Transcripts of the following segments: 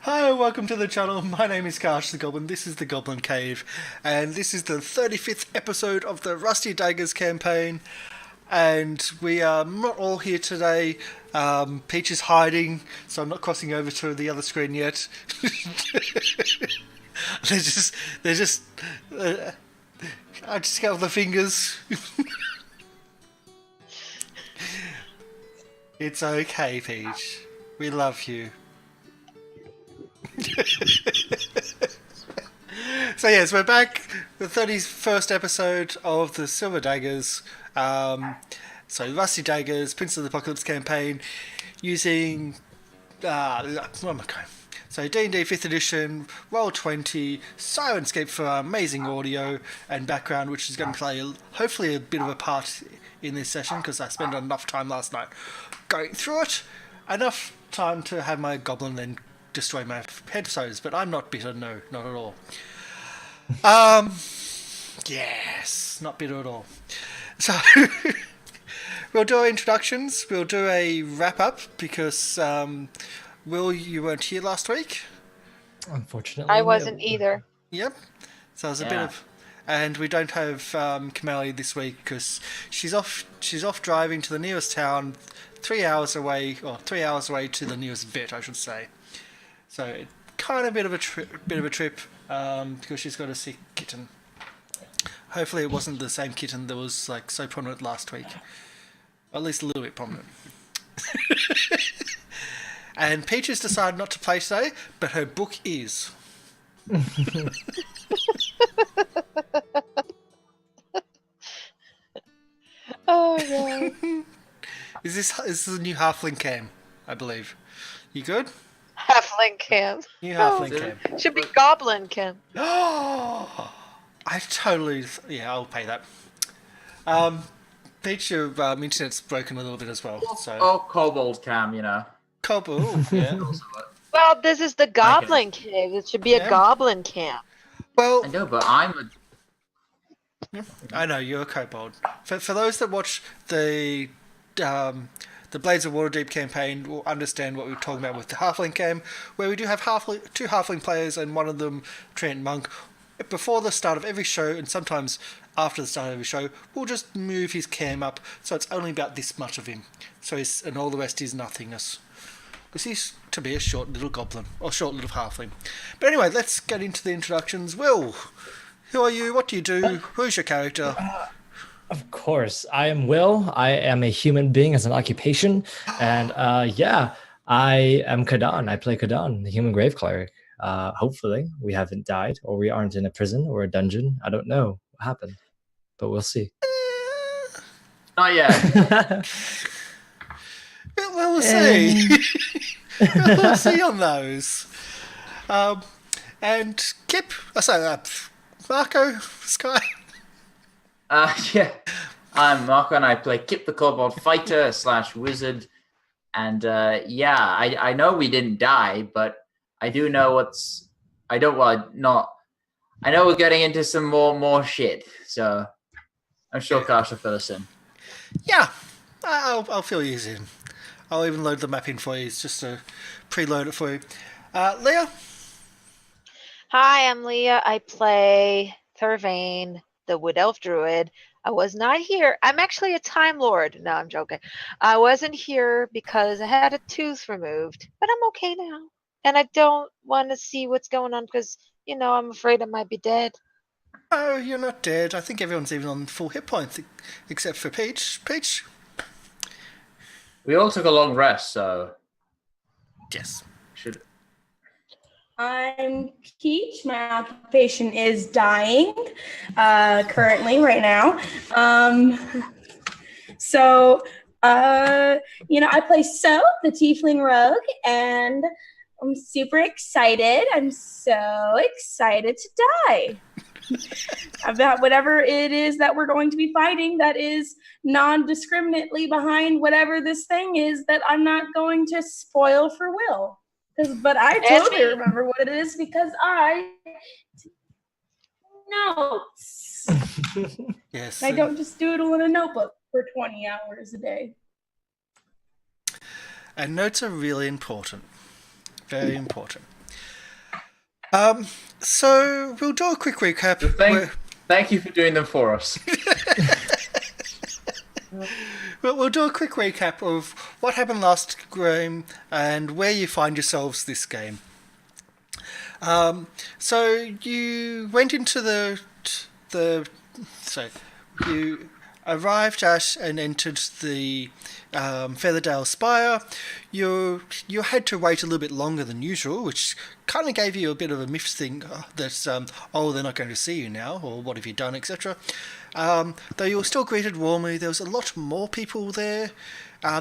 Hi, welcome to the channel. My name is Karsh the Goblin. This is the Goblin Cave, and this is the 35th episode of the Rusty Daggers campaign. And we are not all here today. Peach is hiding, so I'm not crossing over to the other screen yet. they're just. I just count the fingers. It's okay, Peach. We love you. So yes, we're back. The 31st episode of the Silver Daggers. So Rusty Daggers, Prince of the Apocalypse campaign, using what am I going? So D&D 5th edition, Roll20, Syrinscape for amazing audio and background, which is going to play hopefully a bit of a part in this session because I spent enough time last night going through it. Enough time to have my goblin then destroy my headstones, but I'm not bitter, no, not at all. Yes, not bitter at all. So, we'll do our introductions, we'll do a wrap-up, because, Will, you weren't here last week? Unfortunately. I wasn't either. Yep. So there's a bit of... And we don't have Kamali this week, because she's off driving to the nearest town, 3 hours away, or 3 hours away to the nearest vet, I should say. So kind of a bit of a trip, because she's got a sick kitten. Hopefully it wasn't the same kitten that was like so prominent last week, or at least a little bit prominent. And Peach has decided not to play today, but her book is. Oh yeah. Is this the new halfling cam? I believe. You good? Halfling camp. New halfling cam. Should be goblin camp. Oh, I totally... Yeah, I'll pay that. Peach, your internet's broken a little bit as well. So. Oh, kobold cam, you know. Kobold, yeah. Well, this is the goblin cave. It should be a goblin camp. Well, I know, but I'm a... I know, you're a kobold. For those that watch the Blades of Waterdeep campaign will understand what we're talking about with the halfling cam, where we do have two halfling players and one of them Treant Monk. Before the start of every show, and sometimes after the start of every show, we'll just move his cam up so it's only about this much of him. And all the rest is nothingness. Because he's to be a short little goblin, or short little halfling. But anyway, let's get into the introductions. Will, who are you? What do you do? Who's your character? Of course, I am Will. I am a human being as an occupation, and I am Kadan. I play Kadan, the human grave cleric. Hopefully, we haven't died, or we aren't in a prison or a dungeon. I don't know what happened, but we'll see. Not yet. Well, we'll see. We'll see on those. And Kip, Marco, Sky. Yeah. I'm Marco, and I play Kip the Kobold Fighter / Wizard. And I know we didn't die, but I do know I know we're getting into some more shit. So I'm sure Karsh will fill us in. Yeah, I'll fill you in. I'll even load the map in for you, just to preload it for you. Leah? Hi, I'm Leah. I play Thurvane, the Wood Elf Druid. I was not here. I'm actually a Time Lord. No, I'm joking. I wasn't here because I had a tooth removed, but I'm okay now. And I don't want to see what's going on because, I'm afraid I might be dead. Oh, you're not dead. I think everyone's even on full hit points, except for Peach. Peach? We all took a long rest, so... Yes. I'm Peach. My occupation is dying, currently, right now. I play So, the Tiefling Rogue, and I'm super excited. I'm so excited to die about whatever it is that we're going to be fighting that is non-discriminately behind whatever this thing is that I'm not going to spoil for Will. But I totally remember what it is because I notes. Yes. I don't just doodle in a notebook for 20 hours a day. And notes are really important. Very important. So we'll do a quick recap. Thank you for doing them for us. We'll do a quick recap of what happened last game and where you find yourselves this game. So you went into you arrived at and entered the Featherdale Spire. You had to wait a little bit longer than usual, which kind of gave you a bit of a miffed thing that they're not going to see you now, or what have you done, etc. Though you were still greeted warmly, there was a lot more people there.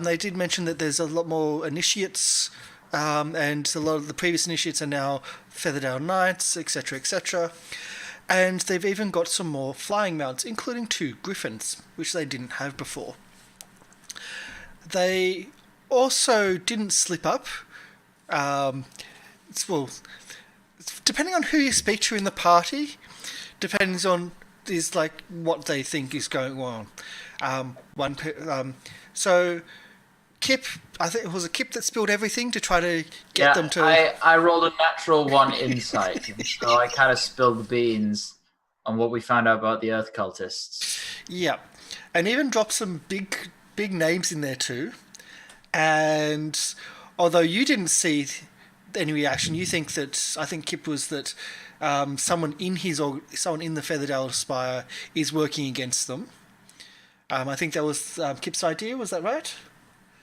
They did mention that there's a lot more initiates, and a lot of the previous initiates are now Featherdale Knights, etc., etc. And they've even got some more flying mounts, including 2 griffins, which they didn't have before. They also didn't slip up. Depending on who you speak to in the party, depends on what they think is going on. So Kip, I think it was a Kip that spilled everything to try to get them to. I rolled a natural 1 insight, so I kind of spilled the beans on what we found out about the Earth cultists. Yeah, and even dropped some big names in there too. And although you didn't see any reaction, you think that I think Kip was that someone in the Featherdale Spire is working against them. I think that was Kip's idea. Was that right?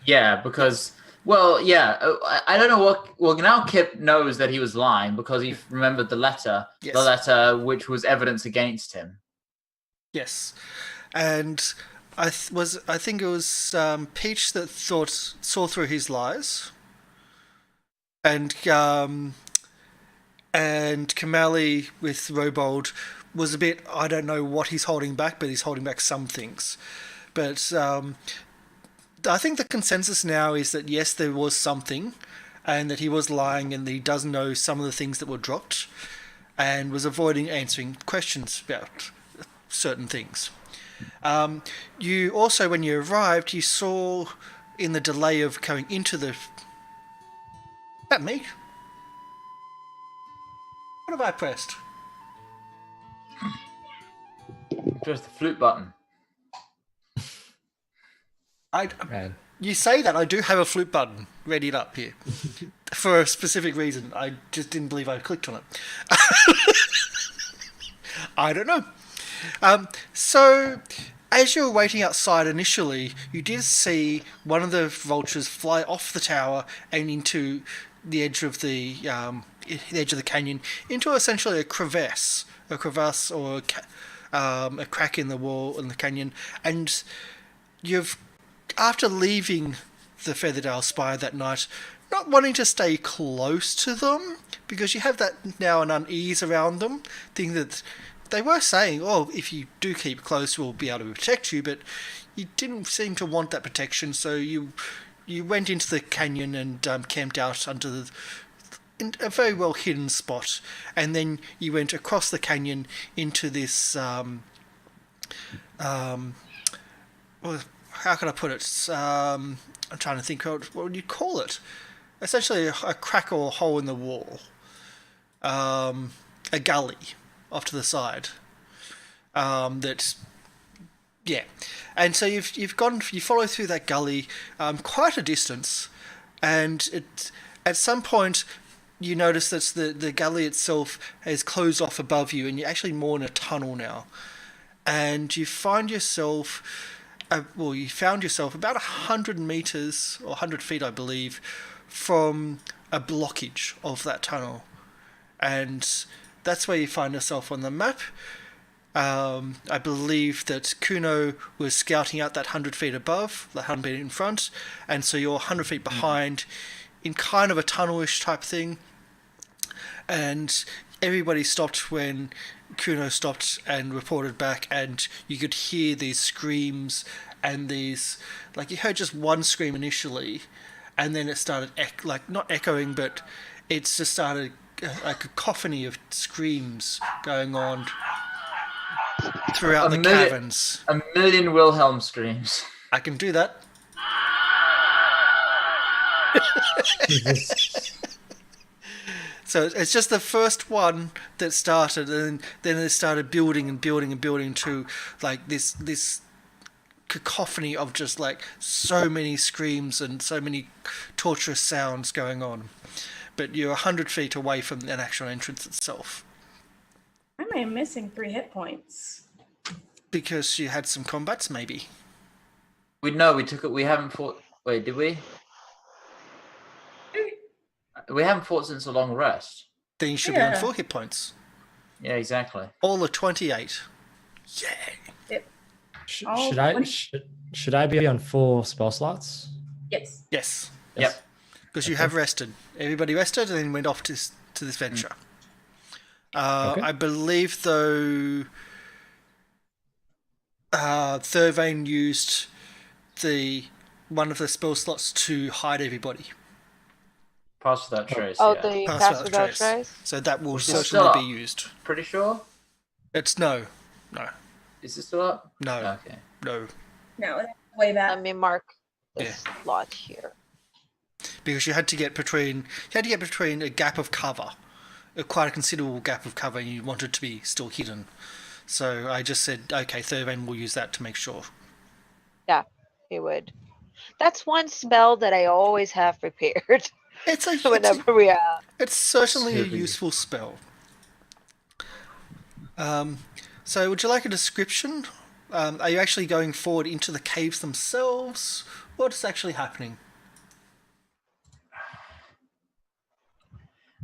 Yeah, because, I don't know what... Well, now Kip knows that he was lying because he remembered the letter. Yes. The letter which was evidence against him. Yes. And I think it was Peach that saw through his lies. And Kamali with Robold was a bit, I don't know what he's holding back, but he's holding back some things. But I think the consensus now is that yes, there was something, and that he was lying, and that he does know some of the things that were dropped, and was avoiding answering questions about certain things. You also, when you arrived, you saw in the delay of coming into the... Is that me? What have I pressed? Just the flute button. Man. You say that, I do have a flute button readied up here for a specific reason. I just didn't believe I clicked on it. I don't know. So, as you were waiting outside initially, you did see one of the vultures fly off the tower and into the edge of the canyon, into essentially a crevasse or a crack in the wall in the canyon, and after leaving the Featherdale Spire that night, not wanting to stay close to them, because you have that now an unease around them, thinking that they were saying, if you do keep close, we'll be able to protect you, but you didn't seem to want that protection, so you went into the canyon and camped out in a very well hidden spot, and then you went across the canyon into this how can I put it? I'm trying to think of what would you call it? Essentially, a crack or a hole in the wall, a gully off to the side. And so you follow through that gully quite a distance, and at some point you notice that the gully itself has closed off above you, and you're actually more in a tunnel now, and you found yourself about 100 meters or 100 feet, I believe, from a blockage of that tunnel, and that's where you find yourself on the map. I believe that Kuno was scouting out that 100 feet above, the 100 feet in front, and so you're 100 feet behind in kind of a tunnelish type thing. And everybody stopped when Kuno stopped and reported back, and you could hear these screams and these, you heard just one scream initially, and then it started not echoing, but it's just started a cacophony of screams going on throughout the caverns. A million Wilhelm screams. I can do that. So it's just the first one that started, and then it started building and building and building to like this cacophony of just like so many screams and so many torturous sounds going on. But you're 100 feet away from an actual entrance itself. Why am I missing 3 hit points? Because you had some combats, maybe. We took it. We haven't fought. Wait, did we? We haven't fought since a long rest. Then you should be on 4 hit points. Yeah, exactly. All are 28. Yeah. Yep. Should I be on 4 spell slots? Yes. Yes. Yep. Because you have rested. Everybody rested and then went off to this venture. I believe, though, Thurvane used one of the spell slots to hide everybody. Pass without trace. Oh, yeah. the pass without trace? So that will Which is certainly still be used. Pretty sure. It's no. Is it still up? No. Okay. No. No, way back. Let me mark this slot here. Because you had to get between a gap of cover, quite a considerable gap of cover, and you wanted to be still hidden. So I just said, okay, Thurvane will use that to make sure. Yeah, he would. That's one spell that I always have prepared whenever we are. It's certainly a Super useful spell. So would you like a description? Are you actually going forward into the caves themselves? What's actually happening?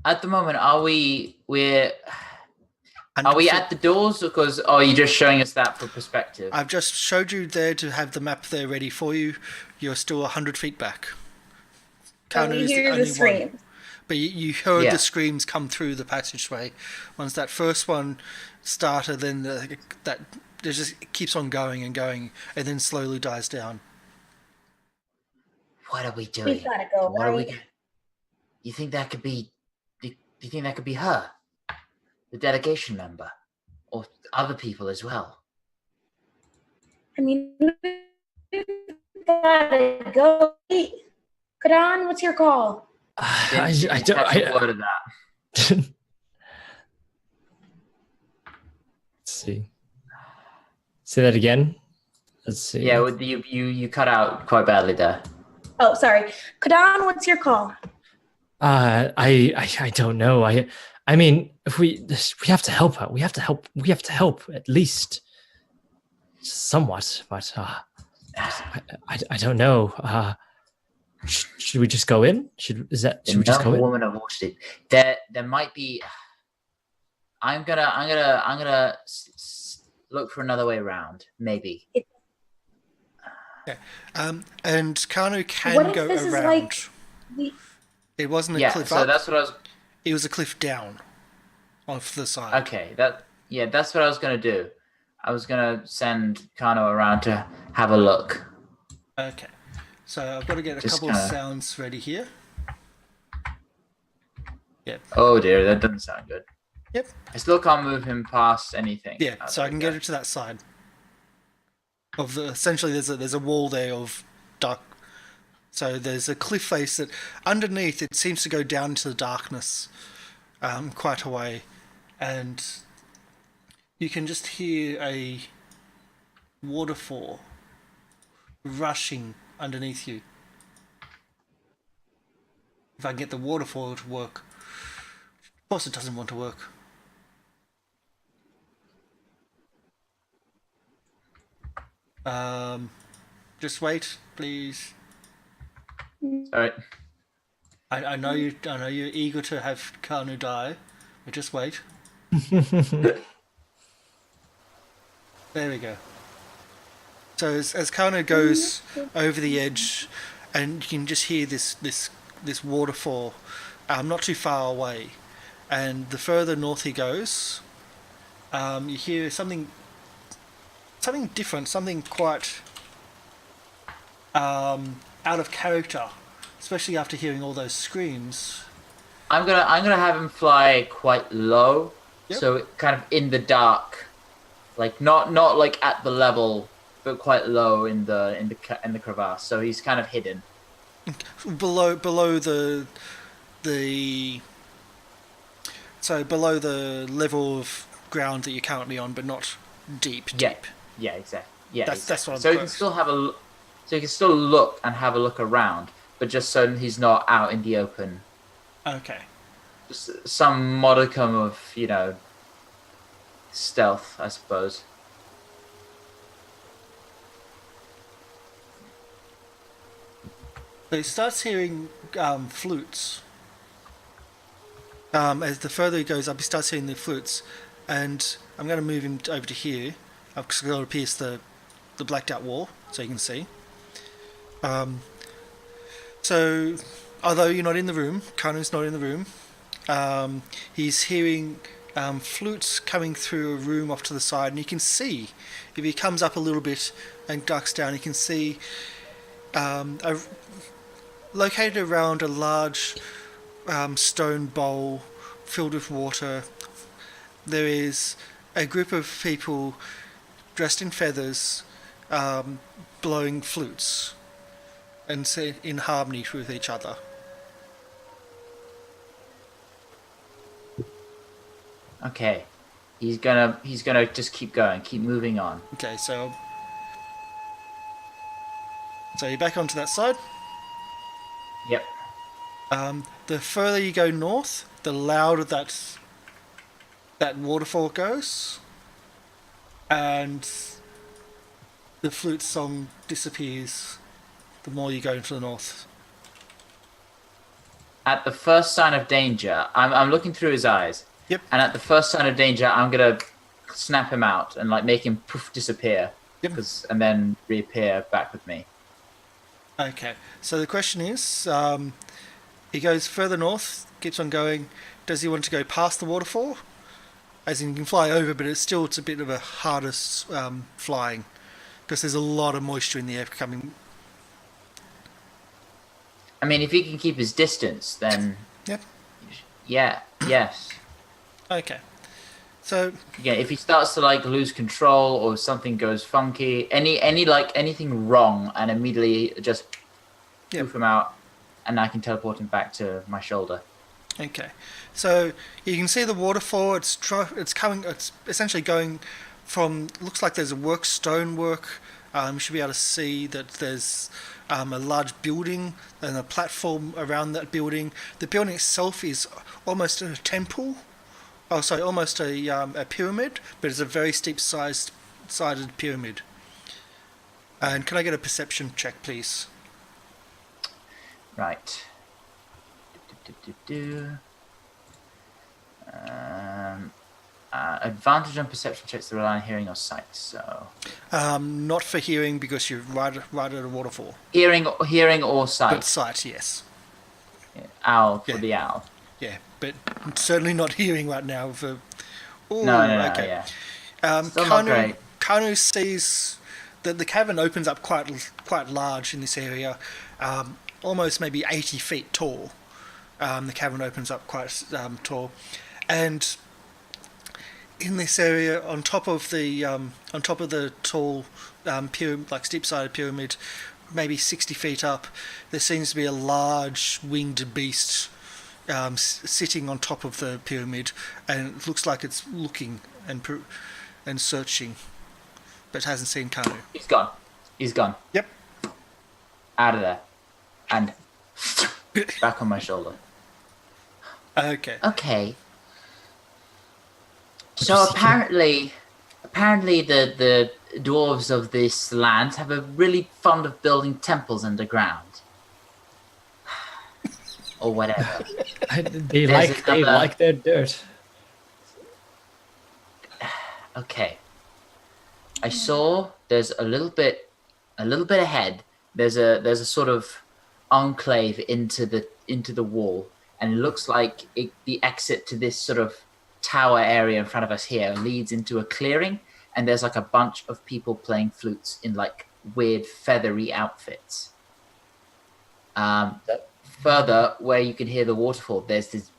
At the moment, are we at the doors? Because are you just showing us that for perspective? I've just showed you there to have the map there ready for you. You're still 100 feet back. And we hear the screams. But you heard the screams come through the passageway. Once that first one started, then that it just keeps on going and going, and then slowly dies down. What are we doing? We've gotta go. What are we? You think that could be? Do you think that could be her, the delegation member, or other people as well? I mean, we've gotta go. Kadan, what's your call? I don't. Word of that. Let's see. Say that again. Let's see. Yeah, you cut out quite badly there. Oh, sorry. Kadan, what's your call? I don't know. I mean, if we have to help her. We have to help at least somewhat. But I don't know. Should we just go in? Should we just go in? Woman of Washington. There might be. I'm gonna look for another way around. Maybe. Yeah. And Kanu can What if go this is around. like It wasn't a cliff up. So that's what I was. It was a cliff down, off the side. Okay, that's what I was gonna do. I was gonna send Kano around to have a look. Okay. So I've got to get a Just couple of sounds ready here. Yep. Oh dear, that doesn't sound good. Yep. I still can't move him past anything. Yeah, so I can get it to that side. Essentially, there's a wall there of dark. So there's a cliff face that underneath it seems to go down into the darkness, quite a way, and you can just hear a waterfall rushing underneath you. If I can get the waterfall to work. Of course it doesn't want to work. Just wait, please. Alright. I know you're eager to have Kanu die, but just wait. There we go. So as Kanu goes over the edge, and you can just hear this waterfall, not too far away, and the further north he goes, you hear something different, something quite out of character, especially after hearing all those screams. I'm gonna have him fly quite low, Yep. so kind of in the dark, like not like at the level, but quite low in the crevasse. So he's kind of hidden. Below the So below the level of ground that you're currently on, but not deep. Yeah. Yeah, exactly. Yeah, That's what I'm so you can still so you can still look and have a look around, but just so he's not out in the open. Okay. Just some modicum of, stealth, I suppose. So he starts hearing flutes. As the further he goes up, he starts hearing the flutes, and I'm going to move him over to here. I've got to pierce the blacked out wall so you can see. So, although you're not in the room, Kanu's not in the room, he's hearing flutes coming through a room off to the side, and you can see, if he comes up a little bit and ducks down, you can see located around a large stone bowl filled with water, there is a group of people dressed in feathers blowing flutes and in harmony with each other. Okay. He's gonna just keep going, keep moving on. Okay, so you're back onto that side. Yep. The further you go north, the louder that waterfall goes, and the flute song disappears the more you go into the north. At the first sign of danger, I'm looking through his eyes. Yep. And at the first sign of danger, I'm gonna snap him out and make him poof disappear. Yep. And then reappear back with me. Okay, so the question is, he goes further north, keeps on going. Does he want to go past the waterfall? As in, you can fly over, but it's a bit of a harder flying because there's a lot of moisture in the air coming. I mean, if he can keep his distance, then Yep. yeah, yes. Okay, so Yeah, if he starts to lose control or something goes funky, anything wrong, and immediately just poof him out, and I can teleport him back to my shoulder. okay, so you can see the waterfall. It's essentially going from. Looks like there's a stonework. You should be able to see that there's a large building and a platform around that building. The building itself is almost a temple. Oh, sorry, almost a pyramid, but it's a very steep-sided pyramid. And can I get a perception check, please? Right. Advantage on perception checks that rely on hearing or sight. So. Not for hearing because you're right at a waterfall. Hearing or sight. But sight, yes. Yeah, owl for the owl. Yeah, but certainly not hearing right now. Ooh, No, okay. Yeah. Still not great. Kanu sees that the cavern opens up quite large in this area, almost maybe 80 feet tall. The cavern opens up quite tall, and in this area, on top of the tall pyramid, steep-sided pyramid, maybe 60 feet up, there seems to be a large winged beast sitting on top of the pyramid, and it looks like it's looking and searching, but hasn't seen Kanu. He's gone. Yep. Out of there, and back on my shoulder. Okay. Okay. So apparently the dwarves of this land have a really fond of building temples underground. Or whatever. They like their dirt. Okay. I saw there's a little bit ahead. There's a sort of enclave into the wall, and it looks like the exit to this sort of tower area in front of us here leads into a clearing, and there's a bunch of people playing flutes in weird feathery outfits. Further, where you can hear the waterfall, there's this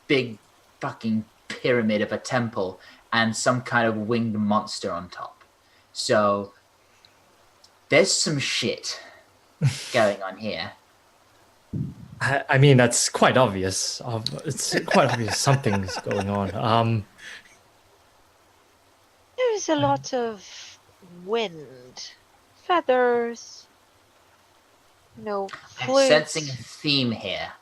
big fucking pyramid of a temple and some kind of winged monster on top. So there's some shit going on here. I mean, that's quite obvious. It's quite obvious something's going on. There's a lot of wind, feathers, I'm flutes. sensing a theme here.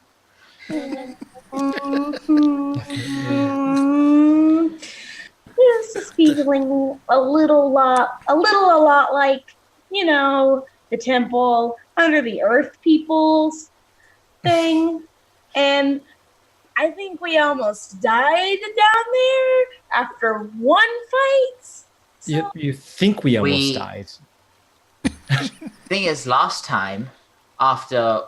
This is feeling a lot like, the temple under the earth peoples thing. And I think we almost died down there after one fight. So You think we almost We- died? Thing is, last time, after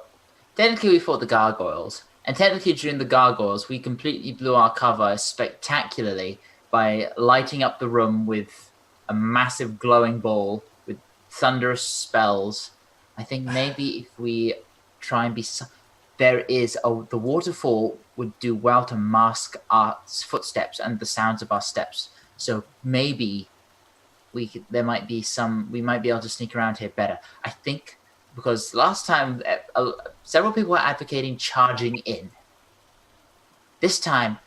technically we fought the gargoyles, and technically during the gargoyles, we completely blew our cover spectacularly by lighting up the room with a massive glowing ball with thunderous spells. I think maybe if we try and be, the waterfall would do well to mask our footsteps and the sounds of our steps. So maybe we might be able to sneak around here better. I think because last time several people were advocating charging in. This time,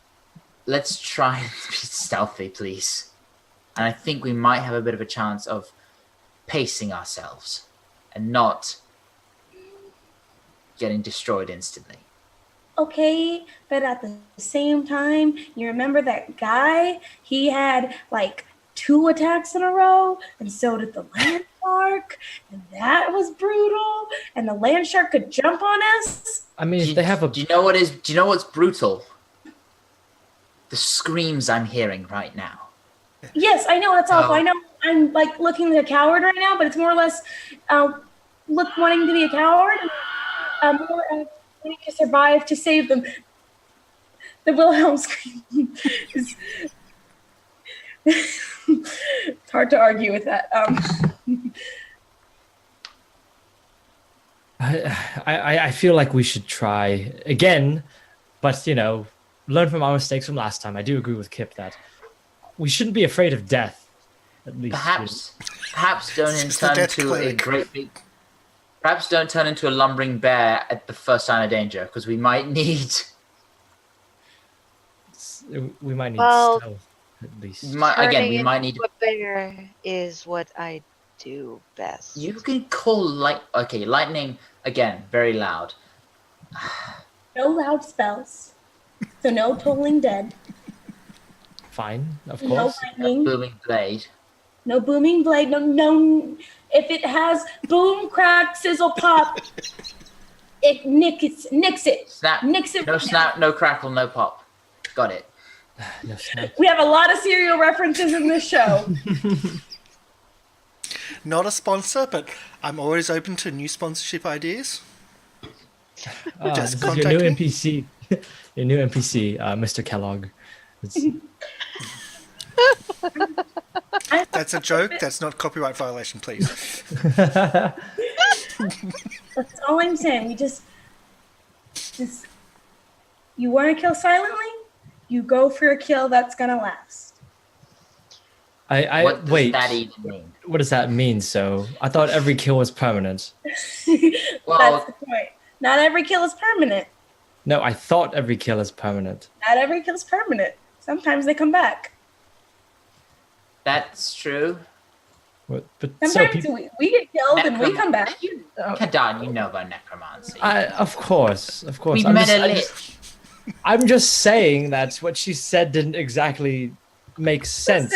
let's try and be stealthy, please. And I think we might have a bit of a chance of pacing ourselves and not getting destroyed instantly. okay, but at the same time, you remember that guy? He had like 2 attacks in a row, and so did the land shark, and that was brutal. And the land shark could jump on us. I mean, if they have a Do you know what's brutal? The screams I'm hearing right now. Yes, I know that's awful. Oh. I know I'm like looking like a coward right now, but it's more or less wanting to be a coward, more wanting to survive to save them. The Wilhelm scream is it's hard to argue with that. I feel like we should try again, but learn from our mistakes from last time. I do agree with Kip that we shouldn't be afraid of death. At least Perhaps don't It's the turn death into a cleric. great big. Perhaps don't turn into a lumbering bear at the first sign of danger, because we might need. we might need Well, stealth at least. We Turning might need. into a bear is what I do best. You can call lightning again, very loud. No loud spells, so no totaling dead. Fine, of No course. lightning. Booming blade. No booming blade. No. If it has boom, crack, sizzle, pop, it nicks it. Snap. Nix it. No right snap, no crackle, no pop. Got it. No snap. We have a lot of cereal references in this show. Not a sponsor, but I'm always open to new sponsorship ideas. This is your contact new me. NPC. Your new NPC, Mr. Kellogg. It's- That's a joke. That's not copyright violation, please. That's all I'm saying. We just you want to kill silently, you go for a kill that's gonna last. What does wait. that even mean? What does that mean? So I thought every kill was permanent. Well- That's the point. Not every kill is permanent. No, I thought every kill is permanent. Not every kill is permanent. Sometimes they come back. That's true. But Sometimes we get killed and we come back. Kadan, you know about necromancy. Of course. We I'm met just- a I'm lit. just- I'm just saying that what she said didn't exactly make sense.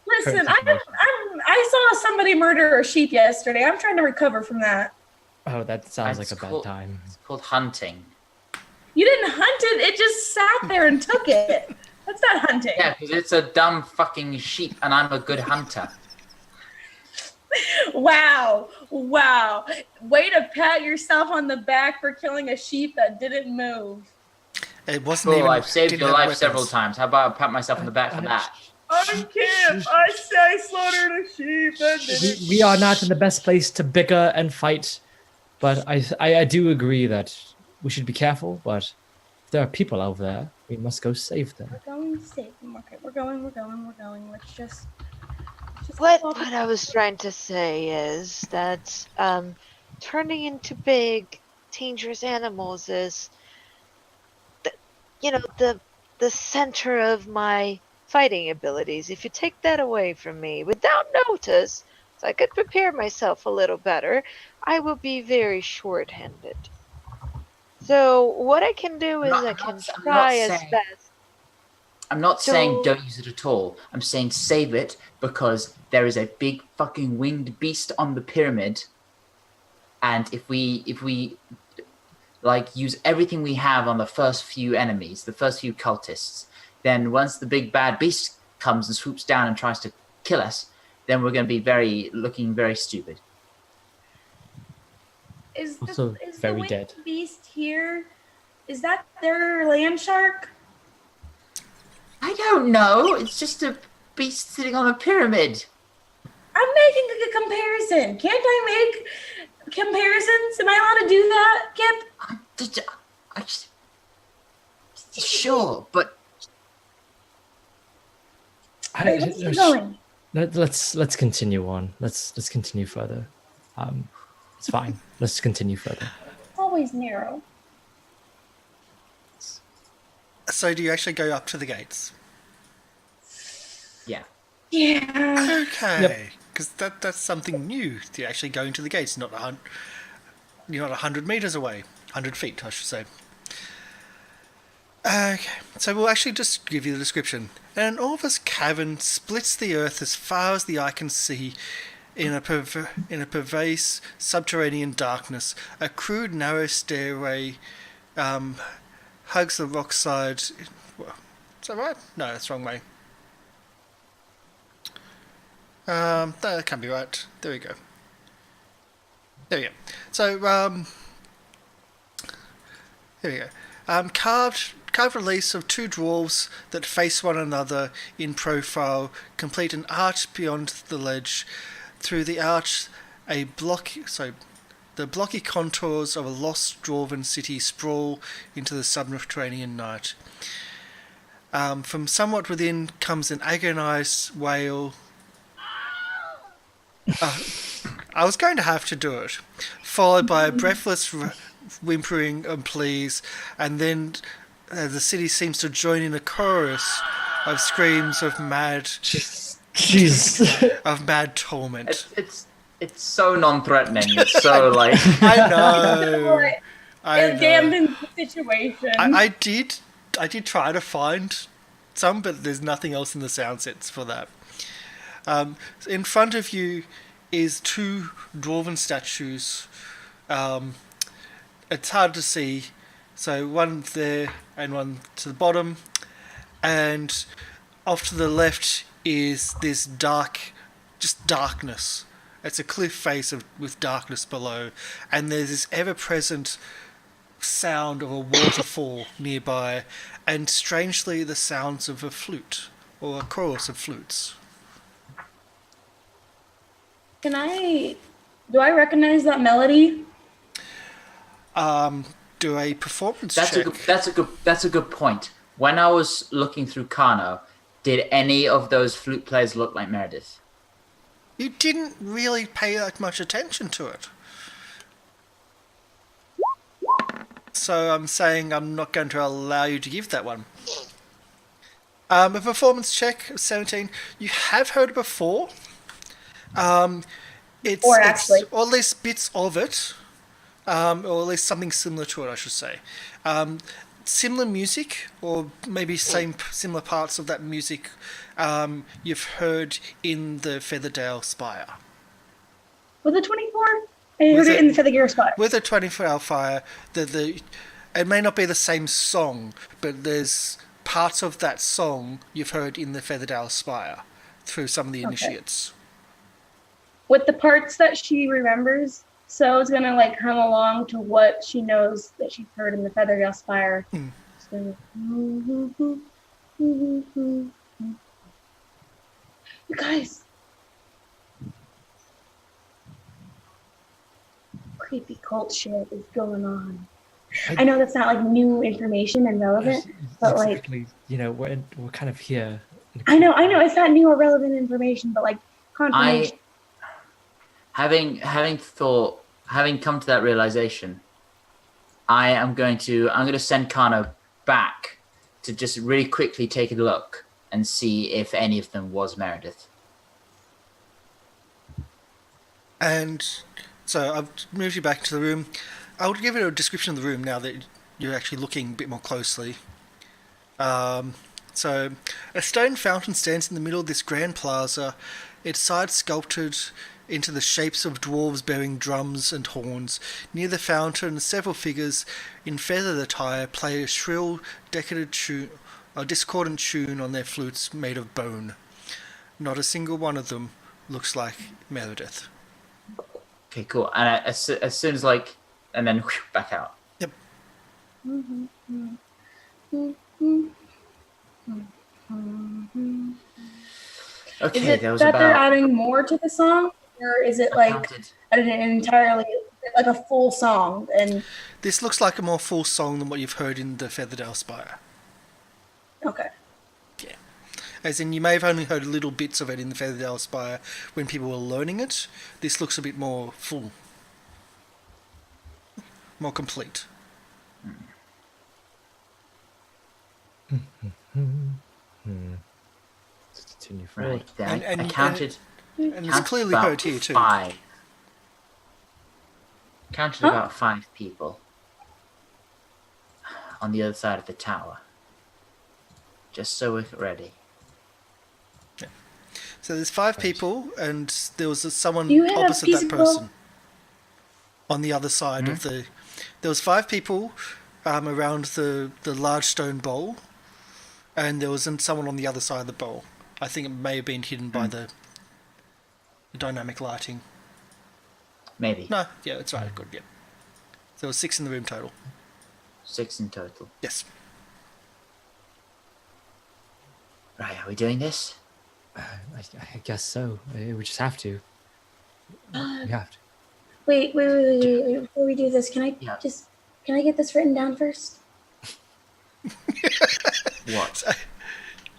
Listen. I saw somebody murder a sheep yesterday. I'm trying to recover from that. Oh, that sounds That's like a bad cool. time. It's called hunting. You didn't hunt it. It just sat there and took it. That's not hunting. Yeah, because it's a dumb fucking sheep, and I'm a good hunter. Wow. Way to pat yourself on the back for killing a sheep that didn't move. It wasn't Cool, even. I've saved didn't your have life weapons. several times. How about I pat myself on the back for that? I'm Kip. I slaughtered a sheep that didn't. We are not in the best place to bicker and fight, but I do agree that we should be careful. But if there are people out there, we must go save them. We're going to save them. Okay, we're going. Let's just What I was trying to say is that turning into big dangerous animals is, the center of my fighting abilities. If you take that away from me without notice, so I could prepare myself a little better, I will be very short-handed. So what I can do is I can try as best. I'm not saying So- don't use it at all. I'm saying save it because there is a big fucking winged beast on the pyramid, and if we like use everything we have on the first few enemies, the first few cultists, then once the big bad beast comes and swoops down and tries to kill us, then we're going to be looking very stupid. Is Also is very the winged dead. beast here? Is that their land shark? I don't know. It's just a beast sitting on a pyramid. I'm making a comparison. Can't I make comparisons? Am I allowed to do that, Kip? Sure, but Let's keep going. Let's continue on. Let's continue further. It's fine. Let's continue further. It's always narrow. So do you actually go up to the gates? yeah. Yeah. Okay, because that's something new. You're actually going to the gates, you're not 100 meters away, 100 feet, I should say. Okay, so we'll actually just give you the description. An enormous cavern splits the earth as far as the eye can see in a pervasive subterranean darkness. A crude, narrow stairway hugs the rock side. Well, is that right? No, that's the wrong way. That can't be right. There we go. There we go. So, here we go. Carved reliefs of two dwarves that face one another in profile complete an arch beyond the ledge. Through the arch, the blocky contours of a lost dwarven city sprawl into the subterranean night. From somewhat within comes an agonized wail. I was going to have to do it, followed by a breathless whimpering and pleas, and then the city seems to join in a chorus of screams of mad torment. It's so non-threatening. It's so like I know. It dampens the situation. I did try to find some, but there's nothing else in the sound sets for that. In front of you is two dwarven statues. It's hard to see, so one there and one to the bottom, and off to the left is this darkness. It's a cliff face with darkness below, and there's this ever-present sound of a waterfall nearby, and strangely the sounds of a flute, or a chorus of flutes. Do I recognize that melody? Do a performance check. That's a good point. When I was looking through Kano, did any of those flute players look like Meredith? You didn't really pay that much attention to it. So I'm saying I'm not going to allow you to give that one. A performance check of 17. You have heard it before. It's or at least bits of it, or at least something similar to it, I should say. Similar music, or maybe similar parts of that music you've heard in the Featherdale Spire. With the 24? I heard it in the Feathergear Spire. With the 24-hour fire, it may not be the same song, but there's parts of that song you've heard in the Featherdale Spire through some of the initiates. With the parts that she remembers, so it's gonna like hum along to what she knows that she's heard in the Feathergale Spire. So, you guys, creepy cult shit is going on. I know that's not like new information and relevant, but exactly, we're kind of here. I know it's not new or relevant information, but like confirmation. Having come to that realization, I'm going to send Kano back to just really quickly take a look and see if any of them was Meredith. And so I've moved you back to the room. I'll give it a description of the room now that you're actually looking a bit more closely. So, a stone fountain stands in the middle of this grand plaza, its sides sculpted into the shapes of dwarves bearing drums and horns. Near the fountain, several figures in feathered attire play a shrill, discordant tune on their flutes made of bone. Not a single one of them looks like Meredith. Okay, cool. And as soon as and then back out. Yep. Okay, Is it there was that they're about. adding more to the song, or is it I like counted. an entirely like a full song? And This looks like a more full song than what you've heard in the Featherdale Spire. okay, Yeah. As in, you may have only heard little bits of it in the Featherdale Spire when people were learning it. This looks a bit more full. More complete. Let's continue forward. Right, then And I counted. And it's counted clearly about heard here too. 5. Counted about 5 people on the other side of the tower. Just so we're ready. So there's 5 people, and there was someone Do you have opposite that physical- person on the other side of the. There was 5 people around the large stone bowl, and there was someone on the other side of the bowl. I think it may have been hidden by the dynamic lighting. Maybe. No, yeah, that's right. Good, yeah. So there was 6 in the room total. 6 in total. Yes. Right, are we doing this? I guess so. We just have to. We have to. wait. Before we do this, can I Yeah. can I get this written down first? What?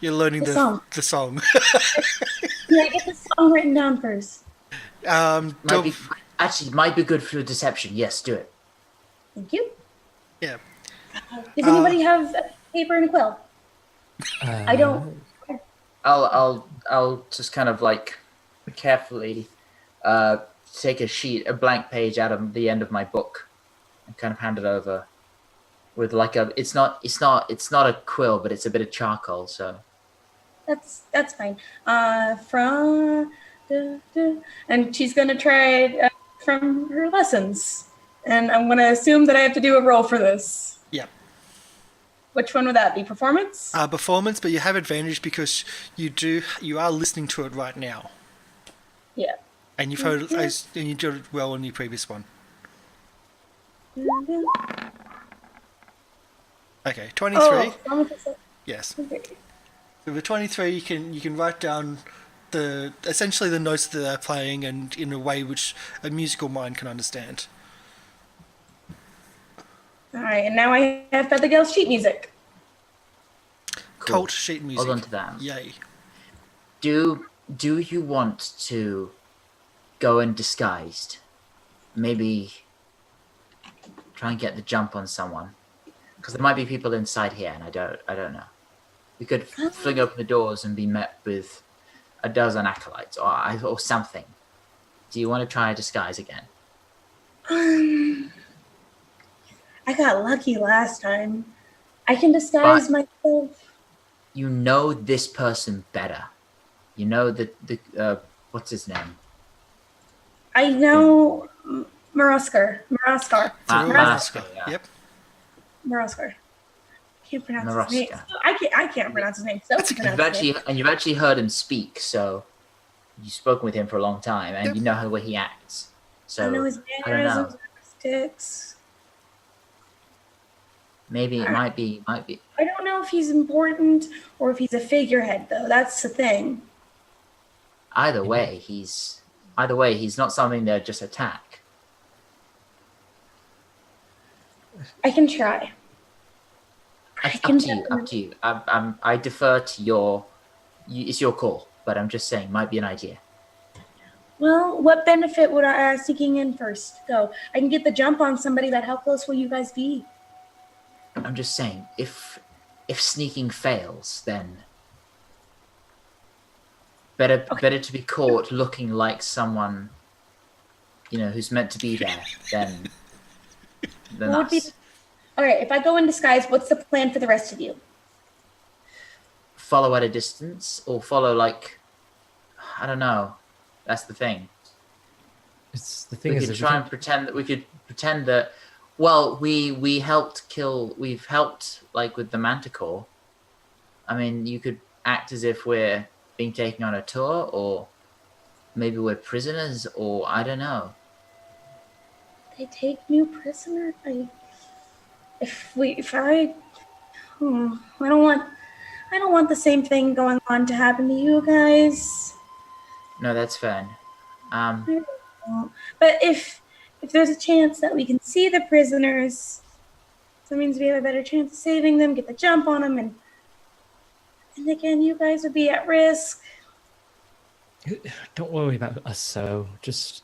You're learning The song. the song. Can I get the song written down first? Might be good for deception. Yes, do it. Thank you. Yeah. Does anybody have a paper and a quill? I don't. I'll just kind of carefully take a blank page out of the end of my book and kind of hand it over with it's not a quill, but it's a bit of charcoal, so That's fine. And she's gonna try it from her lessons, and I'm gonna assume that I have to do a roll for this. Yeah. Which one would that be? Performance? Performance, but you have advantage because you are listening to it right now, Yeah. and you've heard it, and you did it well in your previous one. Okay, 23. Oh, performance is- Yes. okay. So with 23, you can write down essentially the notes that they're playing, and in a way which a musical mind can understand. All right, and now I have Feathergale's sheet music. cool. Cult sheet music. Hold on to that. Yay. Do you want to go in disguised? Maybe try and get the jump on someone, because there might be people inside here, and I don't know. We could fling open the doors and be met with a dozen acolytes or something. Do you want to try a disguise again? I got lucky last time. I can disguise myself. You know this person better. You know the what's his name? I know Maraskar. Alaska. yeah. Yep. Maraskar. Can't pronounce his name. Maraskar. I can't pronounce his name. So You've actually heard him speak, so you've spoken with him for a long time, and Yep. you know how he acts. So I know his I don't know. mannerisms, sticks. Maybe it might be. I don't know if he's important or if he's a figurehead, though. That's the thing. Either way, he's not something they'll just attack. I can try. Up to you. I defer to your. It's your call, but I'm just saying, might be an idea. Well, what benefit would sneaking in first go? I can get the jump on somebody, but how close will you guys be? I'm just saying, if sneaking fails, then better to be caught looking like someone, who's meant to be there than What would be us. All right, if I go in disguise, what's the plan for the rest of you? Follow at a distance, or follow I don't know. That's the thing. It's the thing We is could that try and pretend that. Well, we've helped with the Manticore. I mean, you could act as if we're being taken on a tour, or maybe we're prisoners, or I don't know. They take new prisoner. I don't want the same thing going on to happen to you guys. No, that's fine. But if there's a chance that we can see the prisoners, that means we have a better chance of saving them, get the jump on them, and again, you guys would be at risk. Don't worry about us. So just,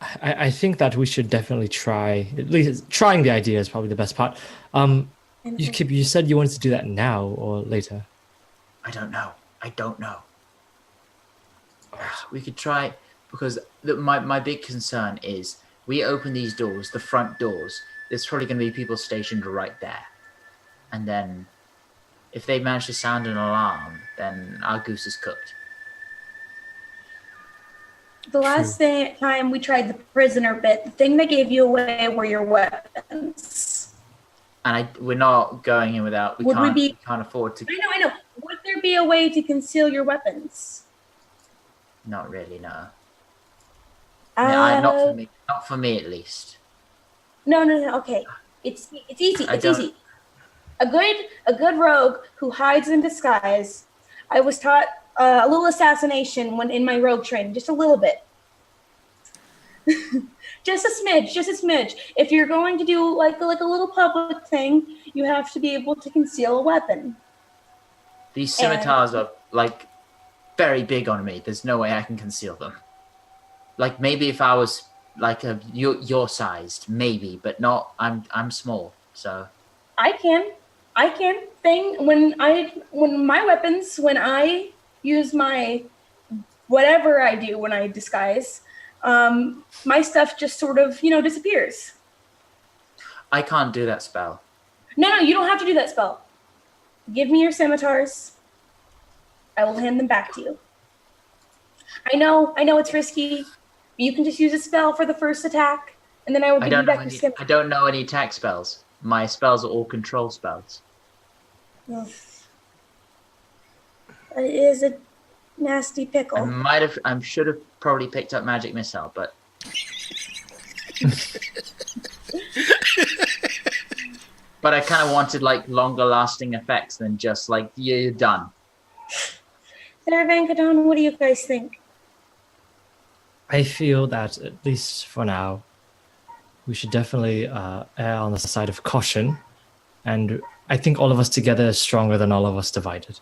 I think that we should definitely try. At least trying the idea is probably the best part. You said you wanted to do that now or later. I don't know. We could try, because my big concern is we open these doors, the front doors. There's probably going to be people stationed right there, and then if they manage to sound an alarm, then our goose is cooked. The last time we tried the prisoner bit, the thing that gave you away were your weapons. And we're not going in without. We can't afford to. I know. Would there be a way to conceal your weapons? Not really, no. Not for me at least. No. Okay, it's easy. It's easy. A good rogue who hides in disguise. I was taught a little assassination when in my rogue training, just a little bit. just a smidge. If you're going to do like a little public thing, you have to be able to conceal a weapon. These scimitars are very big on me. There's no way I can conceal them. Maybe if I was your sized, maybe, but not. I'm small, so. I can. When I use my whatever I do when I disguise, my stuff just sort of disappears. I can't do that spell. No, you don't have to do that spell. Give me your scimitars. I will hand them back to you. I know it's risky. You can just use a spell for the first attack, and then I will give you back your scimitar. I don't know any attack spells. My spells are all control spells. It is a nasty pickle. I should have probably picked up Magic Missile, but. But I kind of wanted longer lasting effects than just you're done. Saravankadon, what do you guys think? I feel that at least for now, we should definitely err on the side of caution, and I think all of us together is stronger than all of us divided.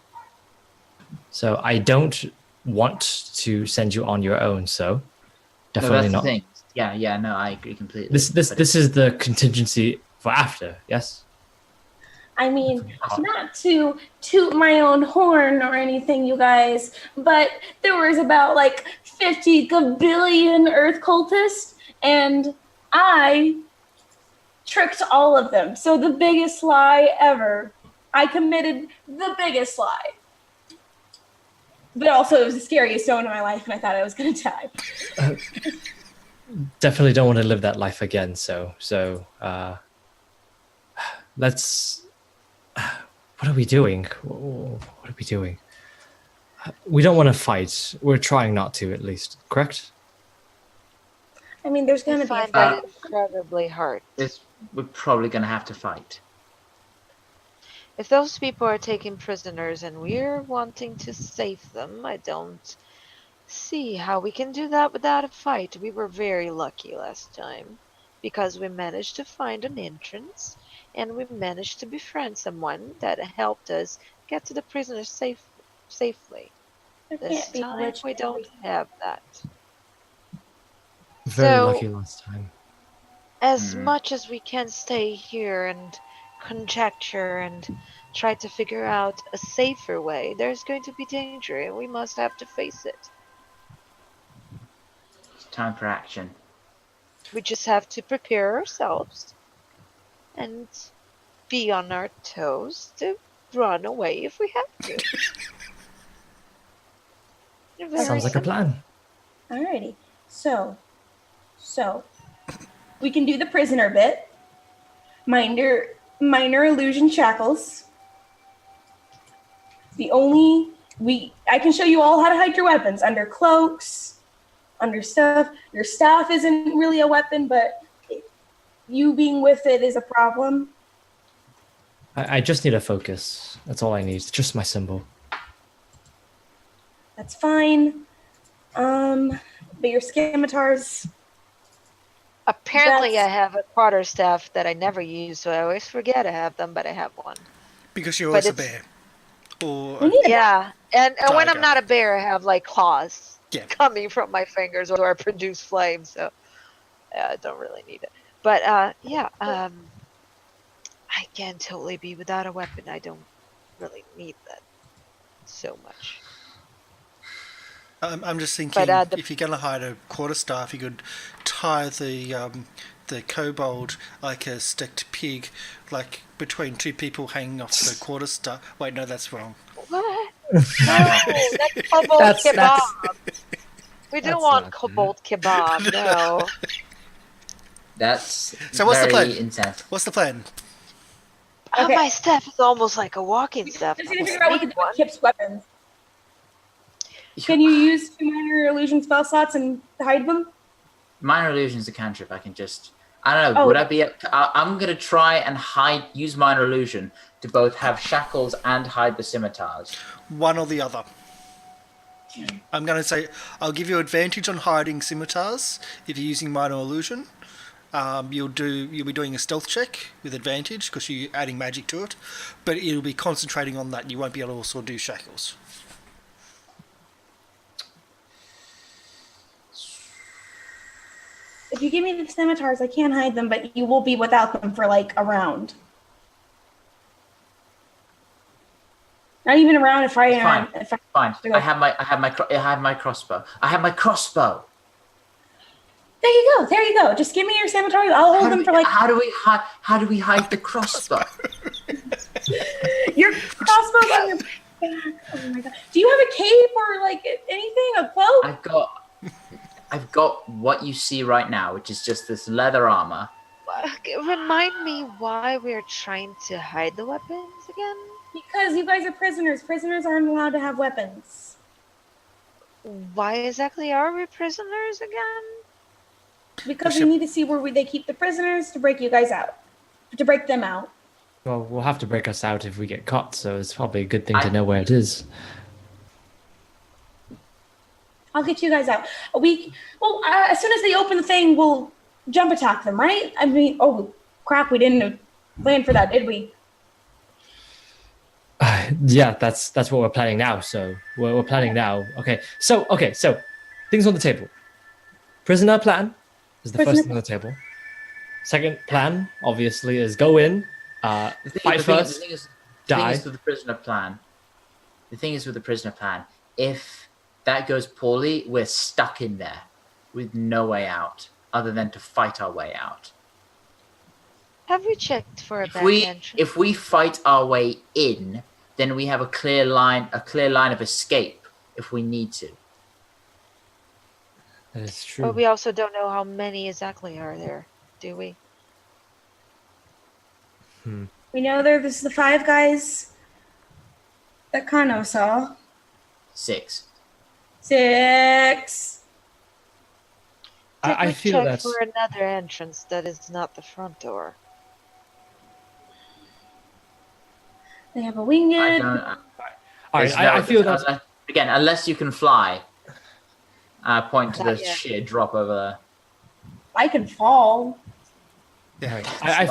So I don't want to send you on your own. So definitely not. The thing. Yeah, no, I agree completely. This is the contingency for after. Yes. I mean, not to toot my own horn or anything, you guys, but there was about 50 gabillion Earth cultists, and I tricked all of them. So the biggest lie ever. I committed the biggest lie. But also, it was the scariest moment of my life, and I thought I was going to die. Definitely don't want to live that life again. So let's. What are we doing? What are we doing? We don't want to fight. We're trying not to, at least. Correct? I mean, there's going to be a find fight. that incredibly hard. We're probably going to have to fight. If those people are taking prisoners and we're wanting to save them, I don't see how we can do that without a fight. We were very lucky last time because we managed to find an entrance and we managed to befriend someone that helped us get to the prisoners safely. This time we don't have that. Very So- lucky last time. As Hmm. much as we can stay here and conjecture and try to figure out a safer way, there's going to be danger and we must have to face it. It's time for action. We just have to prepare ourselves and be on our toes to run away if we have to. Very Sounds like a simple. plan. Alrighty. So we can do the prisoner bit. Minor illusion shackles. I can show you all how to hide your weapons under cloaks, under stuff. Your staff isn't really a weapon, but you being with it is a problem. I just need a focus. That's all I need. It's just my symbol. That's fine. But your scimitars. Apparently, That's- I have a quarterstaff that I never use, so I always forget I have them, but I have one. Because you're But always a it's- bear. Or We need a Yeah, and when I'm Tiger. not a bear, I have like claws Yeah. coming from my fingers or I produce flame, so I don't really need it. But I can totally be without a weapon. I don't really need that so much. I'm just thinking, the- if you're going to hide a quarterstaff, you could tie the kobold like a sticked pig, like between two people hanging off the quarterstaff. Wait, no, that's wrong. What? No, that's kobold That's- kebab. that's- We don't that's want not kobold kebab. No. That's So what's the very plan? intense. What's the plan? Okay. My staff is almost like a walking staff. Just need to I figure out what to need do with one. Kip's weapons. Can you use 2 minor illusion spell slots and hide them? Minor illusion's a cantrip. I can just. I don't know. Oh. Would I be? I'm gonna try and use minor illusion to both have shackles and hide the scimitars. One or the other. I'm going to say I'll give you advantage on hiding scimitars if you're using minor illusion. You'll be doing a stealth check with advantage because you're adding magic to it, but it'll be concentrating on that. You won't be able to also do shackles. If you give me the scimitars, I can hide them, but you will be without them for like a round. Not even a round if I Fine. if I Fine. Okay. I have my crossbow. I have my crossbow. There you go. There you go. Just give me your scimitars. I'll hold them for like How do we hide the crossbow? your crossbows on your back. Oh my god. Do you have a cape or like anything? A cloak? I've got what you see right now, which is just this leather armor. Remind me why we're trying to hide the weapons again? Because you guys are prisoners. Prisoners aren't allowed to have weapons. Why exactly are we prisoners again? Because we Bishop. need to see where they keep the prisoners to break you guys out. To break them out. Well, we'll have to break us out if we get caught, so it's probably a good thing to know where it is. I'll get you guys out. As soon as they open the thing, we'll jump attack them, right? I mean, oh crap, we didn't plan for that, did we? Yeah, that's what we're planning now. So we're planning now. Okay, so things on the table. Prisoner plan is the first thing on the table. Second plan, obviously, is go in, fight first, The thing die. is with the prisoner plan. The thing is with the prisoner plan. If that goes poorly, we're stuck in there with no way out other than to fight our way out. Have we checked for a back entrance? If we fight our way in, then we have a clear line of escape if we need to. That is true. But we also don't know how many exactly are there, do we? We know there's the 5 guys that Kano saw. 6. 6. Did I we feel check that's for another entrance that is not the front door? They have a I winged. don't. all right. there's I no- feel that again, unless you can fly. Point to the Not yet. sheer drop over there. I can fall. Yeah. Right. I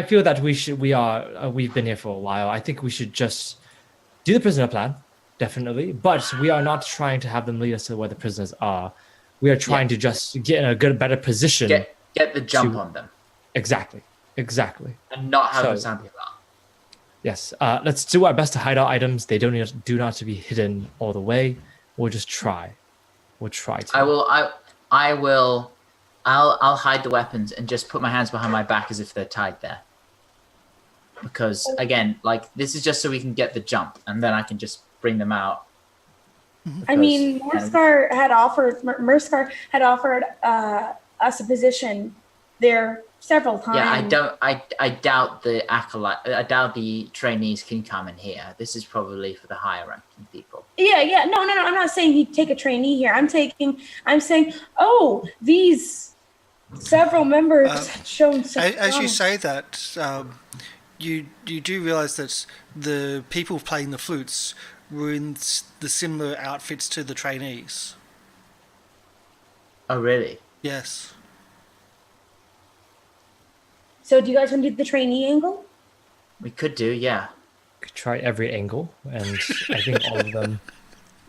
feel that we've been here for a while. I think we should just do the prisoner plan, definitely. But we are not trying to have them lead us to where the prisoners are. We are trying to just get in a better position. Get the jump on them. Exactly. And not have them So- sound the alarm. Yes. Let's do our best to hide our items. They do not to be hidden all the way. We'll just try. We'll try to. I'll hide the weapons and just put my hands behind my back as if they're tied there. Because again, like this is just so we can get the jump, and then I can just bring them out. I mean, Merskar had offered us a position there several times. Yeah, I doubt the acolyte. I doubt the trainees can come in here. This is probably for the higher ranking people. Yeah. No. I'm not saying he'd take a trainee here. I'm saying, these several members had shown such As you promise. say that, you do realize that the people playing the flutes were in the similar outfits to the trainees. Oh, really? Yes. So do you guys want to do the trainee angle? We could do, yeah. Could try every angle, and I think all of them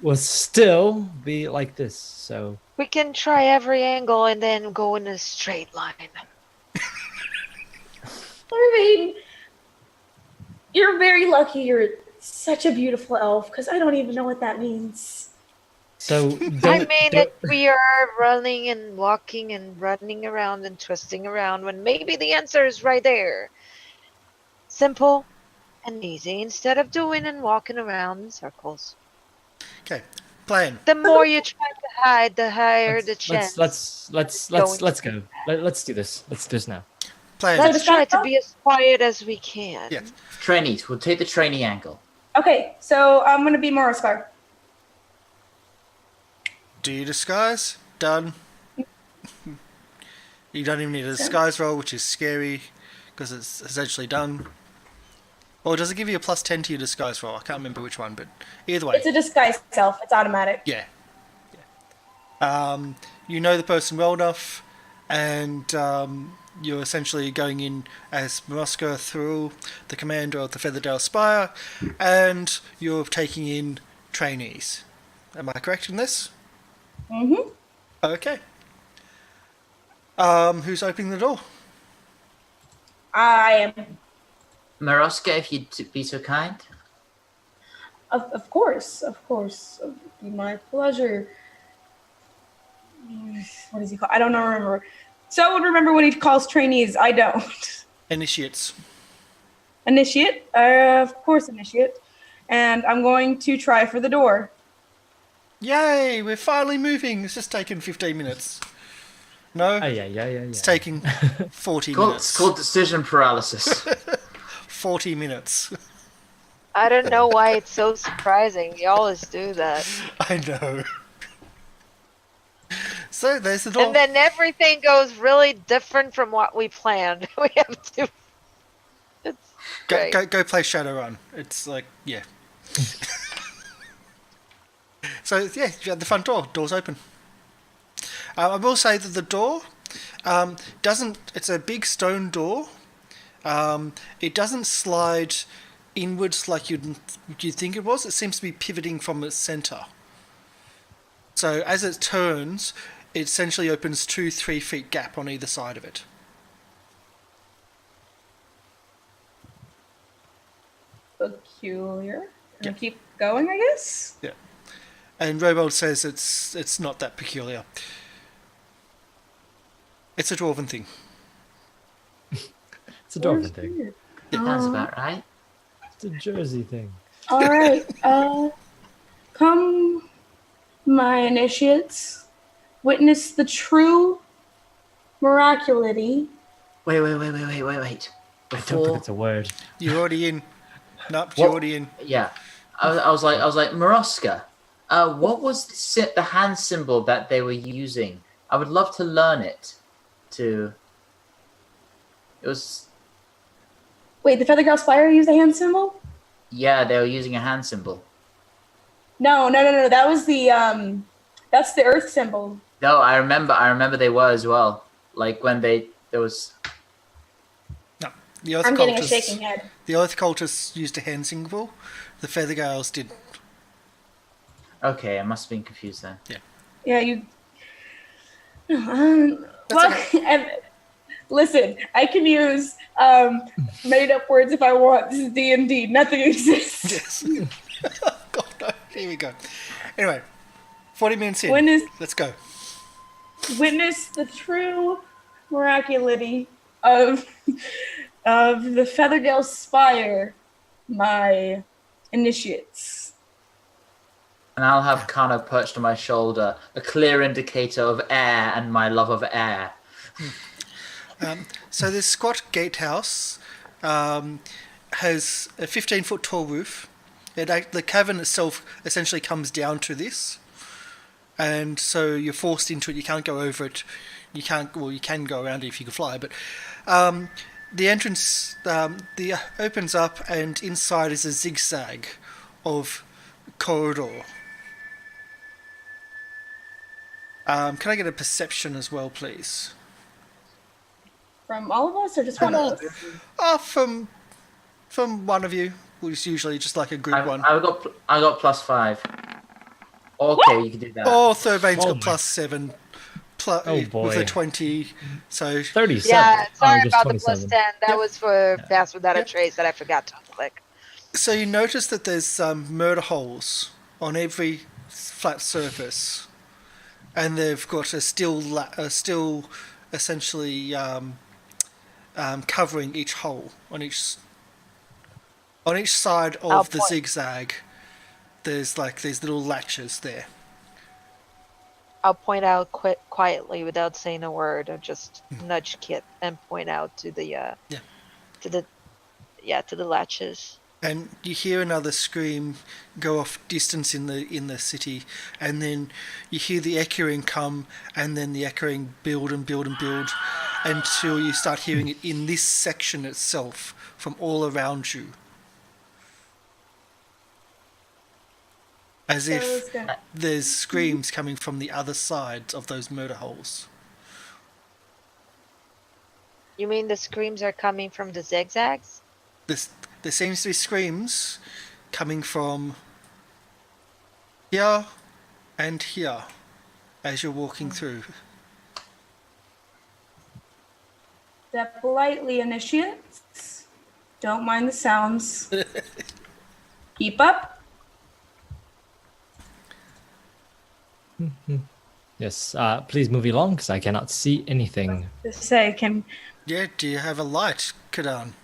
will still be like this. So We can try every angle and then go in a straight line. I mean, you're very lucky you're such a beautiful elf, because I don't even know what that means. So I mean that we are running and walking and running around and twisting around when maybe the answer is right there. Simple and easy instead of doing and walking around in circles. Okay. Plan. The more you try to hide, the higher the chance. let's go. Let's do this. Let's do this now. Plan. Let's try to be as quiet as we can. Yeah. Trainees, we'll take the trainee angle. Okay, so I'm going to be Morriscar. Do you disguise? Done. You don't even need a disguise roll, which is scary because it's essentially done. Or does it give you a +10 to your disguise roll? I can't remember which one, but either way. It's a disguise self. It's automatic. Yeah. You know the person well enough, and you're essentially going in as Moroska through the commander of the Featherdale Spire, and you're taking in trainees. Am I correct in this? Mm-hmm. Okay. Who's opening the door? I am. Maroska, if you'd be so kind. Of course. It would be my pleasure. What does he call? I don't know. Remember. So I would remember what he calls trainees. I don't. Initiates. Initiate. Of course, initiate. And I'm going to try for the door. Yay! We're finally moving. It's just taken 15 minutes. No? Yeah. It's taking 40 It's minutes. called decision paralysis. 40 minutes. I don't know why it's so surprising. You always do that. I know. So there's the door. And then everything goes really different from what we planned. We have to. It's great. Go play Shadowrun. It's like, yeah. So, yeah, you're at the front door. Door's open. I will say that the door it's a big stone door. It doesn't slide inwards like you'd think it was. It seems to be pivoting from its center. So as it turns, it essentially opens 2-3 feet gap on either side of it. Peculiar. Can I Yeah. keep going, I guess? Yeah. And Robold says it's not that peculiar. It's a dwarven thing. It's a Dwarven thing. Sounds about right. It's a Jersey thing. All right. Come, my initiates. Witness the true miraculity. Wait. I don't think Before, it's a word. You're already in. Nope, you're already in. yeah, I was like, Maroska, what was the hand symbol that they were using? I would love to learn it. It was, Wait, the Feathergirl Spire used a hand symbol? yeah, they were using a hand symbol. No. That was that's the Earth symbol. No, I remember they were as well. Like when there was. No, the Earth I'm getting a cultists- shaking head. The Earth cultists used a hand symbol. The Feathergales didn't. Okay, I must have been confused then. Yeah, you. Well, and listen, I can use made up words if I want. This is D&D. Nothing exists. Yes. God, no. Here we go. Anyway, 40 minutes in. Let's go. Witness the true miraculity of the Featherdale Spire, my initiates. And I'll have Kana perched on my shoulder, a clear indicator of air and my love of air. So this squat gatehouse has a 15-foot tall roof. The cavern itself essentially comes down to this, and so you're forced into it. You can't go over it. You can go around it if you can fly, but the entrance opens up, and inside is a zigzag of corridor. Can I get a perception as well, please? From all of us, or just one of us? From one of you, who's usually just like a group one. I got +5. Okay, you can do that. Oh, Thurbane's got my- +7. Oh, boy. With a 20, so 37. Yeah, sorry just about the 27. +10. That was for Fast Without a Yep. Trace that I forgot to click. so you notice that there's murder holes on every flat surface, and they've got a still essentially covering each hole on each side of Oh, the boy. zigzag. There's like these little latches there. I'll point out quietly without saying a word, or just nudge Kit and point out to the to the latches. And you hear another scream go off distance in the city, and then you hear the echoing come, and then the echoing build and build and build until you start hearing it in this section itself from all around you. As if there's screams coming from the other sides of those murder holes. You mean the screams are coming from the zigzags? There seems to be screams coming from here and here as you're walking through. Step politely, initiates. Don't mind the sounds. Keep up. Yes, please move along because I cannot see anything. Just say, can Yeah, do you have a light, Kadan?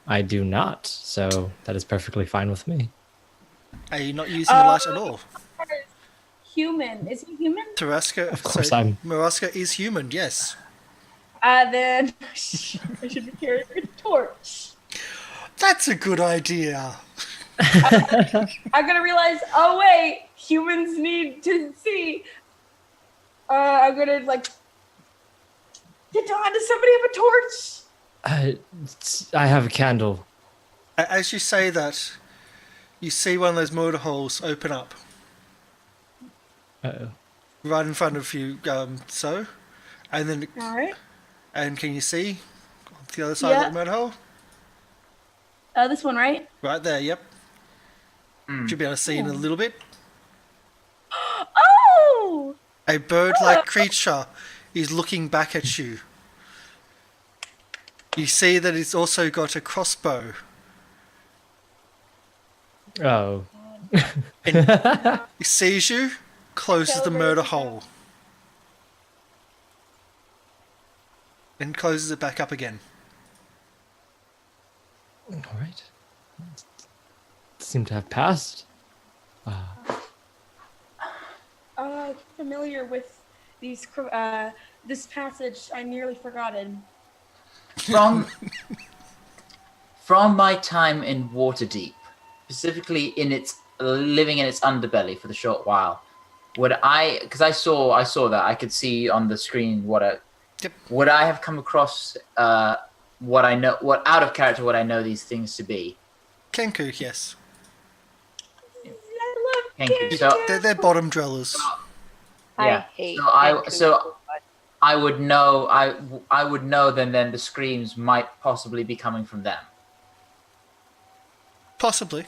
I do not, so that is perfectly fine with me. Are you not using the light at all? human? Is he human? Taraska, Of course I'm- Maraska is human, yes. Then I should be carrying a torch. That's a good idea. I'm gonna realize. Oh wait, humans need to see. I'm gonna like. Does somebody have a torch? I have a candle. As you say that, you see one of those motor holes open up Uh-oh. right in front of you, and then, All right. and can you see on the other side of the motor hole? This one, right? Right there, yep. Should be able to see in a little bit. Oh! A bird-like creature is looking back at you. You see that it's also got a crossbow. Oh. It sees you, closes the murder hole. And closes it back up again. All right. Seem to have passed. Familiar with these this passage. I nearly forgotten. From my time in Waterdeep, specifically in living in its underbelly for the short while, because I saw that I could see on the screen would I have come across what I out of character what I know these things to be. Kenku, yes. I love Thank you. So They're bottom dwellers. I Yeah, hate so Cancun so much. I would know. I would know. Then the screams might possibly be coming from them. Possibly.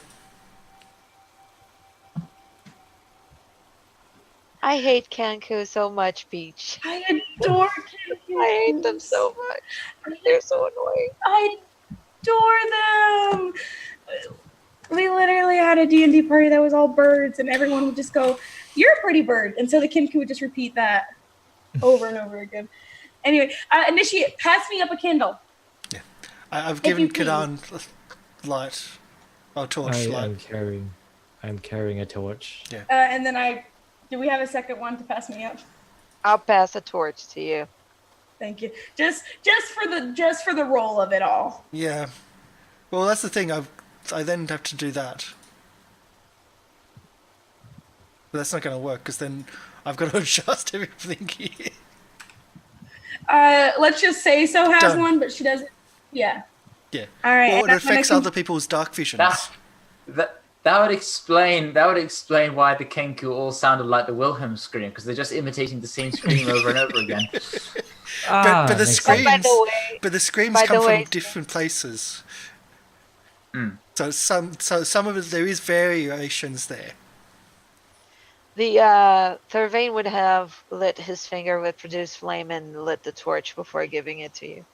I hate Cancun so much, Peach. I adore Cancun. I hate them so much. They're so annoying. I adore them. We literally had a D&D party that was all birds, and everyone would just go, "You're a pretty bird," and so the Kenku would just repeat that over and over again. Anyway, initiate. Pass me up a candle. I've If given you please. Kadan a light. Oh, torch light. I'm carrying a torch. And then do we have a second one to pass me up? I'll pass a torch to you. Thank you. Just for the roll of it all. Yeah. Well, that's the thing. I then have to do that. But that's not going to work because then I've got to adjust everything here. Let's just say so has Done. one, but she doesn't. Yeah. Yeah. All right. Or and it then affects I can- other people's dark visions. That would explain why the Kenku all sounded like the Wilhelm scream, because they're just imitating the same scream over and over again. But the makes screams, sense. By the way, but the screams by the come way- from different places. Mm. So some of it, there is variations there. the Thurvane would have lit his finger with produce flame and lit the torch before giving it to you.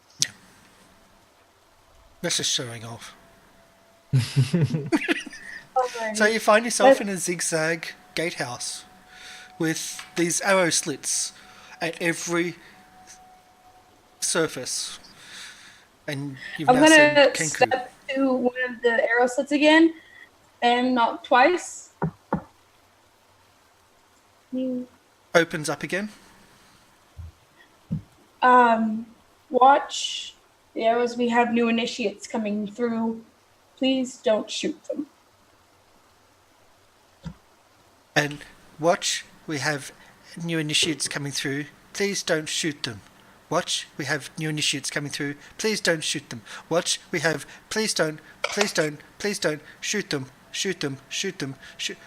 That's just showing off. Alrighty. So you find yourself in a zigzag gatehouse with these arrow slits at every surface. And you've I'm now seen gonna Kenku. step to one of the arrow slits again and knock twice. Opens up again. Watch the arrows. We have new initiates coming through. Please don't shoot them. And watch, we have new initiates coming through. Please don't shoot them. Watch, we have new initiates coming through. Please don't shoot them. Watch, we have, please don't shoot them. Shoot them.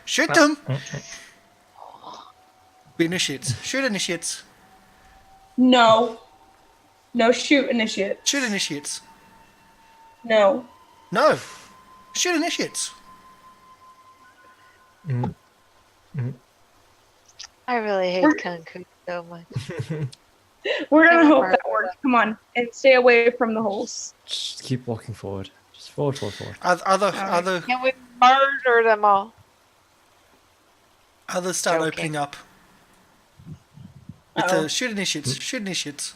Shoot them! Initiates. Shoot initiates. No. No shoot initiate. Shoot initiates. No. No. Shoot initiates. I really hate We're- Cancun so much. We're gonna Take hope part. that works. Come on. And stay away from the holes. Just keep walking forward. Just forward. Other Can we murder them all? others start Joking. opening up. With Uh-oh. the shoot initiates.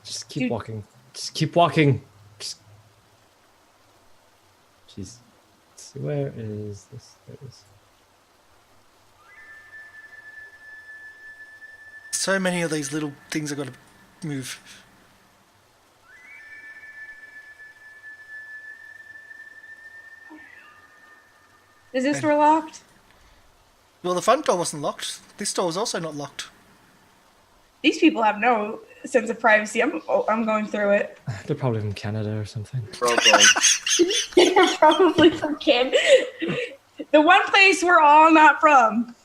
Just keep Dude. walking. Just keep walking. Just... Jeez. Let's see, where is this? There it is. So many of these little things I've got to move. Is this door locked? Well, the front door wasn't locked. This door was also not locked. These people have no sense of privacy. I'm going through it. They're probably from Canada or something. Probably. They're probably from Canada. The one place we're all not from.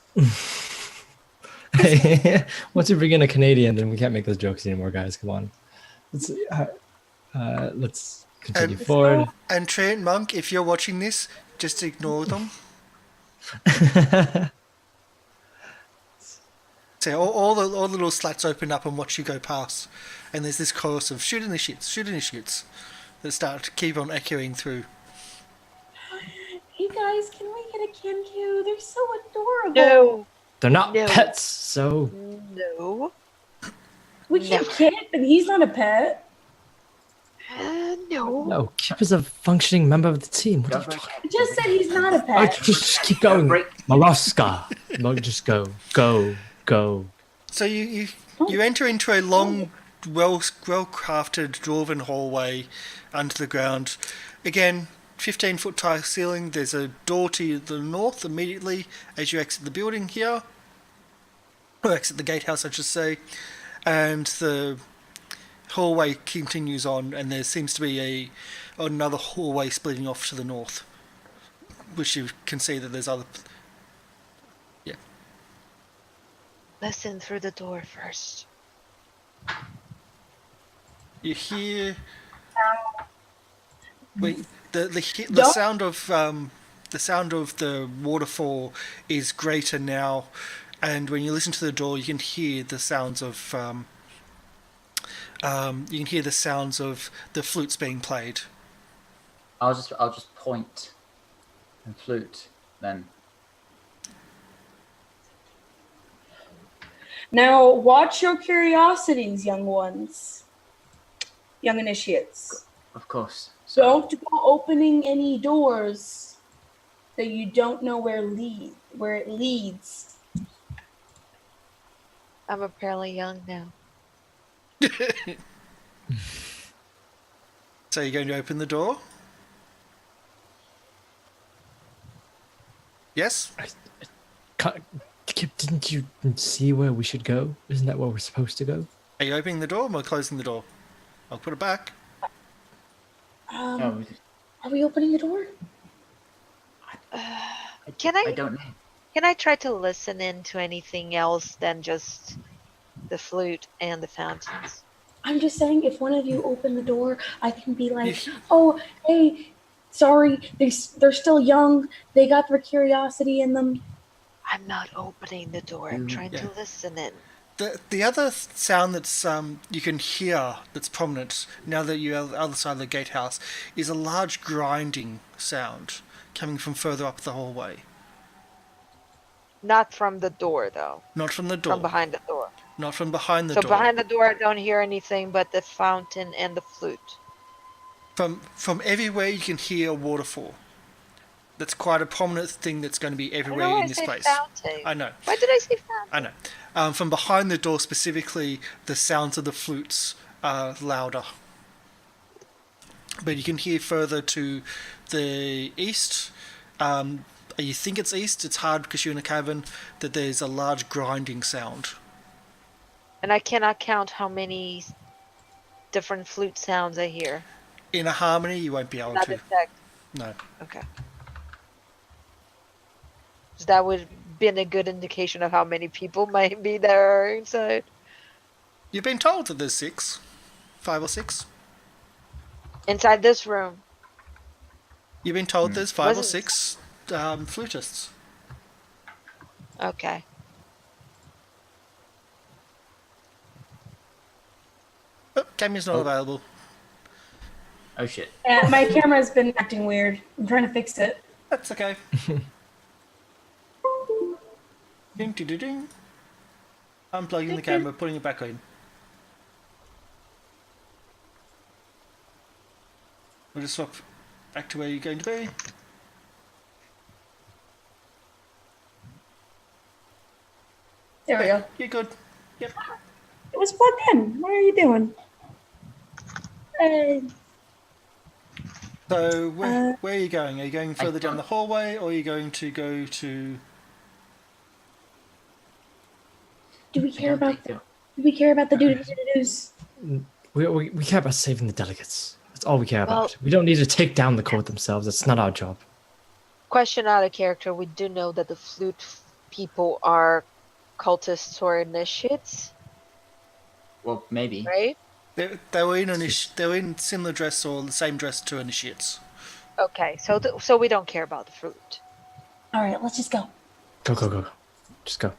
Once we bring in a Canadian, then we can't make those jokes anymore, guys. Come on. Let's continue And- forward. And Trent Monk, if you're watching this, just ignore them. So all the little slats open up and watch you go past, and there's this chorus of shoot initiates that start to keep on echoing through. Hey guys, can we get a Kenku? They're so adorable. No. They're not No. pets, so No. We can Never. Kip, and he's not a pet. No. no. Kip is a functioning member of the team. What are you Don't talking? I just said he's not a Oh, pet. just keep going, break- Maraska. No, just go. So you enter into a long, well crafted dwarven hallway under the ground. Again, 15-foot tile ceiling. There's a door to the north immediately as you exit the building here, or exit the gatehouse, I should say, and the hallway continues on, and there seems to be another hallway splitting off to the north, which you can see that there's other. Listen through the door first. You hear. Wait, the Don't- sound of the waterfall is greater now, And when you listen to the door, you can hear the sounds of the flutes being played. I'll just point and flute then. Now, watch your curiosities, young ones, young initiates. Of course. Don't go opening any doors that you don't know where it leads. I'm apparently young now. So you're going to open the door? Yes? Kip, didn't you see where we should go? Isn't that where we're supposed to go? Are you opening the door or am I closing the door? I'll put it back. No, Are we opening the door? Can I don't know. Can I try to listen into anything else than just the flute and the fountains? I'm just saying, if one of you open the door, I can be like, oh, hey, sorry, they're still young. They got their curiosity in them. I'm not opening the door. I'm trying to listen in. The other sound that's you can hear that's prominent now that you're on the other side of the gatehouse is a large grinding sound coming from further up the hallway. Not from the door, though. Not from the door. From behind the door. Not from behind the So door. behind the door, I don't hear anything but the fountain and the flute. From everywhere you can hear a waterfall. That's quite a prominent thing that's going to be I everywhere know in I this said place. fountain. I know. Why did I say fountain? I know. From behind the door specifically, the sounds of the flutes are louder. But you can hear further to the east. You think it's east, it's hard because you're in a cavern, that there's a large grinding sound. And I cannot count how many different flute sounds I hear. In a harmony, you won't be able Not to. detect. No. Okay. So that would have been a good indication of how many people might be there inside. You've been told that there's 5 or 6. Inside this room. You've been told there's 5 or Wasn't- 6 flutists. Okay. Oh, Cammy's not available. Oh shit. Yeah, my camera's been acting weird. I'm trying to fix it. That's okay. Ding, ding, ding, ding. Unplugging the camera, putting it back in. We'll just swap back to where you're going to be. There we go. You're good. Yep. It was plugged in. What are you doing? So where are you going? Are you going further down the hallway, or are you going to go to? Do we care about the do's? We care about saving the delegates. That's all we care Well- about. We don't need to take down the court themselves. That's not our job. Question out of character. We do know that the flute people are cultists or initiates, Well, maybe. right? They were in similar dress or the same dress to initiates. Okay, so we don't care about the flute. All right, let's just go. Go. Just go.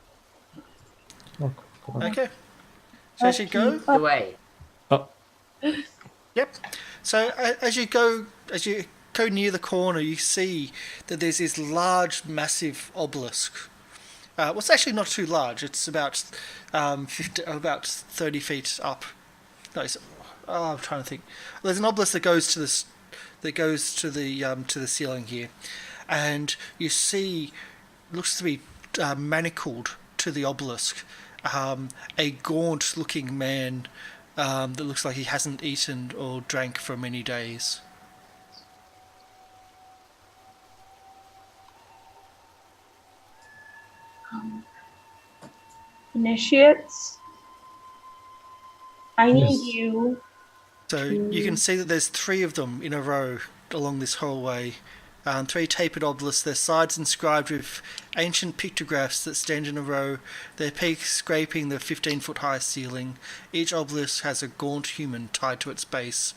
Oh, go. Okay. So as you go, The way. Oh, yep. So as you go near the corner, you see that there's this large, massive obelisk. Well, it's actually not too large. It's about 30 feet up. No, I'm trying to think. There's an obelisk that goes to the ceiling here, and you see looks to be manacled to the obelisk. A gaunt-looking man that looks like he hasn't eaten or drank for many days. Initiates. I need Yes. you. So you can see that there's 3 of them in a row along this hallway. 3 tapered obelisks, their sides inscribed with ancient pictographs that stand in a row, their peaks scraping the 15-foot high ceiling. Each obelisk has a gaunt human tied to its base.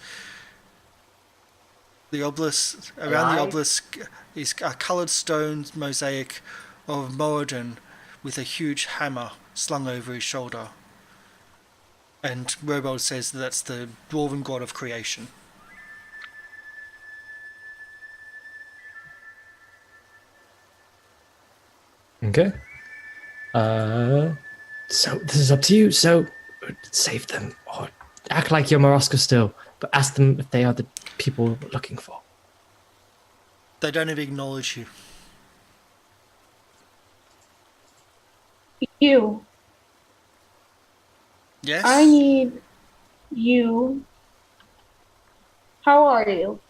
The obelisk around the Alive? obelisk is a coloured stone mosaic of Moradin, with a huge hammer slung over his shoulder. And Robold says that's the dwarven god of creation. Okay. So this is up to you. So save them or act like you're Moroska still, but ask them if they are the people we're looking for. They don't even acknowledge you. You. Yes? I need you. How are you?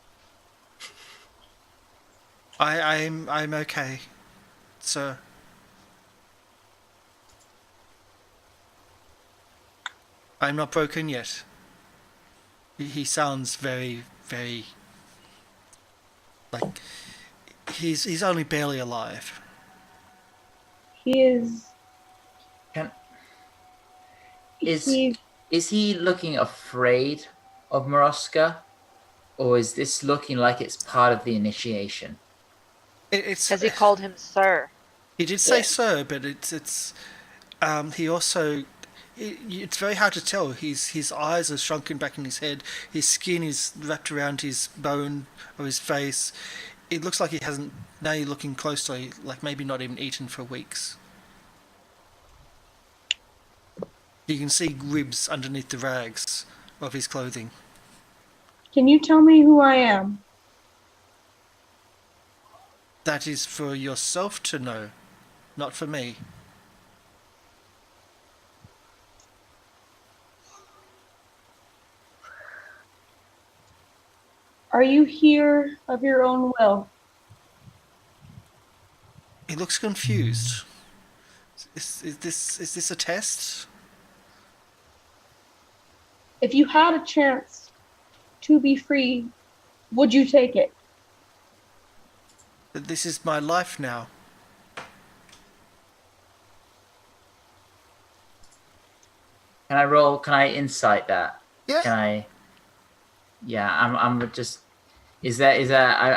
I'm okay, sir. I'm not broken yet. He sounds very, very like he's only barely alive. He is. Is he looking afraid of Moroska, or is this looking like it's part of the initiation? It's Because he called him sir. He did say Yeah. sir, but it's he also it's very hard to tell. His eyes are shrunken back in his head. His skin is wrapped around his bone of his face. It looks like he hasn't. Now you're looking closely, like maybe not even eaten for weeks. You can see ribs underneath the rags of his clothing. Can you tell me who I am? That is for yourself to know, not for me. Are you here of your own will? He looks confused. Is this a test? If you had a chance to be free, would you take it? This is my life now. Can I roll? Can I insight that? Yeah. Can I? Yeah, I'm just. Is that?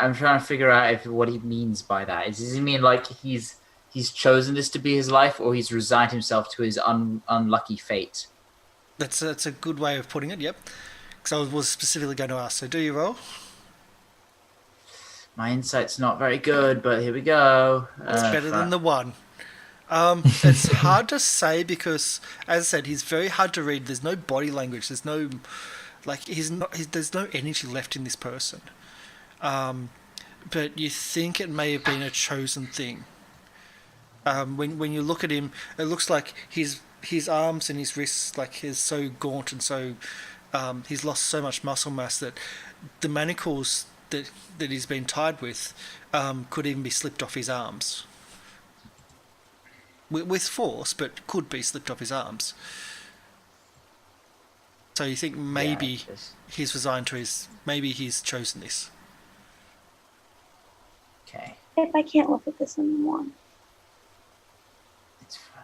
I'm trying to figure out what he means by that. Does he mean like he's chosen this to be his life, or he's resigned himself to his unlucky fate? That's a good way of putting it. Yep. Because I was specifically going to ask. So do you roll? My insight's not very good, but here we go. It's better than the one. It's hard to say because, as I said, he's very hard to read. There's no body language. There's no, like, there's no energy left in this person. But you think it may have been a chosen thing. When you look at him, it looks like his arms and his wrists, like, is so gaunt and so, he's lost so much muscle mass that the manacles that he's been tied with could even be slipped off his arms. With force, but could be slipped off his arms. So you think maybe he's resigned to maybe he's chosen this. Okay, If I can't look at this anymore. it's fine.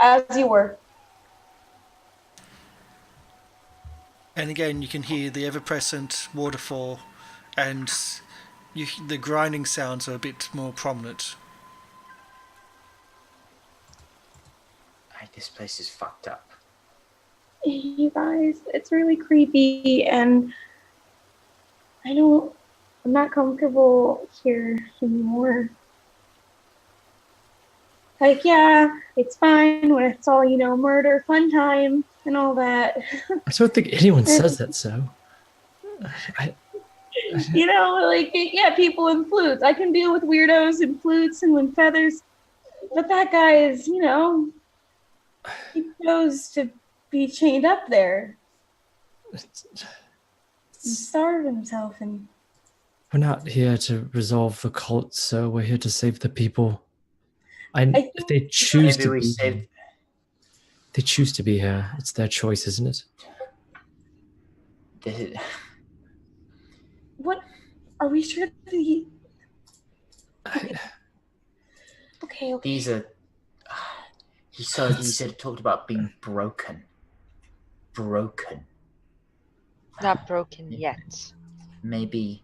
As you were. And again, you can hear the ever-present waterfall, and the grinding sounds are a bit more prominent. This place is fucked up. You guys, it's really creepy, and I'm not comfortable here anymore. Like, yeah, it's fine when it's all, murder, fun time, and all that. I don't think anyone says that, so. People in flutes. I can deal with weirdos and flutes and with feathers. But that guy is, he chose to be chained up there. He starved himself and... We're not here to resolve the cult, so we're here to save the people. If they choose to be here, they choose to be here. It's their choice, isn't it? What? Are we sure the... Okay. These are. He said it talked about being broken. Broken. Not broken yet. Maybe.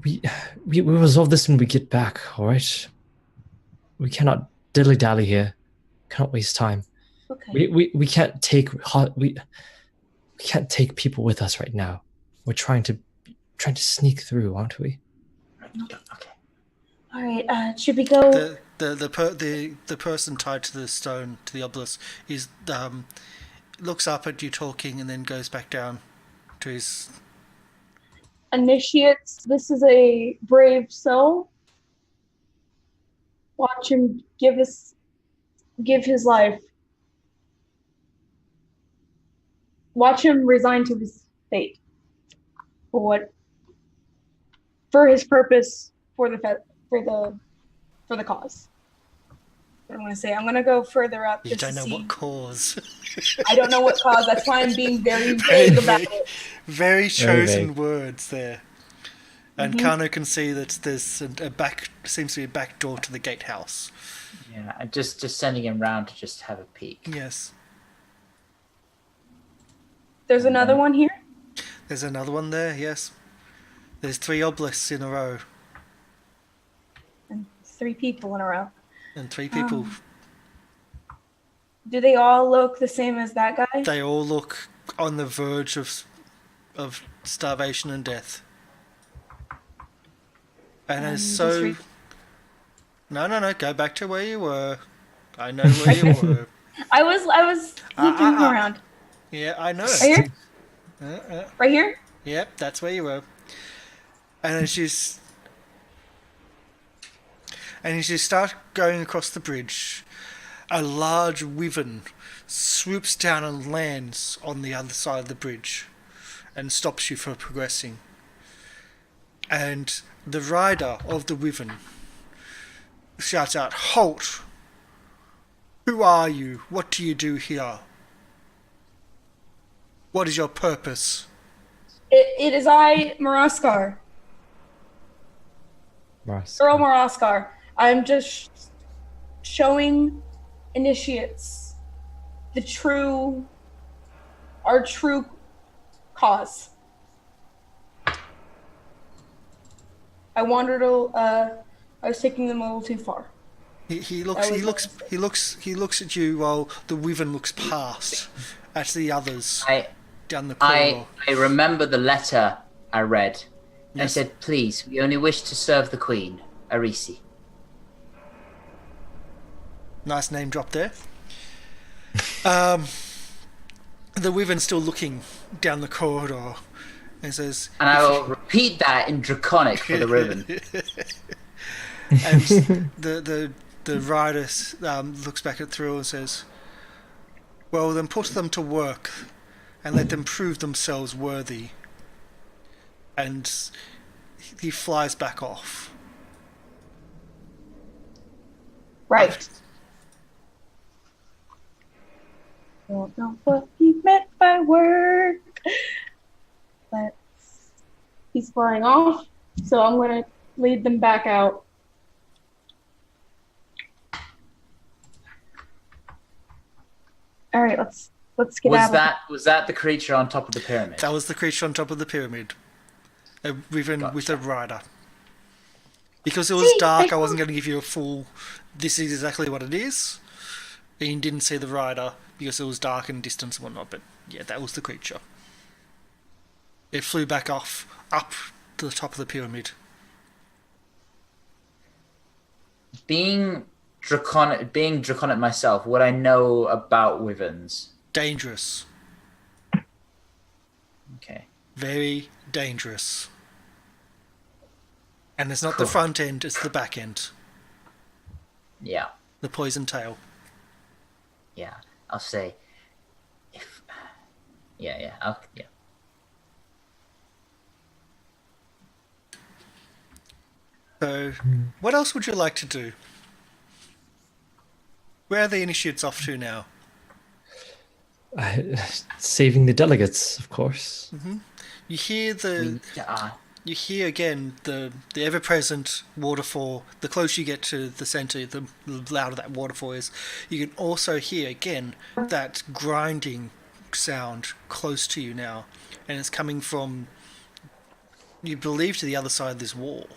we will resolve this when we get back. All right. We cannot dilly dally here. Cannot waste time. Okay. We can't take we can't take people with us right now. We're trying to sneak through, aren't we? Okay. All right. Should we go? The person tied to the stone, to the obelisk, is looks up at you talking and then goes back down to his. Initiates. This is a brave soul. Watch him give his life. Watch him resign to his fate. For his purpose, for the cause. What I'm going to say, I'm going to go further up. You don't know what cause. I don't know what cause. That's why I'm being very vague about it. Very chosen words there. And Kano can see that there's seems to be a back door to the gatehouse. Yeah, I'm just sending him round to just have a peek. Yes. There's another one here? There's another one there, yes. There's 3 obelisks in a row. And 3 people in a row. And 3 people. Do they all look the same as that guy? They all look on the verge of starvation and death. And as so... No, go back to where you were. I know where you were. I was looking around. Yeah, I know. Right here? Right here? Yep, that's where you were. And as you start going across the bridge, a large wyvern swoops down and lands on the other side of the bridge and stops you from progressing. And the rider of the wyvern shouts out, "Halt! Who are you? What do you do here? What is your purpose?" It is I, Maraskar. Earl Maraskar. I'm just showing initiates our true cause. I was taking them a little too far. He looks at you while the wyvern looks past at the others down the corridor. I remember the letter I read. Yes. I said, "Please, we only wish to serve the Queen, Arisi." Nice name drop there. The wyvern's still looking down the corridor and says... And I will repeat that in Draconic for the ribbon. And the rider looks back at Thrill and says, "Well, then put them to work and let them prove themselves worthy." And he flies back off. Right. Don't know what he meant by work, but he's flying off, so I'm gonna lead them back out. All right, let's get out. Was that the creature on top of the pyramid? That was the creature on top of the pyramid. A wyvern with a rider. Because it was dark, I wasn't going to give you a full... This is exactly what it is. And you didn't see the rider because it was dark and distance and whatnot. But yeah, that was the creature. It flew back up to the top of the pyramid. Being draconic myself, what I know about wyverns. Dangerous. Okay. Very dangerous. And it's not the front end, it's the back end. Yeah. The poison tail. Yeah. I'll say if yeah. So, what else would you like to do? Where are the initiates off to now? Saving the delegates, of course. Mm-hmm. You hear again the ever-present waterfall. The closer you get to the center, the louder that waterfall is. You can also hear again that grinding sound close to you now, and it's coming from You believe to the other side of this wall.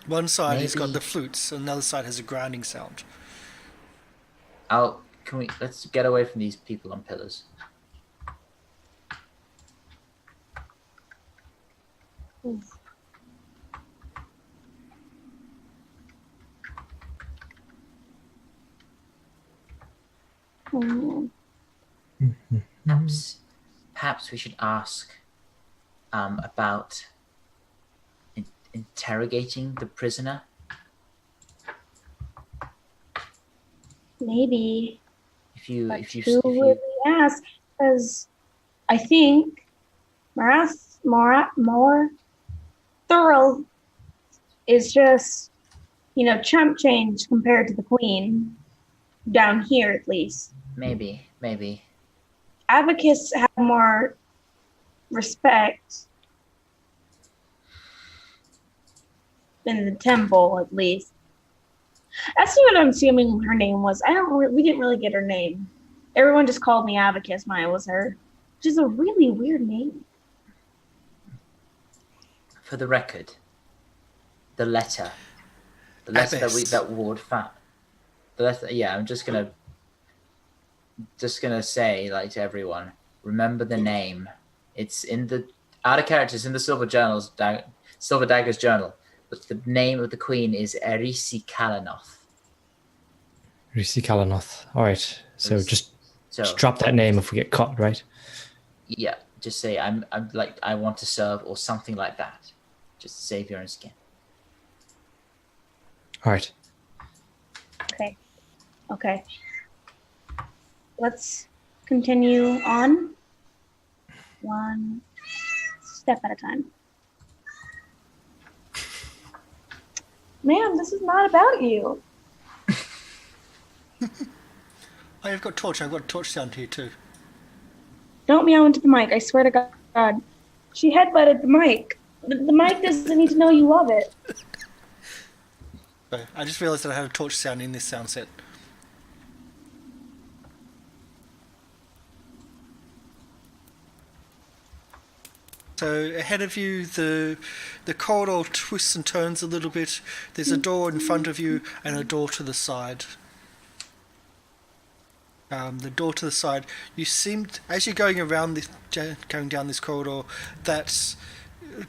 One side has got Maybe- the flutes, and another side has a grinding sound. Let's get away from these people on pillars. Hmm. Perhaps we should ask about interrogating the prisoner. Maybe. If you Who would we ask? Because I think more thorough is just, chump change compared to the queen. Down here, at least. maybe Advocates have more respect in the temple, at least. That's what I'm assuming her name was. We didn't really get her name. Everyone just called me Abacus when I was her, which is a really weird name. for the record, the letter that Ward found. The letter, yeah. I'm just gonna say, like, to everyone, remember the name. It's in the out of characters in the Silver Dagger's journal. But the name of the queen is Erisi Kalanoth. Risi Kalanoth. All right. So just drop that name if we get caught, right? Yeah, just say I'm like I want to serve or something like that. Just save your own skin. All right. Okay. Let's continue on. One step at a time. Man, this is not about you. I've got torch. I've got torch sound here too. Don't meow into the mic. I swear to God. She headbutted the mic. The mic doesn't need to know you love it. So I just realised that I had a torch sound in this sound set. So ahead of you, the corridor twists and turns a little bit. There's a door in front of you and a door to the side. The door to the side, you seemed, as you're going down this corridor, that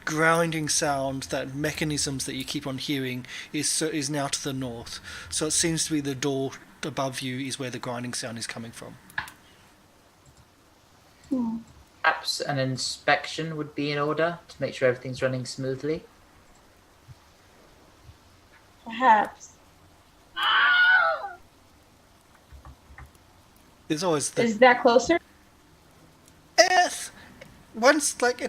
grinding sound, that mechanisms that you keep on hearing, is now to the north. So it seems to be the door above you is where the grinding sound is coming from. Perhaps an inspection would be in order to make sure everything's running smoothly. Perhaps. There's always Is that closer? It's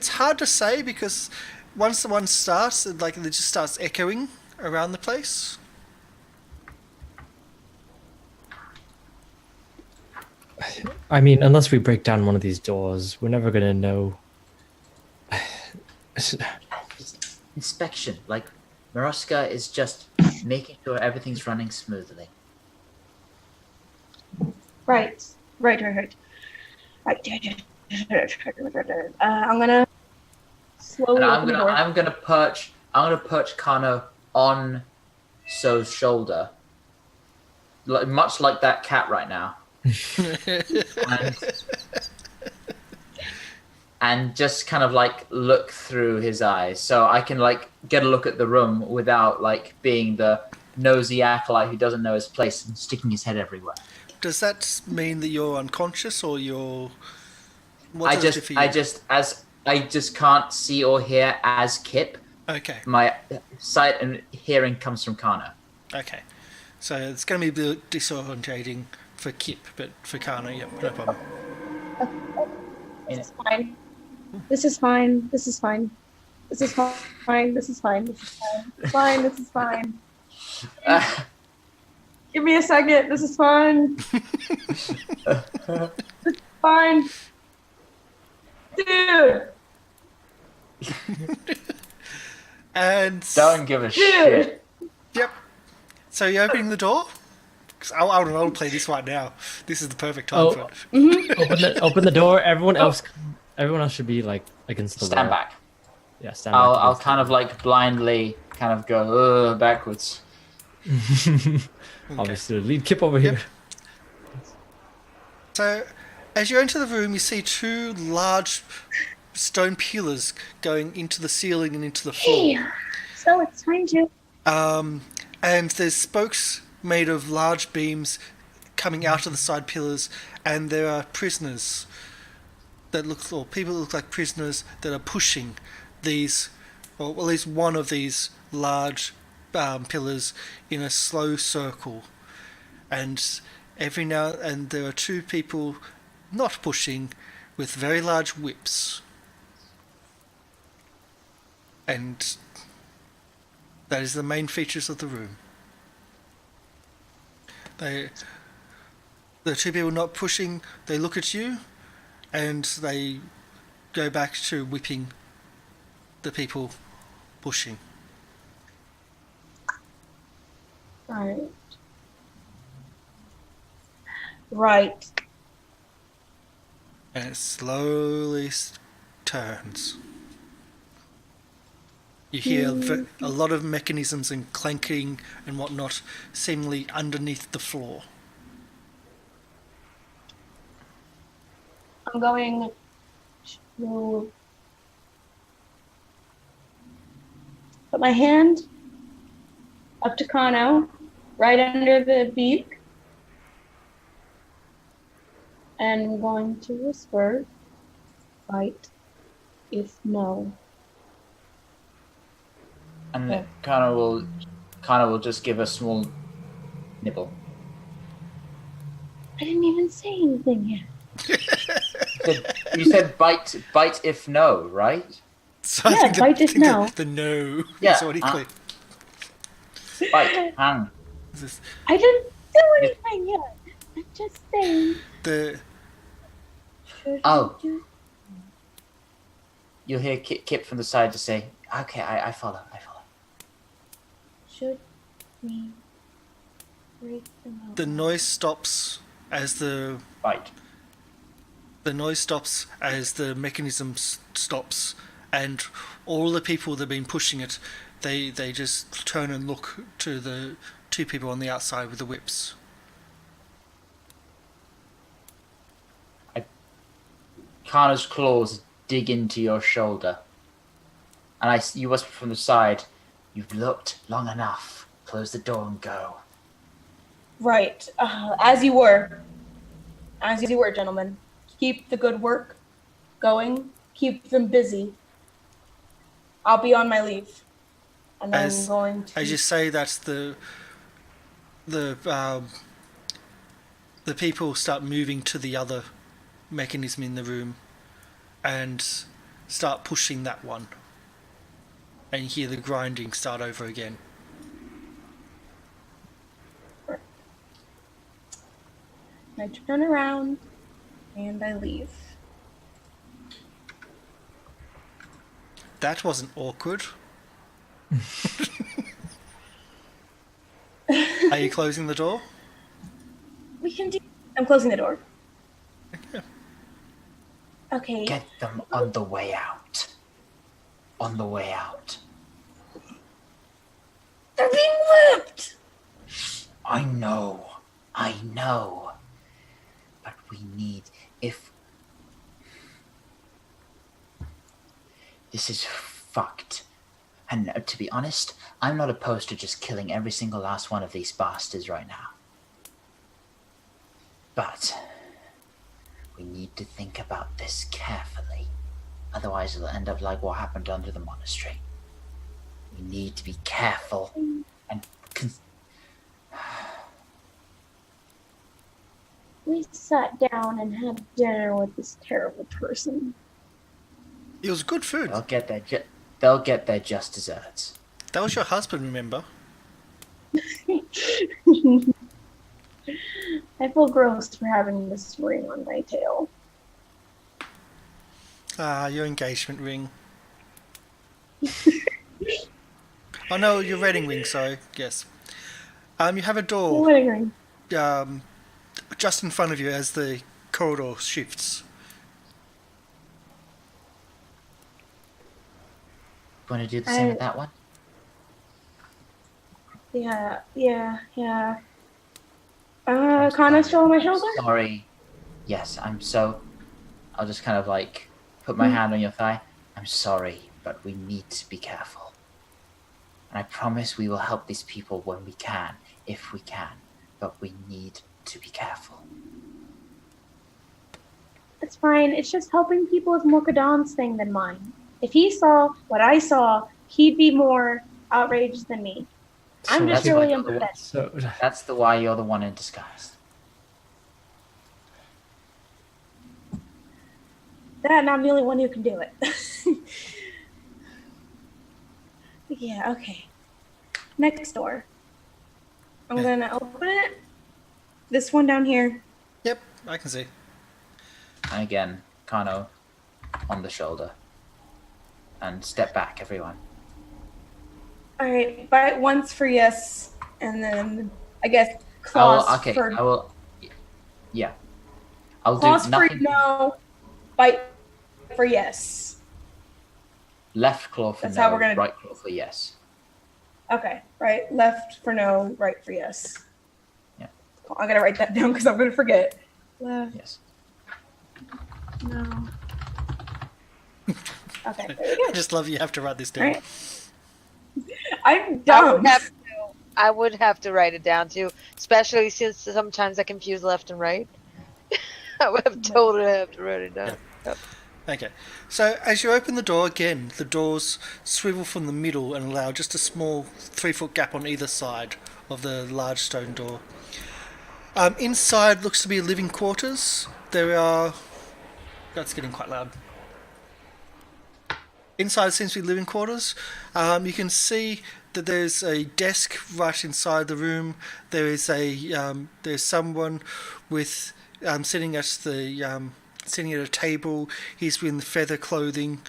hard to say because once the one starts, it just starts echoing around the place. I mean, unless we break down one of these doors, we're never gonna know. Inspection, like Maroska is just making sure everything's running smoothly. Right. I'm gonna slowly And open the door. I'm gonna perch Kano on So's shoulder, much like that cat right now. and just kind of like look through his eyes, so I can like get a look at the room without like being the nosy acolyte who doesn't know his place and sticking his head everywhere. Does that mean that you're unconscious or you're? I just can't see or hear as Kip. Okay. My sight and hearing comes from Kano. Okay. So it's going to be a bit disorientating for Kip, but for Kana, yep, no problem. This is fine. This is fine. This is fine. This is fine. This is fine. This is fine. This is fine. Give me a second. This is fine. It's fine. Dude. And Don't give a shit. yep. So you're opening the door, 'Cause I want to play this right now. This is the perfect time Oh. for it. Open the door. Everyone else should be like against the Stand wall. back. Yeah, stand back. I'll against kind of like blindly kind of go backwards. Obviously, lead Kip over here. So, as you enter the room, you see two large stone pillars going into the ceiling and into the floor. Hey, so it's time to. And there's spokes made of large beams coming out of the side pillars, and there are prisoners or people that look like prisoners that are pushing these, or at least one of these large pillars in a slow circle. And every now and there are two people not pushing with very large whips. And that is the main features of the room. The two people not pushing, they look at you and they go back to whipping the people pushing. Right. Right. And it slowly turns. You hear a lot of mechanisms and clanking and whatnot, seemingly underneath the floor. I'm going to put my hand up to Kano, right under the beak, and I'm going to whisper, "Fight if no." And Okay. Kana will just give a small nibble. I didn't even say anything yet. You said bite if no, right? So Yeah, I think bite if no. the no Yeah, is already clear. Bite, hang. This is I didn't do anything yet. I'm just saying. the Should Oh. we do- You'll hear Kip from the side to say, "Okay, I follow. Should we break them up? the noise stops as the Bite." mechanism stops, and all the people that have been pushing it, they just turn and look to the two people on the outside with the whips. Kana's claws dig into your shoulder, and you whisper from the side, "You've looked long enough. Close the door and go." Right. As you were. As you were, gentlemen. Keep the good work going. Keep them busy. I'll be on my leave. And I'm going to... As you say that, the people start moving to the other mechanism in the room and start pushing that one, and you hear the grinding start over again. I turn around and I leave. That wasn't awkward. Are you closing the door? We can do... I'm closing the door. Okay. Get them on the way out. On the way out. They're being whipped! I know. But we need... This is fucked. And to be honest, I'm not opposed to just killing every single last one of these bastards right now. But we need to think about this carefully. Otherwise it'll end up like what happened under the monastery. We need to be careful and... We sat down and had dinner with this terrible person. It was good food. They'll get their just desserts. That was your husband, remember? I feel gross for having this ring on my tail. Ah, your engagement ring. Oh no, your wedding ring, sorry. Yes. You have a My door. wedding ring. just in front of you as the corridor shifts. Want to do the same with that one? Yeah. Kana still on my shoulder? Sorry. Yes, I'm so... I'll just kind of like put my hand on your thigh. I'm sorry, but we need to be careful. And I promise we will help these people when we can, if we can. But we need to be careful. It's fine. It's just helping people is more Kadon's thing than mine. If he saw what I saw, he'd be more outraged than me. I'm just that's really why you're the empathetic. That's the why you're the one in disguise. That, and I'm the only one who can do it. Yeah, okay. Next door. I'm gonna open it. This one down here. Yep, I can see. And again, Kano on the shoulder. And step back, everyone. All right, bite once for yes, and then I guess claws for I will. Yeah, I'll claws do for nothing. no, bite for yes. Left claw for That's no, how we're gonna- right claw for yes. Okay, right, left for no, right for yes. Yeah. Cool, I'm gonna write that down because I'm gonna forget. Left, Yes. no. Okay, there we I go. just love you have to write this down. All right. I'm dumb. I would have to write it down too, especially since sometimes I confuse left and right. I would have totally have to write it down. Yep. Okay, so as you open the door again, the doors swivel from the middle and allow just a small 3-foot gap on either side of the large stone door. Inside looks to be living quarters. There are... That's getting quite loud. Inside seems to be living quarters. You can see that there's a desk right inside the room. There is there's someone with sitting at a table. He's in feather clothing,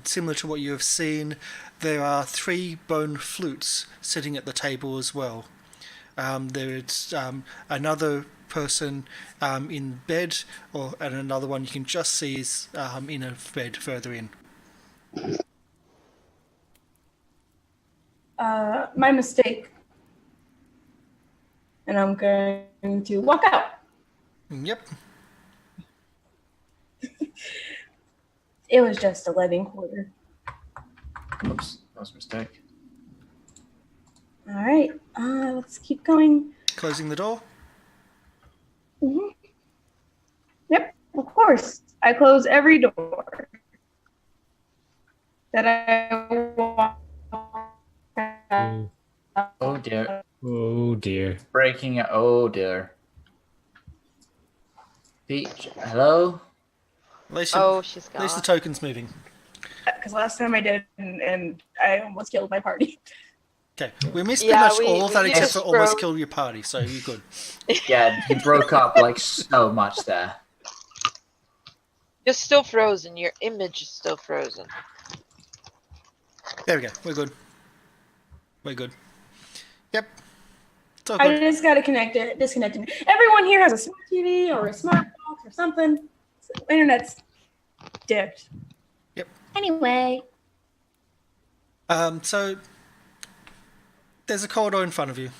similar to what you have seen. There are 3 bone flutes sitting at the table as well. There is another person in bed, and another one you can just see is in a bed further in. My mistake. And I'm going to walk out. Yep. It was just a living quarter. Oops, that was a mistake. All right, let's keep going. Closing the door. Mm-hmm. Yep, of course. I close every door that I walk out. Oh dear. Oh dear. Breaking it. Oh dear. Peach, hello? At least, She's at gone. least the token's moving. Because last time I did, and I almost killed my party. Okay, we missed Yeah, pretty much all of that we except for just almost broke- kill your party, so you're good. Yeah, you broke up like so much there. You're still frozen. Your image is still frozen. There we go. We're good. We're good. Yep. It's all I good. just got to disconnect it. Everyone here has a smart TV or a smart box or something. So internet's dipped. Yep. Anyway. So there's a corridor in front of you.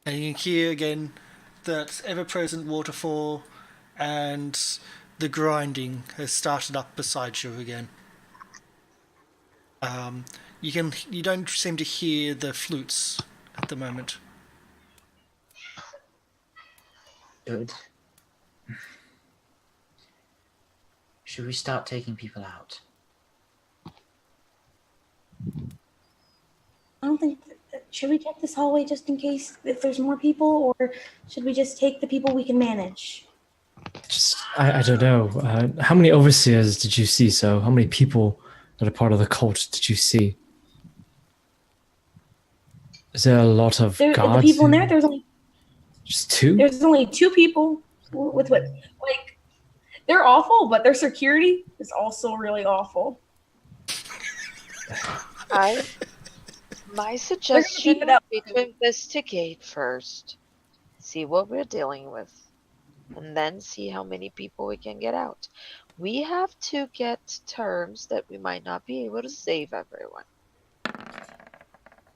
And you can hear again that ever-present waterfall and the grinding has started up beside you again. You don't seem to hear the flutes at the moment. Good. Should we start taking people out? I don't think. Should we check this hallway just in case if there's more people, or should we just take the people we can manage? I don't know. How many overseers did you see? So how many people that are part of the cult did you see? Is there a lot of The guards? people in there. There's only Just 2? There's only 2 people with what, like, they're awful, but their security is also really awful. My suggestion keep it up. would be to investigate first, see what we're dealing with, and then see how many people we can get out. We have to get terms that we might not be able to save everyone.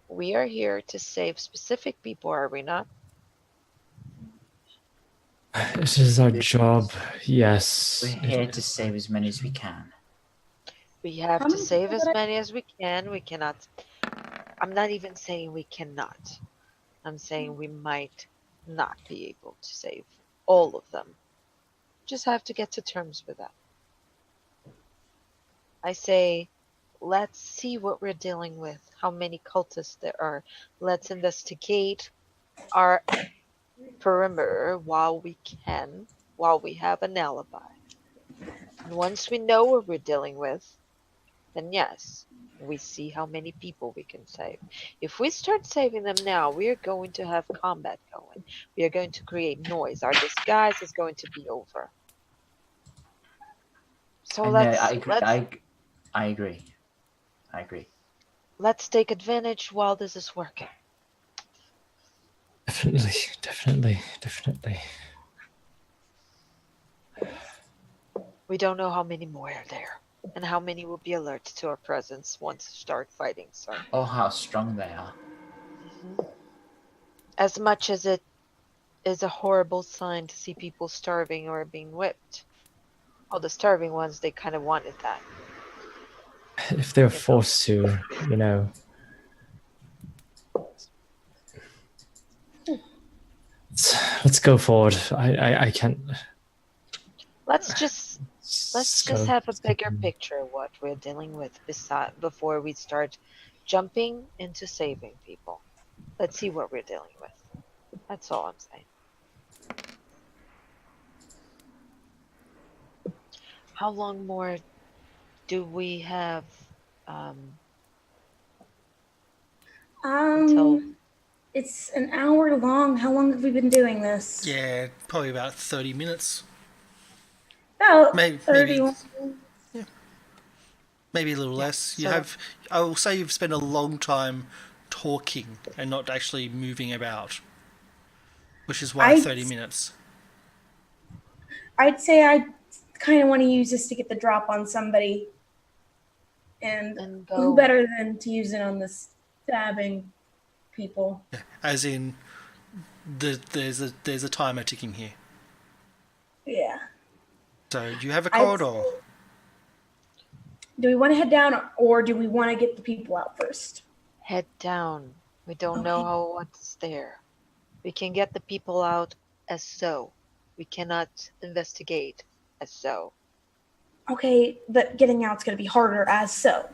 We are here to save specific people, are we not? It is our job. Yes. We're here to save as many as we can. We have How to many save people as would many as we can. We cannot. I'm not even saying we cannot. I'm saying we might not be able to save all of them. Just have to get to terms with that. I say, let's see what we're dealing with, how many cultists there are. Let's investigate our perimeter while we can, while we have an alibi. And once we know what we're dealing with, then yes, we see how many people we can save. If we start saving them now, we are going to have combat going. We are going to create noise. Our disguise is going to be over. So And let's I agree. I agree. let's take advantage while this is working. Definitely. We don't know how many more are there, and how many will be alert to our presence once we start fighting, sir. Oh, how strong they are. As much as it is a horrible sign to see people starving or being whipped. All the starving ones, they kind of wanted that. If they're forced to, you know. Let's go forward. I can't. Let's just have a bigger go. picture of what we're dealing with before we start jumping into saving people. Let's see what we're dealing with. That's all I'm saying. How long more do we have until It's an hour long. How long have we been doing this? Yeah, probably about 30 minutes. About Maybe 31. maybe a little less. so- I will say you've spent a long time talking and not actually moving about, which is why 30 minutes. I'd say I kind of want to use this to get the drop on somebody. And And who go. better than to use it on the stabbing people? As in, there's a timer ticking here. Yeah. So do you have a I'd corridor? Do we want to head down or do we want to get the people out first? Head down. We don't know what's there. We can get the people out as so. We cannot investigate as so. Okay, but getting out's going to be harder as so.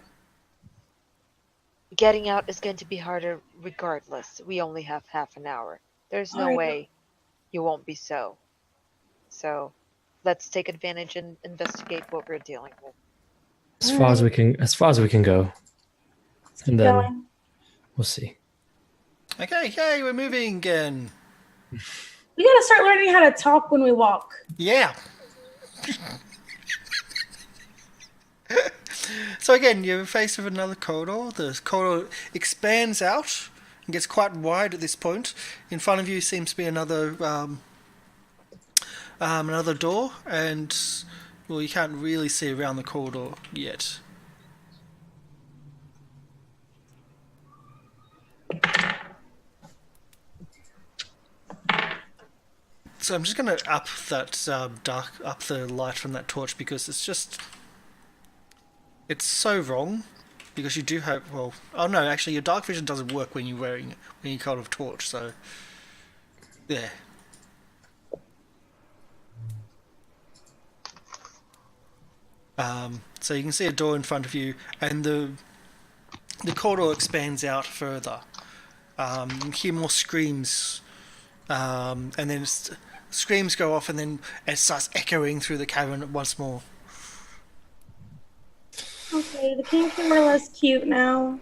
Getting out is going to be harder regardless. We only have half an hour. There's no Alright. way you won't be so. So let's take advantage and investigate what we're dealing with. As far as we can go, and then Going. we'll see. Okay, yay, we're moving again. We got to start learning how to talk when we walk. Yeah. So again, you're faced with another corridor. The corridor expands out and gets quite wide at this point. In front of you seems to be another door, and well, you can't really see around the corridor yet. So I'm just going to up that up the light from that torch because it's so wrong. Because you do have actually your dark vision doesn't work when you cut off torch. So yeah. So you can see a door in front of you, and the corridor expands out further. You can hear more screams, and then screams go off, and then it starts echoing through the cavern once more. Okay, the kinks are less cute now.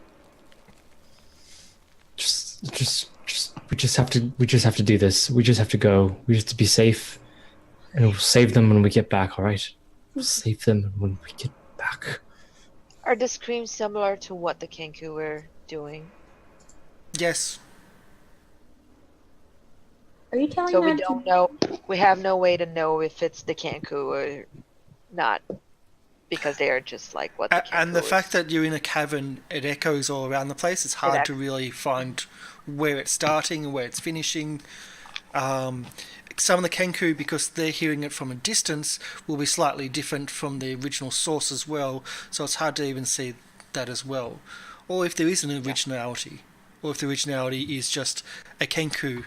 We just have to do this. We just have to go. We have to be safe, and we'll save them when we get back. All right, we'll save them when we get back. Are the screams similar to what the Kenku were doing? Yes. Are you telling So we them don't to? know. We have no way to know if it's the Kenku or not, because they are just like what the Kenku And the is. fact that you're in a cavern, it echoes all around the place. It's hard to really find where it's starting and where it's finishing. Some of the Kenku, because they're hearing it from a distance, will be slightly different from the original source as well. So it's hard to even see that as well. Or if there is an originality, or if the originality is just a Kenku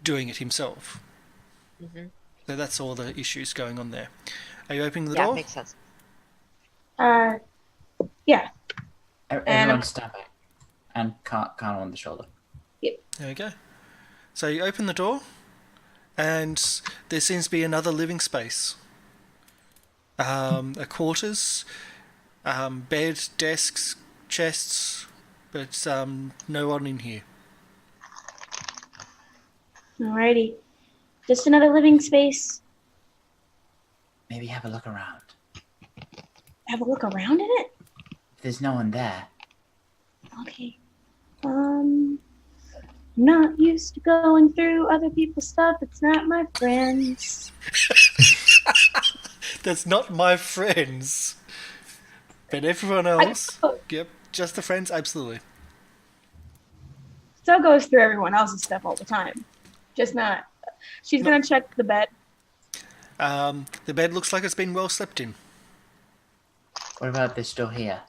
doing it himself. Mm-hmm. So that's all the issues going on there. Are you opening the Yeah, door? makes sense. Yeah. Everyone stand back and count on the shoulder. There we go. So you open the door, and there seems to be another living space. A quarters, bed, desks, chests, but no one in here. Alrighty. Just another living space. Maybe have a look around. Have a look around in it? If there's no one there, Okay. Not used to going through other people's stuff. It's not my friends. That's not my friends. But everyone else, yep, just the friends, absolutely. So goes through everyone else's stuff all the time. Just not. She's gonna check the bed. The bed looks like it's been well slept in. what about this door here?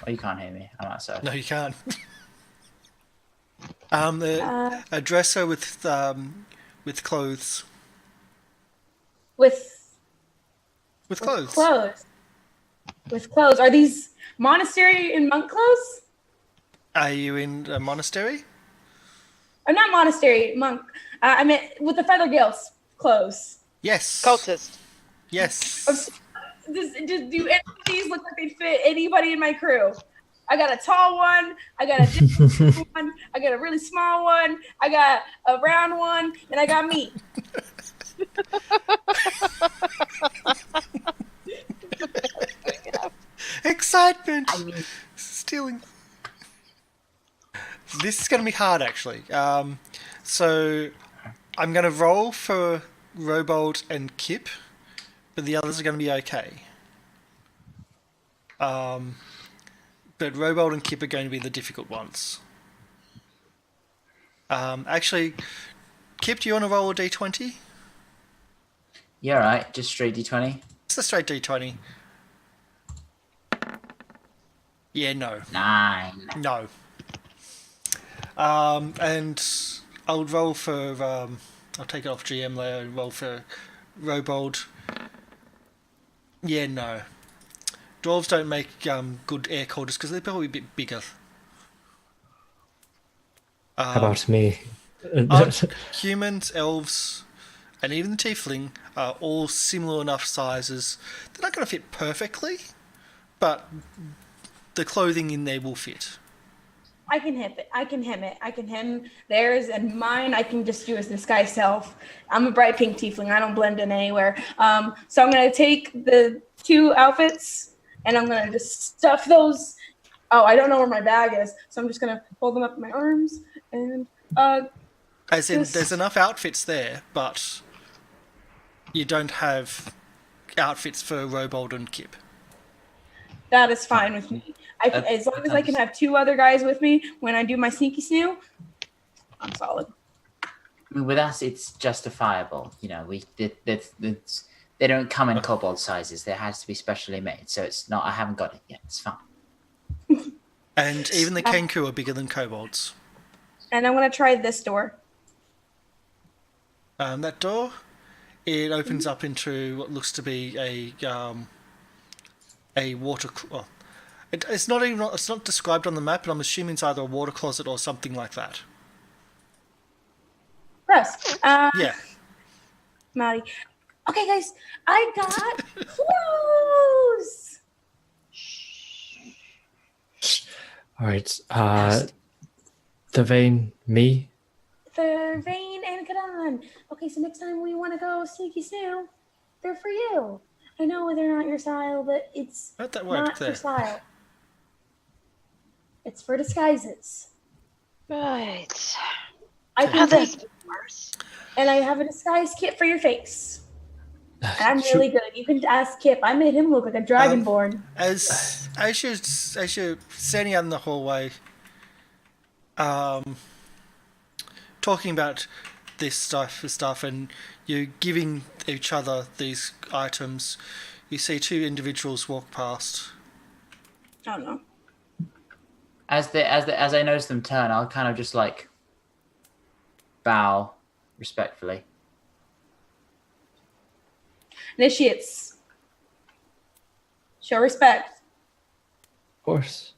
Oh, you can't hear me. I'm outside. No, you can't. A dresser with clothes. With Clothes. clothes. With clothes. Are these monastery and monk clothes? Are you in a monastery? Or not monastery, monk. I meant with the feather gills clothes. Yes. Cultist. Yes. Do any of these look like they fit anybody in my crew? I got a tall one. I got a different one. I got a really small one. I got a round one, and I got me. Excitement. I mean, Stealing. This is going to be hard, actually. So I'm going to roll for Robold and Kip, but the others are going to be okay. But Robold and Kip are going to be the difficult ones. Actually, Kip, do you want to roll a d20? Yeah, right. Just straight d20. It's a straight d20. Yeah, no. 9. No. And I'll roll for... I'll take it off GM layer and roll for Robold. Yeah, no. Dwarves don't make good air quarters because they're probably a bit bigger. How about me? Humans, elves, and even the tiefling are all similar enough sizes. They're not going to fit perfectly, but the clothing in there will fit. I can hem it. I can hem theirs and mine. I can just do as this guy's self. I'm a bright pink tiefling. I don't blend in anywhere. So I'm gonna take the 2 outfits and I'm gonna just stuff those. Oh, I don't know where my bag is, so I'm just gonna hold them up in my arms and As in, there's enough outfits there, but you don't have outfits for Robold and Kip. that is fine with me. As long as I can have 2 other guys with me when I do my sneaky snoo, I'm solid. I mean, with us, it's justifiable. You know, they don't come in kobold sizes. There has to be specially made. So it's not. I haven't got it yet. It's fine. And even the Kenku are bigger than kobolds. And I'm gonna try this door. That door, it opens up into what looks to be a water. Well, it's not even. It's not described on the map, but I'm assuming it's either a water closet or something like that. Gross. Yeah. Maddie. Okay, guys, I got clothes. All right. Devane, me. Vervain and Kadan. Okay, so next time we want to go sneaky snoo, they're for you. I know they're not your style, but it's How'd that work not there? your style. It's for disguises. Right. I Now can that's take, worse. and I have a disguise kit for your face. And I'm Shoot. really good. You can ask Kip. I made him look like a dragonborn. As you're standing out in the hallway, talking about this stuff, and you're giving each other these items, you see two individuals walk past. I don't know. As I notice them turn, I'll kind of just like bow respectfully. Initiates. Show respect. Of course.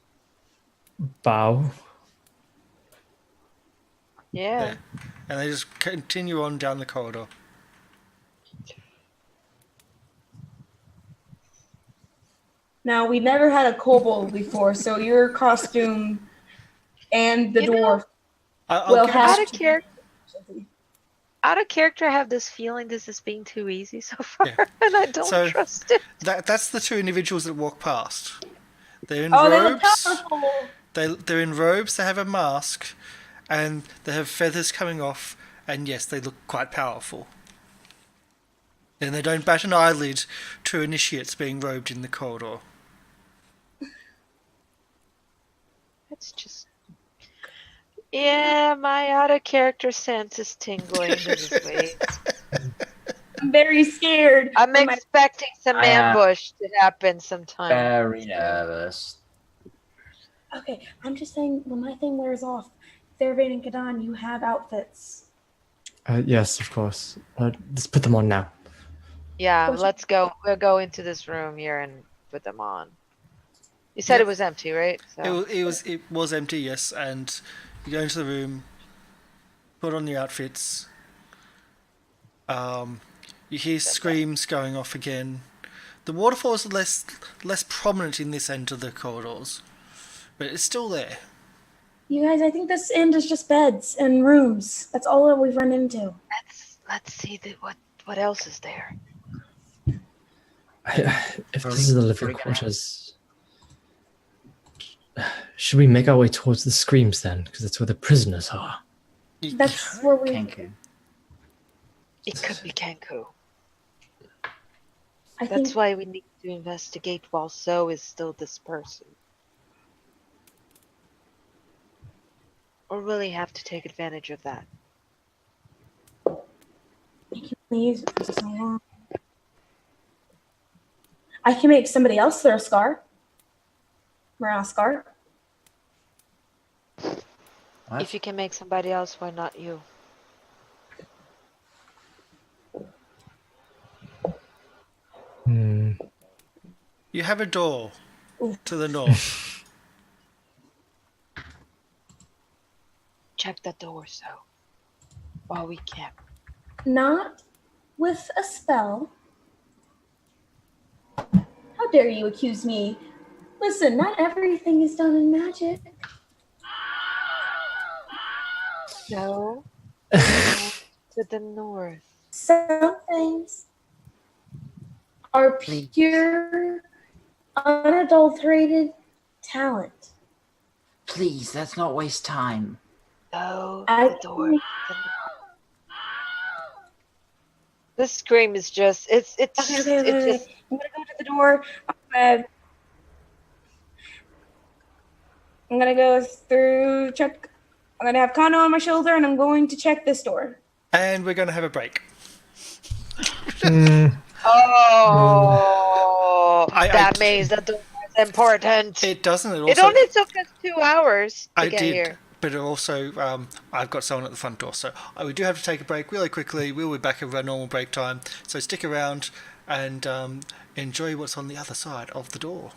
Bow. Yeah. And they just continue on down the corridor. Now, we never had a kobold before, so your costume and the You know, dwarf I'll will give have Out of character, I have this feeling this is being too easy so far, Yeah. and I don't So- trust it. that's the two individuals that walk past. They're in Oh, they look robes. powerful. They're in robes. They have a mask, and they have feathers coming off. And yes, they look quite powerful. And they don't bat an eyelid to initiates being robed in the corridor. It's just. Yeah, my out of character sense is tingling in this way. I'm very scared. I'm when my- expecting some I am ambush to happen sometime. Very nervous. Okay, I'm just saying, when my thing wears off, Thervain and Kadan, you have outfits. Yes, of course. Let's put them on now. Yeah, What's- let's go. We'll go into this room here and put them on. You said Yep. it was empty, right? So. It was empty, yes. And you go into the room, put on the outfits. You hear screams going off again. The waterfall is less prominent in this end of the corridors, but it's still there. You guys, I think this end is just beds and rooms. That's all that we've run into. Let's see what else is there. If this is the living Freak out. quarters, should we make our way towards the screams then? Because that's where the prisoners are. That's where we. Kenku. It could be Kenku. I That's think why we need to investigate while So is still this person. Or really have to take advantage of that. I can only use it for so long. I can make somebody else throw a scar. Morale scar. What? If you can make somebody else, why not you? Hmm. You have a door Ooh. to the north. Check that door, So. While we can. Not with a spell. How dare you accuse me? Listen, not everything is done in magic. So. To the north. Some things are Please. pure, unadulterated talent. Please, let's not waste time. So. I The door. This scream is just. It's Okay. just. I'm gonna go to the door. I'm gonna go through check. I'm gonna have Kano on my shoulder, and I'm going to check this door. And we're going to have a break. Hmm. Oh, I- that means that door is important. It doesn't. It only took us 2 hours to I get did, here. but it also, I've got someone at the front door, so we do have to take a break really quickly. We'll be back at our normal break time, so stick around and enjoy what's on the other side of the door.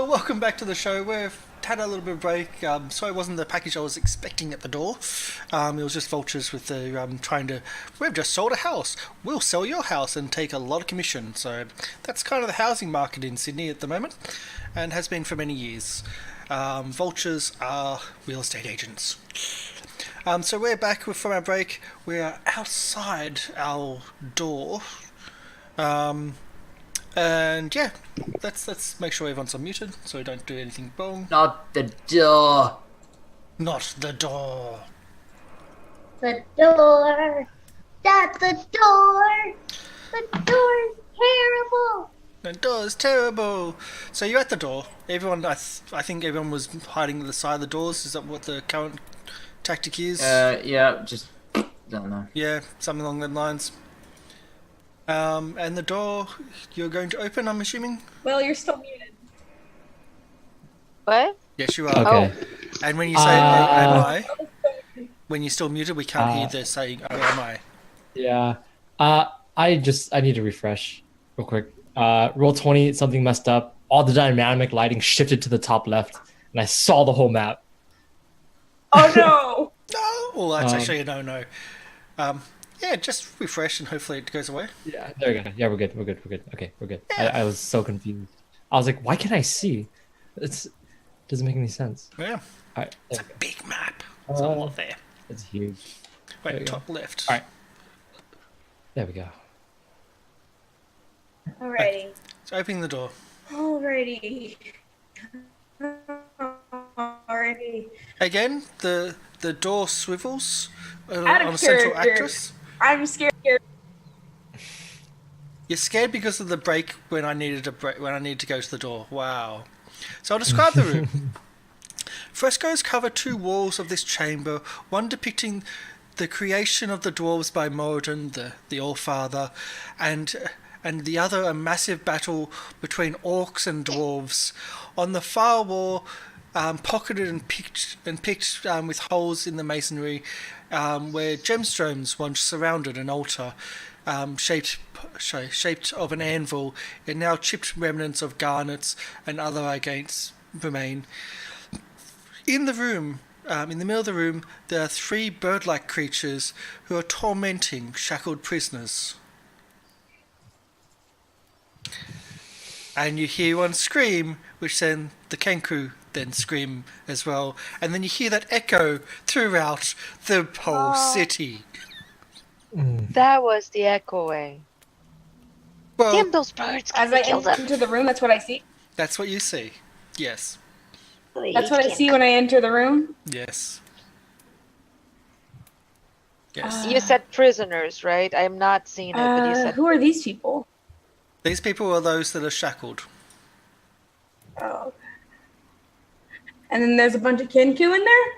Well, welcome back to the show. We've had a little bit of break. Sorry, it wasn't the package I was expecting at the door. It was just vultures with the trying to. We've just sold a house. We'll sell your house and take a lot of commission. So that's kind of the housing market in Sydney at the moment, and has been for many years. Vultures are real estate agents. So we're back from our break. We're outside our door. And yeah, let's make sure everyone's unmuted so we don't do anything wrong. Not the door. Not the door. The door. That's the door. The door's terrible. The door is terrible. So you're at the door. Everyone, I think everyone was hiding at the side of the doors. Is that what the current tactic is? Yeah, just don't know. Yeah, something along those lines. And the door you're going to open, I'm assuming? Well, you're still muted. What? Yes, you are. Okay. And when you say, am I? When you're still muted, we can't hear the saying, oh, am I? Yeah. I need to refresh real quick. Roll 20, something messed up. All the dynamic lighting shifted to the top left, and I saw the whole map. Oh no! No! Well, that's actually a no-no. Yeah, just refresh and hopefully it goes away. Yeah, there we go. Yeah, we're good. Okay, we're good. I was so confused. I was like, why can't I see? It doesn't make any sense. Yeah. All right. It's a big map. There's a lot there. It's huge. There we Wait, go. top left. All right. There we go. Alrighty. So opening the door. Alrighty. Alrighty. Again, the door swivels Out on of a central character. actress. I'm scared. You're scared because of the break when I needed to go to the door. Wow. So I'll describe the room. Frescoes cover two walls of this chamber, one depicting the creation of the dwarves by Moradin, the Allfather, and the other a massive battle between orcs and dwarves. On the far wall, pocketed and picked with holes in the masonry, where gemstones once surrounded an altar, shaped of an anvil, and now chipped remnants of garnets and other agates remain. In the room, in the middle of the room, there are three bird-like creatures who are tormenting shackled prisoners. And you hear one scream, which then the Kenku then scream as well, and then you hear that echo throughout the whole city. That was the echoing. Well, Damn those birds! As I Kill them. enter the room, that's what I see. that's what you see. Yes. That's what I see when I enter the room. Yes. Yes. You said prisoners, right? I am not seeing it, but you said Who are these people? These people are those that are shackled. Oh. And then there's a bunch of Kenku in there?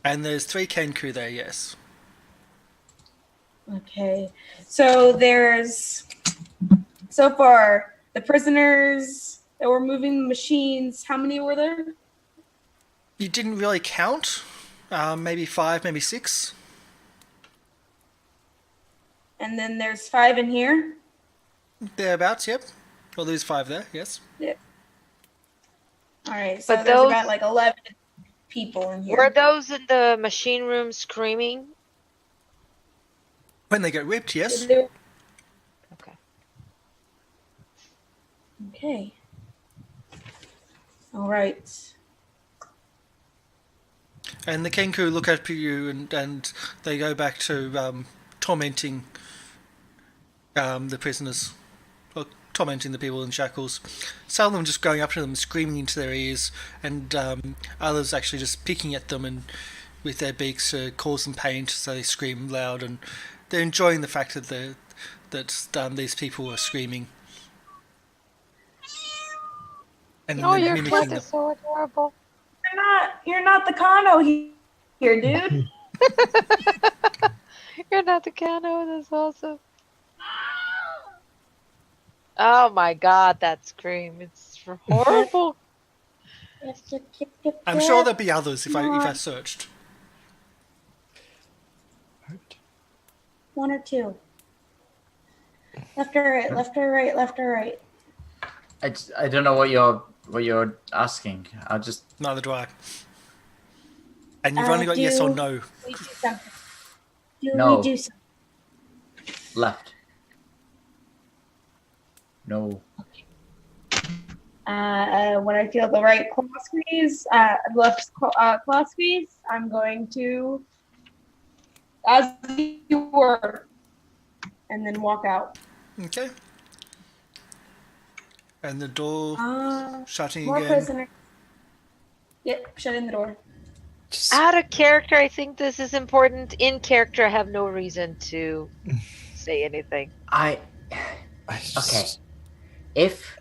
And there's three Kenku there, yes. Okay. So there's, so far, the prisoners that were moving the machines, how many were there? You didn't really count. Maybe 5, maybe 6. And then there's 5 in here? Thereabouts, yep. Well, there's 5 there, yes. Yep. All right, so But there's those- about like 11 people in here. were those in the machine room screaming? When they get ripped, yes. Okay. Okay. All right. And the Kenku look at you and they go back to tormenting the prisoners. Or tormenting the people in shackles. Some of them just going up to them, screaming into their ears, and others actually just picking at them and with their beaks to cause them pain, so they scream loud, and they're enjoying the fact that these people are screaming. And Oh, they're your mimicking foot them. is so adorable. You're not the Kano here, dude. You're not the Kano, that's awesome. Oh my god, that scream. It's horrible. I'm sure there'll be others if I searched. One or two. Left or right, left or right, left or right. I don't know what you're what you're asking. I'll just Neither do I. And you've only got yes or no. We do something. Do No. we do something? left. No. When I feel the right claw squeeze, left claw squeeze, I'm going to, as you were, and then walk out. Okay. And the door shutting More again. prisoner. Yep, shutting the door. Just, Out of character, I think this is important. In character, I have no reason to say anything. I just- Okay. If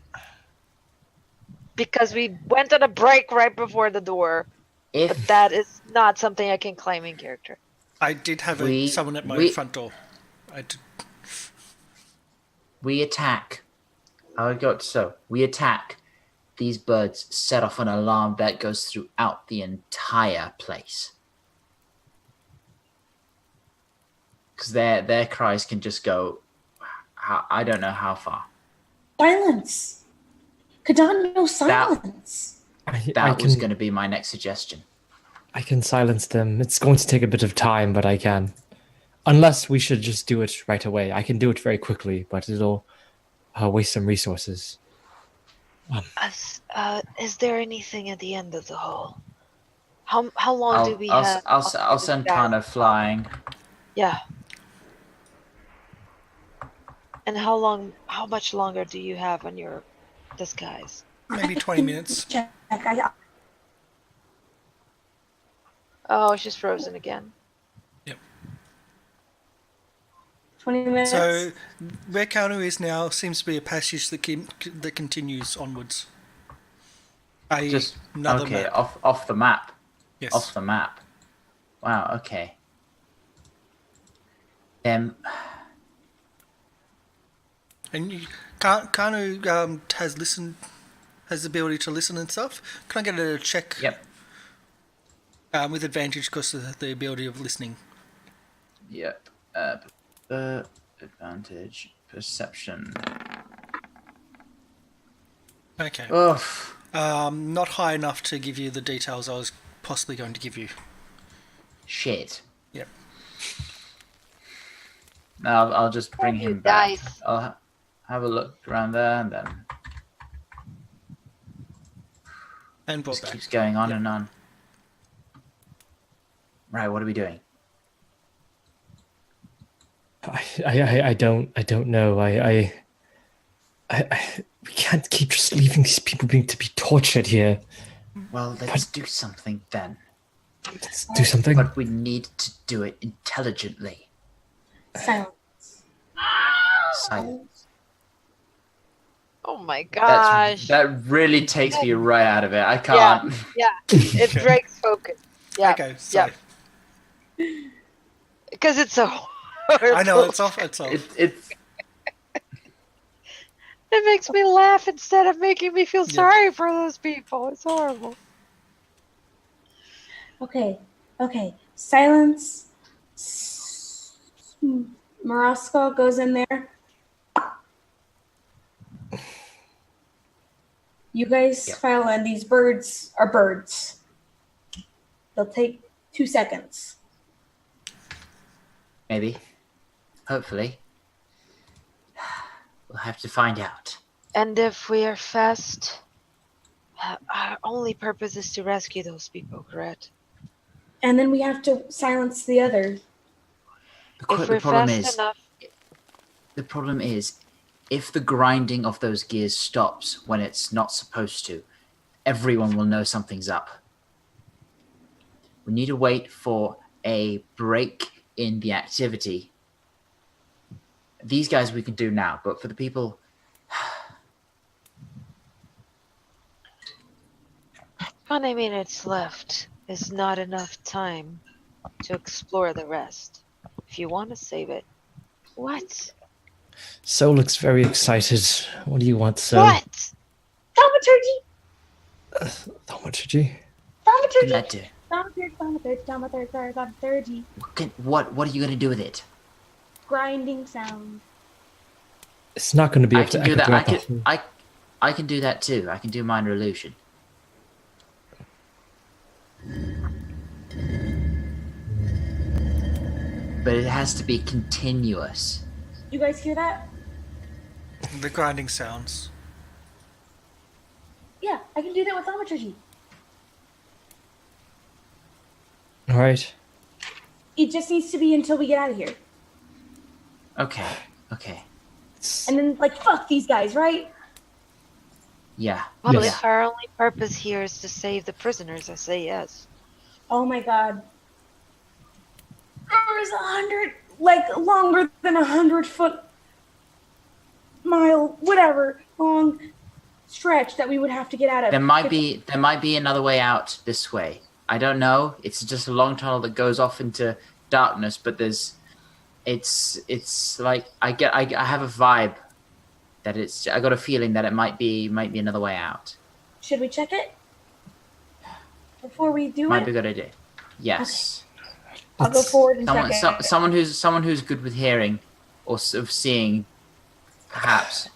Because we went on a break right before the door. But that is not something I can claim in character. I did have someone at my front door. I did. we attack, we attack, these birds set off an alarm that goes throughout the entire place. Because their cries can just go, I don't know how far. Silence. Kadan, no silence. That was going to be my next suggestion. I can silence them. It's going to take a bit of time, but I can. Unless we should just do it right away. I can do it very quickly, but it'll waste some resources. Is there anything at the end of the hall? How long do we have? I'll send Kana flying. Yeah. And how much longer do you have on your disguise? Maybe 20 minutes. Check. Oh, she's frozen again. 20 minutes. So, where Kanu is now seems to be a passage that continues onwards. Just Another okay, map. off the map. Yes. Off the map. Wow, okay. And Kanu has the ability to listen and stuff. Can I get a check? Yep. With advantage because of the ability of listening. Yep. Advantage perception. Okay. Oof. Not high enough to give you the details I was possibly going to give you. Shit. Yep. Now I'll just bring him back. Dice. I'll have a look around there and then And brought just back. keeps going on and on. Right, what are we doing? I don't know. We can't keep just leaving these people to be tortured here. Well, let's do something then. Let's do something. But we need to do it intelligently. Silence. Silence. Oh my gosh. That really takes me right out of it. I can't. Yeah. It breaks focus. Yeah. Okay, so Because it's so horrible. I know it's off. It's It makes me laugh instead of making me feel sorry for those people. It's horrible. Okay. Silence. Morosco goes in there. You guys file in. These birds are birds. They'll take 2 seconds. maybe. Hopefully. We'll have to find out. And if we are fast, our only purpose is to rescue those people, correct? And then we have to silence the other. If we're fast enough. The problem is, if the grinding of those gears stops when it's not supposed to, everyone will know something's up. We need to wait for a break in the activity. These guys we can do now, but for the people... 20 minutes left is not enough time to explore the rest. If you want to save it. What? So looks very excited. What do you want, So? What? Thaumaturgy! Thaumaturgy? What can Thaumaturgy! that do? Thaumaturgy. What are you going to do with it? Grinding sound. It's not going to be I able to can do echo that. throughout the whole... I can do that too. I can do minor illusion. But it has to be continuous. You guys hear that? The grinding sounds. Yeah, I can do that with thaumaturgy. All right. It just needs to be until we get out of here. Okay. Okay. And then, like, fuck these guys, right? Yeah. Well, Yes. if our only purpose here is to save the prisoners, I say yes. Oh my god. There's 100, like, longer than 100-foot mile, whatever, long stretch that we would have to get out of. There might be another way out this way. I don't know. It's just a long tunnel that goes off into darkness, but it's like I have a vibe that I got a feeling that it might be another way out. Should we check it? Before we do Might it? be a good idea. Yes. I'll go forward and check it. Someone who's good with hearing or of seeing, perhaps.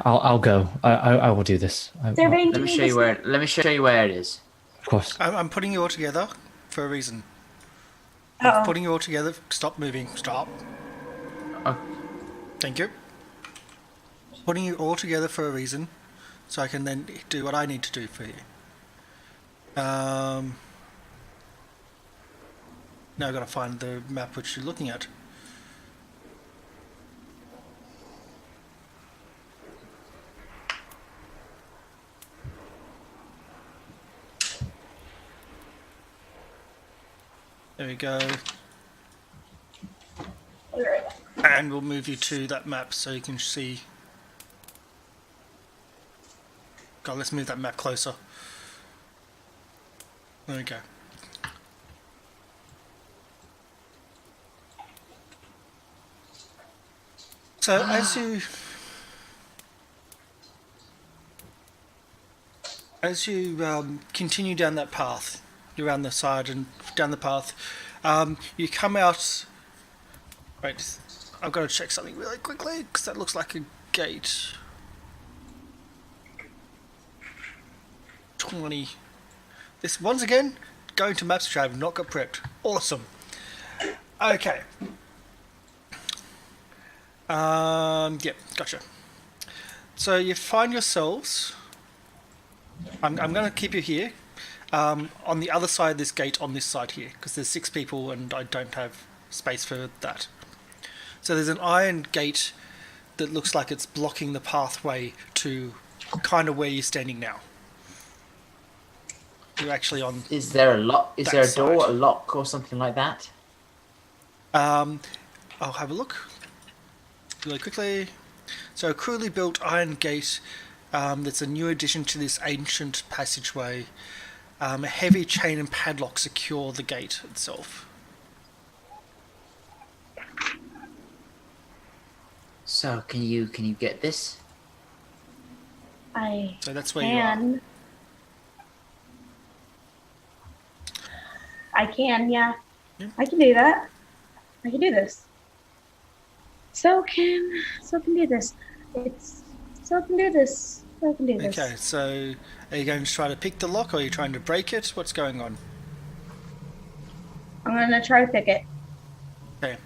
I'll go. I will do this. Surveying, Let me show you where it is. Of course. I'm putting you all together for a reason. Uh-oh. Putting you all together. Stop moving. Stop. Oh. Thank you. Putting you all together for a reason, so I can then do what I need to do for you. Now I've got to find the map which you're looking at. There we go. And we'll move you to that map so you can see. God, let's move that map closer. There we go. So as you continue down that path, you're around the side and down the path, you come out. Wait, I've got to check something really quickly because that looks like a gate. 20. This once again going to maps which I have not got prepped. Awesome. Okay. Yeah, gotcha. So you find yourselves. I'm going to keep you here. On the other side of this gate, on this side here, because there's 6 people and I don't have space for that. So there's an iron gate that looks like it's blocking the pathway to kind of where you're standing now. You're actually on. Is there a lock? Is that there a door, side. a lock, or something like that? I'll have a look really quickly. So a crudely built iron gate that's a new addition to this ancient passageway. A heavy chain and padlock secure the gate itself. So can you get this? So that's where you are. I can, yeah. Yeah. I can do that. I can do this. So can do this. So can do this. Okay, so are you going to try to pick the lock or are you trying to break it? What's going on? I'm gonna try to pick it. Okay.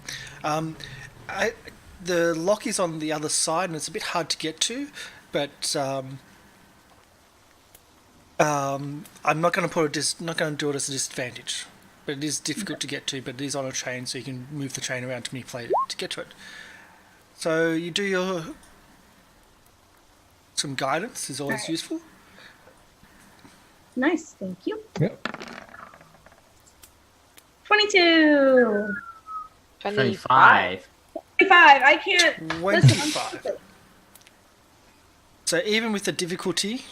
The lock is on the other side and it's a bit hard to get to, but I'm not going to do it as a disadvantage. But it is difficult to get to, but it is on a chain, so you can move the chain around to manipulate it to get to it. So you do some guidance is always useful. Nice, thank you. Yep. 22. 25. 25. I can't. 25. So even with the difficulty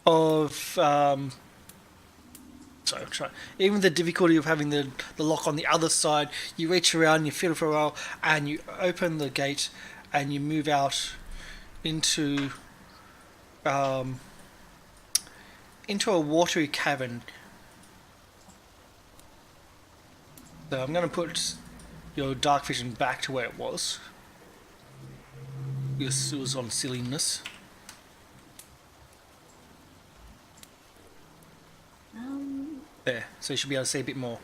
of even the difficulty of having the lock on the other side, you reach around, you feel for a while, and you open the gate, and you move out into a watery cavern. So I'm going to put your dark vision back to where it was. This was on silliness. There, so you should be able to see a bit more.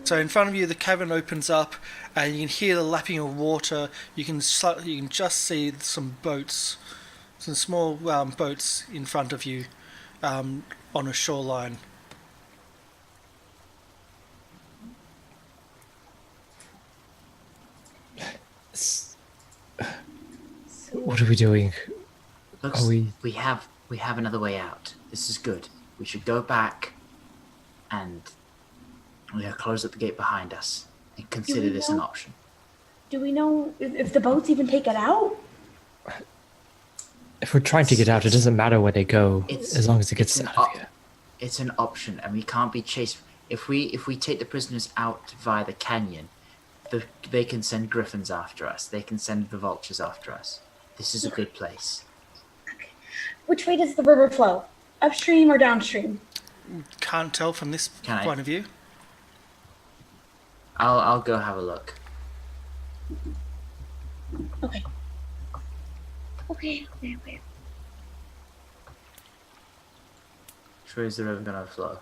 So in front of you, the cavern opens up, and you can hear the lapping of water. You can just see some boats, some small boats in front of you, on a shoreline. What are we doing? Looks Are we? we have another way out. This is good. We should go back and we'll close up the gate behind us and consider this an option. Do we know if the boats even take it out? If we're trying to get out, it doesn't matter where they go, It's- as long as it gets it's an out of here. It's an option, and we can't be chased. If we take the prisoners out via the canyon, they can send griffins after us. They can send the vultures after us. This is a good place. Which way does the river flow? Upstream or downstream? Can't tell from this Can I- point of view. I'll go have a look. Okay. Okay. Which way is the river gonna flow?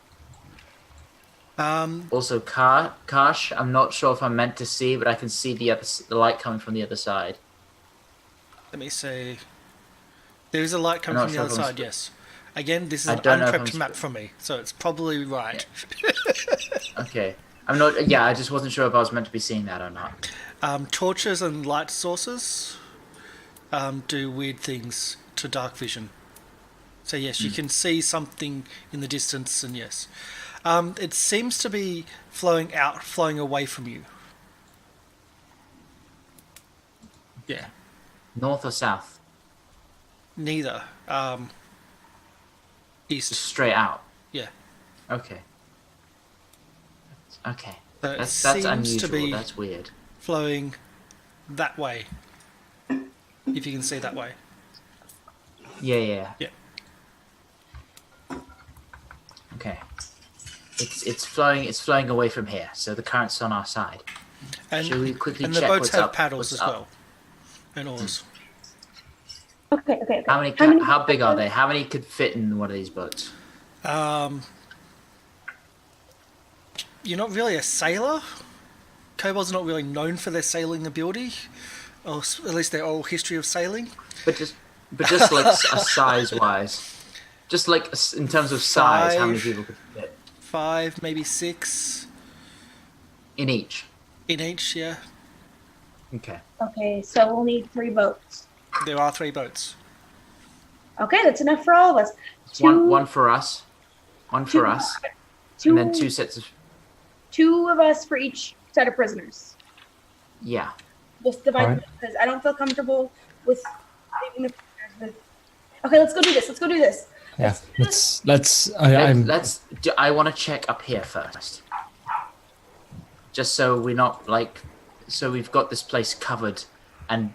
Um, Also, Karsh, I'm not sure if I'm meant to see, but I can see the light coming from the other side. let me see. There is a light coming I'm from not the sure other if I'm side. Yes. Again, this is I an don't know if unprepped I'm map for me, so it's probably right. Okay. I'm not. Yeah, I just wasn't sure if I was meant to be seeing that or not. Torches and light sources do weird things to dark vision. So yes, you can see something in the distance, and yes, it seems to be flowing away from you. Yeah, North or south? neither. Just East. straight out. Yeah. Okay. Okay. So it That's seems unusual. to be That's weird. flowing that way. If you can see that way. Yeah. Yeah. Okay. It's flowing away from here, so the current's on our side. And, Should we quickly and the check boats what's have up? paddles What's as up? well. And oars. Okay. How big are they? How many could fit in one of these boats? You're not really a sailor. Kobolds are not really known for their sailing ability, or at least their oral history of sailing. But just like size wise, just like in terms of size, how many 5. people could fit 5, maybe 6 in each? in each. Yeah, Okay. Okay, so we'll need 3 boats. there are 3 boats. Okay, that's enough for all of us. One for us, one for two- us, two, and then 2 sets of 2 of us for each set of prisoners. yeah. Just divide Alright. them because I don't feel comfortable with leaving the prisoners with. Okay, let's go do this. Yeah, let's. I'm. I want to check up here first, just so we're not so we've got this place covered and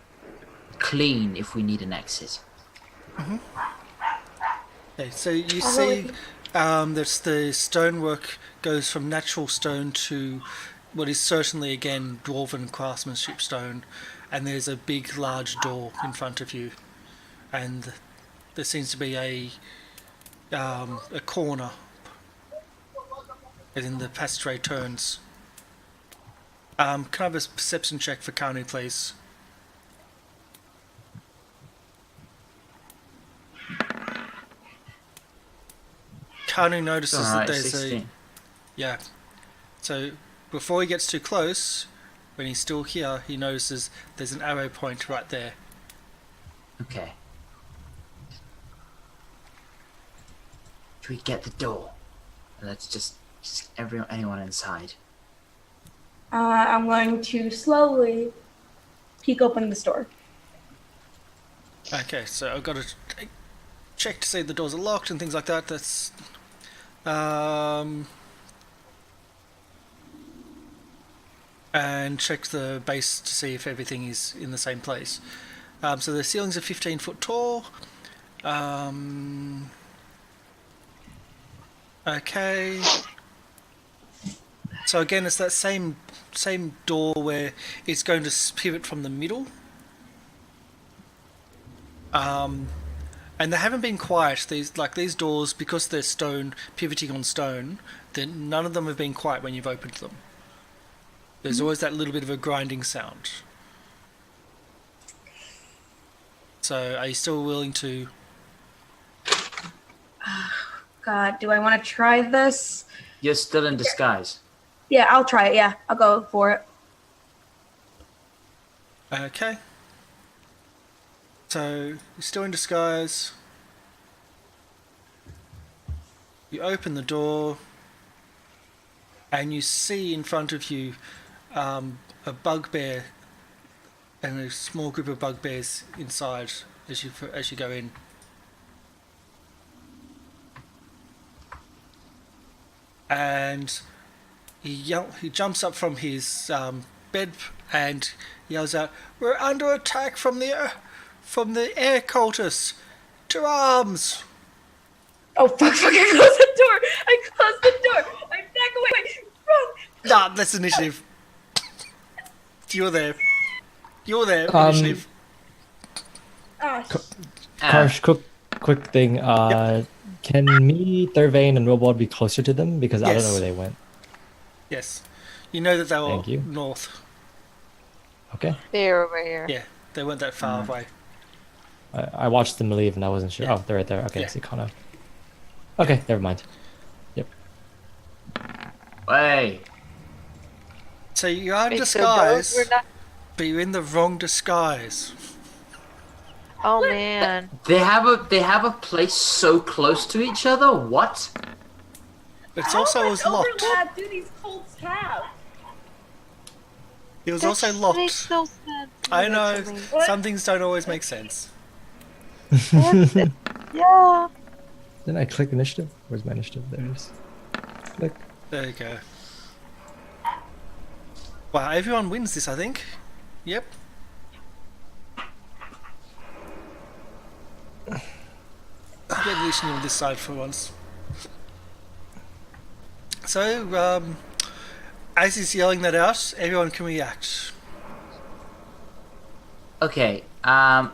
clean if we need an exit. Okay, so you see, the stonework goes from natural stone to what is certainly again dwarven craftsmanship stone, and there's a big, large door in front of you, and there seems to be a corner, as in the passageway turns. Can I have a perception check for Kanu, please? Kanu notices that Alright, there's 16. yeah. So before he gets too close, when he's still here, he notices there's an arrow point right there. Okay. Should we get the door? And let's just anyone inside. I'm going to slowly peek open this door. Okay, so I've got to check to see if the doors are locked and things like that. That's and check the base to see if everything is in the same place. So the ceilings are 15 foot tall. Okay. So again, it's that same door where it's going to pivot from the middle. And And they haven't been quiet. These doors, because they're stone, pivoting on stone, then none of them have been quiet when you've opened them. There's always that little bit of a grinding sound. So, are you still willing to? God, do I want to try this? You're still in disguise. Yeah, I'll try it. Yeah, I'll go for it. Okay. So, you're still in disguise. You open the door, and you see in front of you a bugbear and a small group of bugbears inside as you go in. And he jumps up from his bed and yells out, "We're under attack from the air cultists! To arms!" Oh, fuck, I closed the door. I back away. Wrong. Nah, that's initiative. You're there. Initiative. Oh, Karsh, quick thing. Can me, Thurvane, and Robot be closer to them? Because I don't Yes. know where they went. Yes. You know that they were Thank you. north. Okay. They're over here. Yeah, they weren't that far away. I watched them leave and I wasn't sure. Yeah. Oh, they're right there. Okay, Yeah. I see Connor. Okay, never mind. Yep. Hey, So you are in Wait, so those disguise, were not- but you're in the wrong disguise. Oh man. they have a place so close to each other. What? It's how also much was locked. overlap do these cults have? It was That also just locked. makes no sense. I know. to me. What? Some things don't always make sense. Yeah. Didn't I click initiative? Where's my initiative? There it is. Click. There you go. Wow, everyone wins this, I think. Yep. Get Lucian on this side for once. So, as he's yelling that out, everyone can react. Okay. Right.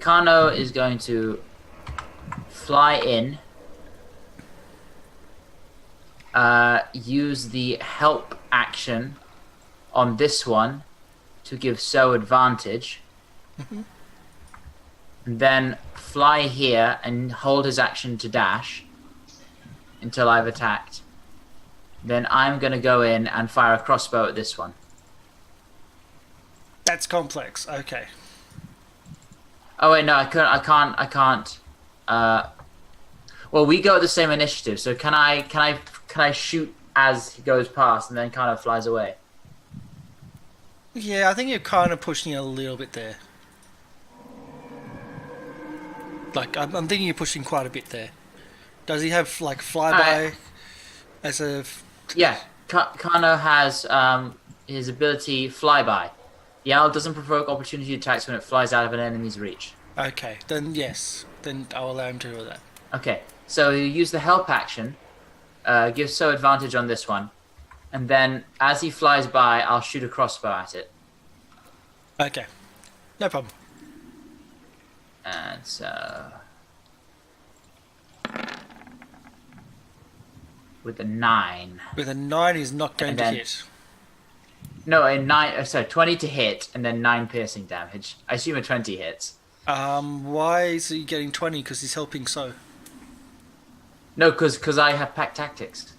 Kano is going to fly in. Use the help action on this one to give So advantage. And then fly here and hold his action to dash until I've attacked. Then I'm going to go in and fire a crossbow at this one. That's complex. Okay. Oh wait, no, I can't. Well, we go at the same initiative, so can I shoot as he goes past and then kind of flies away? Yeah, I think you're kind of pushing it a little bit there. Like, I'm thinking you're pushing quite a bit there. Does he have, like, flyby Alright. as a... Yeah, Kano has his ability flyby. Yell doesn't provoke opportunity attacks when it flies out of an enemy's reach. Okay, then yes. Then I'll allow him to do that. Okay, so you use the help action, give So advantage on this one, and then as he flies by, I'll shoot a crossbow at it. Okay. No problem. And so... with a 9. With a 9, he's not going And to then- hit. No, a 9. Sorry, 20 to hit, and then 9 piercing damage. I assume a 20 hits. Why is he getting 20? Because he's helping so. No, because I have pack tactics.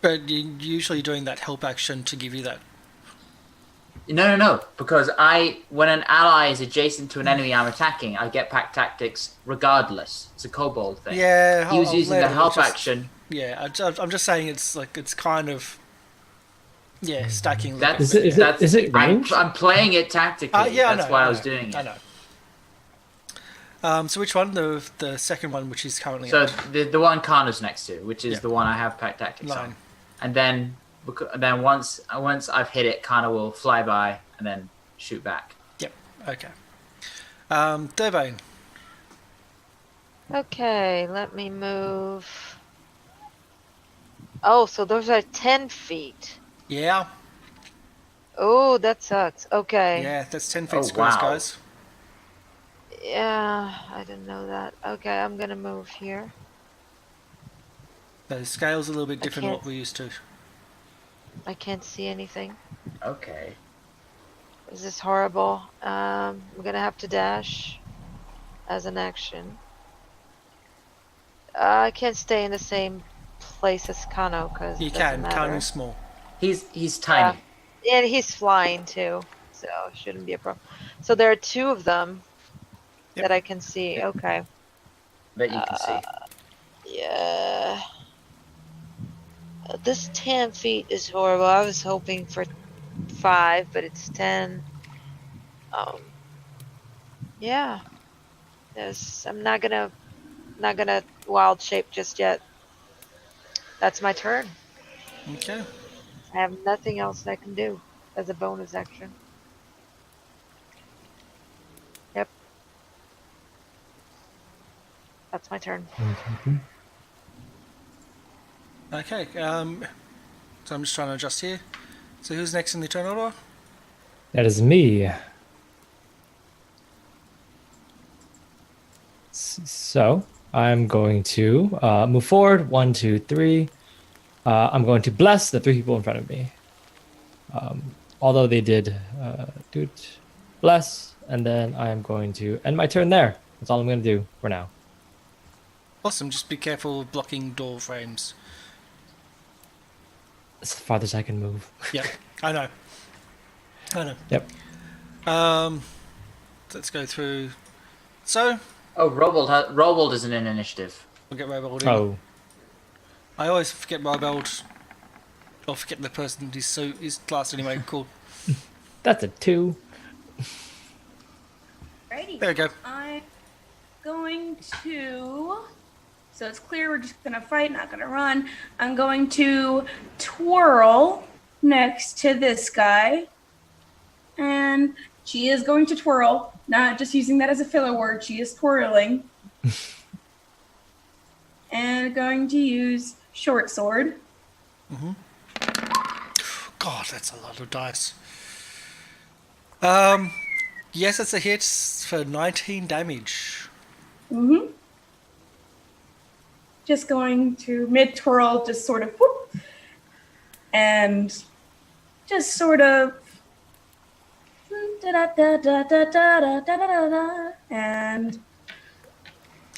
But you're usually doing that help action to give you that. No. Because when an ally is adjacent to an enemy I'm attacking, I get pack tactics regardless. It's a kobold thing. Yeah, He was I'll using let the him, help just- action. Yeah, I'm just saying it's like, it's kind of... Yeah, stacking. a little That's, bit. Is it ranged? I'm playing it tactically. Yeah, I That's know, why I know, was doing it. I know. So which one? The second one, which is currently So at the one Kana's next to, which is Yeah. the one I have pack tactics 9. on, and then once I've hit it, Kana will fly by and then shoot back. Yep. Okay. Devane. Okay, let me move. Oh, so those are 10 feet. Yeah. Oh, that sucks. Okay. Yeah, that's 10 feet Oh, squares, wow. guys. Yeah, I didn't know that. Okay, I'm gonna move here. The scale's a little bit I different than can't- what we're used to. I can't see anything. Okay. This is horrible. I'm gonna have to dash as an action. I can't stay in the same place as Kano because You it doesn't can. matter. Kano's small. He's tiny. And he's flying too, so it shouldn't be a problem. So there are two of them Yep. that I can see. Okay. That you can see. Yeah. This 10 feet is horrible. I was hoping for 5, but it's 10. Yeah. Yes, I'm not gonna wild shape just yet. That's my turn. Okay. I have nothing else I can do as a bonus action. Yep. That's my turn. Okay. So I'm just trying to adjust here. So who's next in the turn order? That is me. So I'm going to move forward. 1, 2, 3. I'm going to bless the 3 people in front of me. Although they did bless, and then I am going to end my turn there. That's all I'm going to do for now. Awesome. Just be careful of blocking door frames. It's the farthest I can move. Yep. I know. Yep. Let's go through. So Oh, Robold isn't in initiative. we'll get Robold in. Oh, I always forget Robold. Or forget the person his class anyway. Cool. that's a 2. Alrighty. There we go. I'm going to. So it's clear we're just gonna fight, not gonna run. I'm going to twirl next to this guy. And she is going to twirl, not just using that as a filler word. She is twirling. And going to use short sword. God, that's a lot of dice. Yes, it's a hit for 19 damage. Mm-hmm. Just going to mid twirl, just sort of whoop, and just sort of and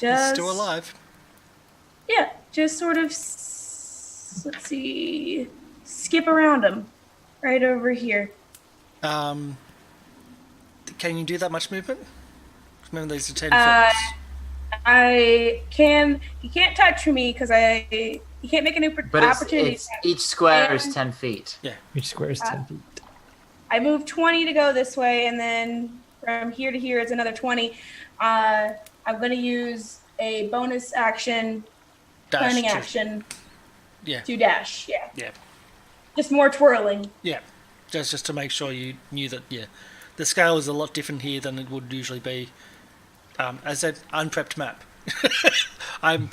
He's just still alive. yeah, just sort of let's see, skip around him right over here. Can you do that much movement? Remember, these are 10 Uh, foot. I can. He can't touch me because he can't make a new But opportunity. it's each square is And- 10 feet. Each square is 10 feet. I move 20 to go this way, and then from here to here it's another 20. I'm going to use a bonus action, Dash planning to- action Yeah, to dash. Yeah. yeah, Just more twirling. yeah. Just to make sure you knew that, yeah. The scale is a lot different here than it would usually be. As an unprepped map. I'm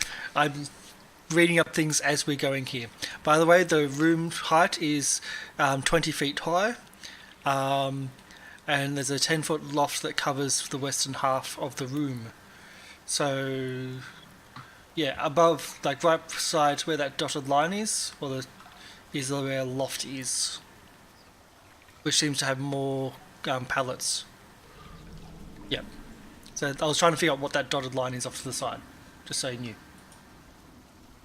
reading up things as we're going here. By the way, the room height is 20 feet high. And there's a 10-foot loft that covers the western half of the room. So, yeah, above, like right beside where that dotted line is, is where a loft is, which seems to have more pallets. Yep. So I was trying to figure out what that dotted line is off to the side, just so you knew.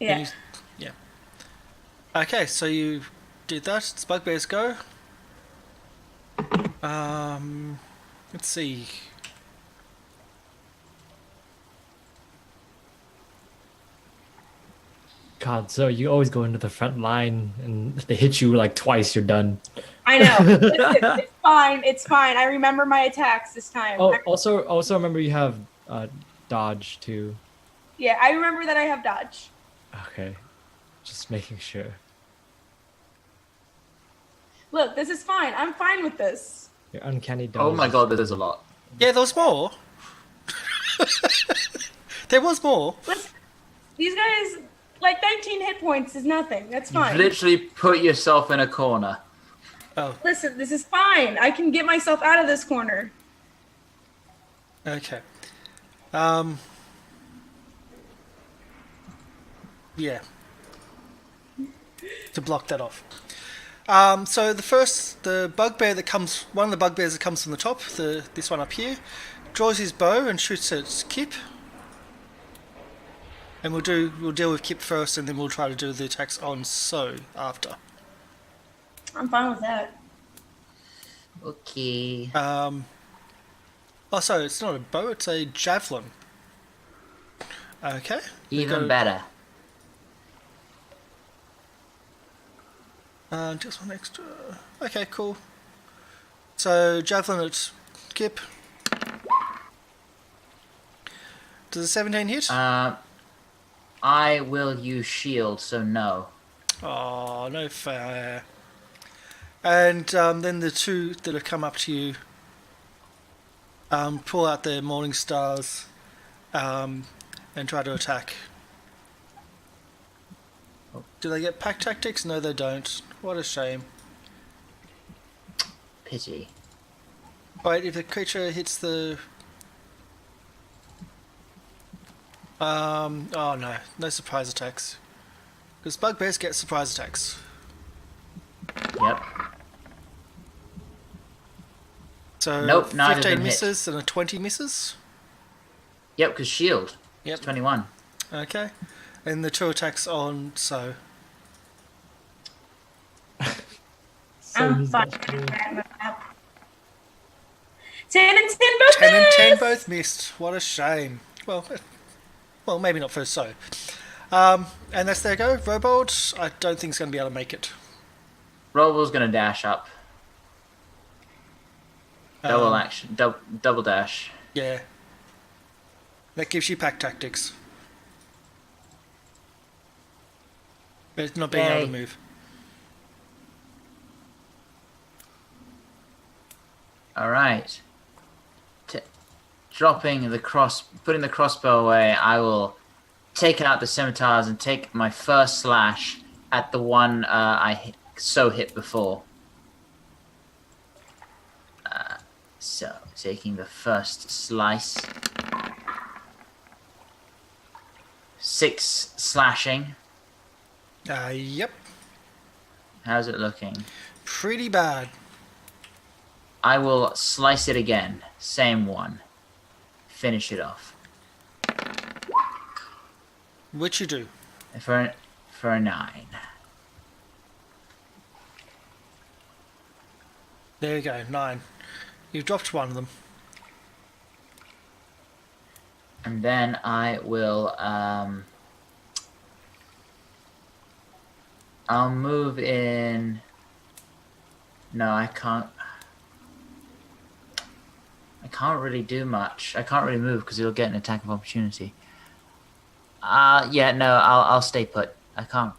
Yeah. Yeah. Okay, so you did that. It's Bugbear's go. Let's see. God, so you always go into the front line, and if they hit you like twice, you're done. I know. Listen, it's fine. It's fine. I remember my attacks this time. Oh, also remember you have dodge too. Yeah, I remember that I have dodge. Okay, just making sure. Look, this is fine. I'm fine with this. Your uncanny dodge. Oh my god, there's a lot. Yeah, there was more. There was more. Listen, these guys, like 19 hit points is nothing. That's You've fine. literally put yourself in a corner. Oh, Listen, this is fine. I can get myself out of this corner. okay. Yeah. To block that off. So the bugbear that comes, one of the bugbears that comes from the top, this one up here, draws his bow and shoots at Kip. And we'll deal with Kip first, and then we'll try to do the attacks on So after. I'm fine with that. Okay. Oh, sorry, it's not a bow; it's a javelin. Okay. Even better. Just one extra. Okay, cool. So javelin at Kip. Does a 17 hit? I will use shield, so no. Oh, no fair. And then the two that have come up to you pull out their morning stars and try to attack. Do they get pack tactics? No, they don't. What a shame. Pity. Alright, if the creature hits the... oh no, no surprise attacks. Because bugbears get surprise attacks. Yep. So Nope, neither of 15 them hit. misses and a 20 misses. Yep, because shield. Yep. It's 21. Okay. And the two attacks on So. So I'm he's fine. got to- 10 and 10 both 10 and 10 missed! both missed. What a shame. Well, maybe not for So. And that's their go. Robold, I don't think he's going to be able to make it. Robo's gonna dash up. Double Um, action. Double dash. Yeah. That gives you pack tactics. But it's not being able to Yay. move. Alright. Dropping the putting the crossbow away, I will take out the scimitars and take my first slash at the one So hit before. So, taking the first slice. 6 slashing. Yep. How's it looking? Pretty bad. I will slice it again. Same one. Finish it off. Which you do. For a 9. There you go, 9. You've dropped one of them. And then I will I'll move in. No, I can't really do much. I can't really move because it'll get an attack of opportunity. Yeah, no, I'll stay put. I can't.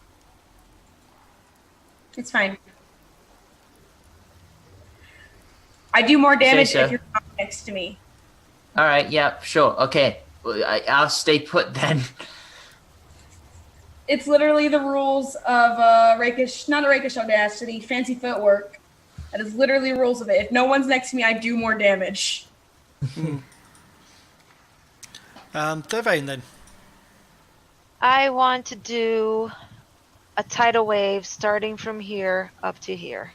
It's fine. I do more damage so. if you're not next to me. All right, yeah, sure, okay. I'll stay put then. It's literally the rules of not a rakish audacity, fancy footwork. That is literally the rules of it. If no one's next to me, I do more damage. Thurvane then. I want to do a tidal wave starting from here up to here.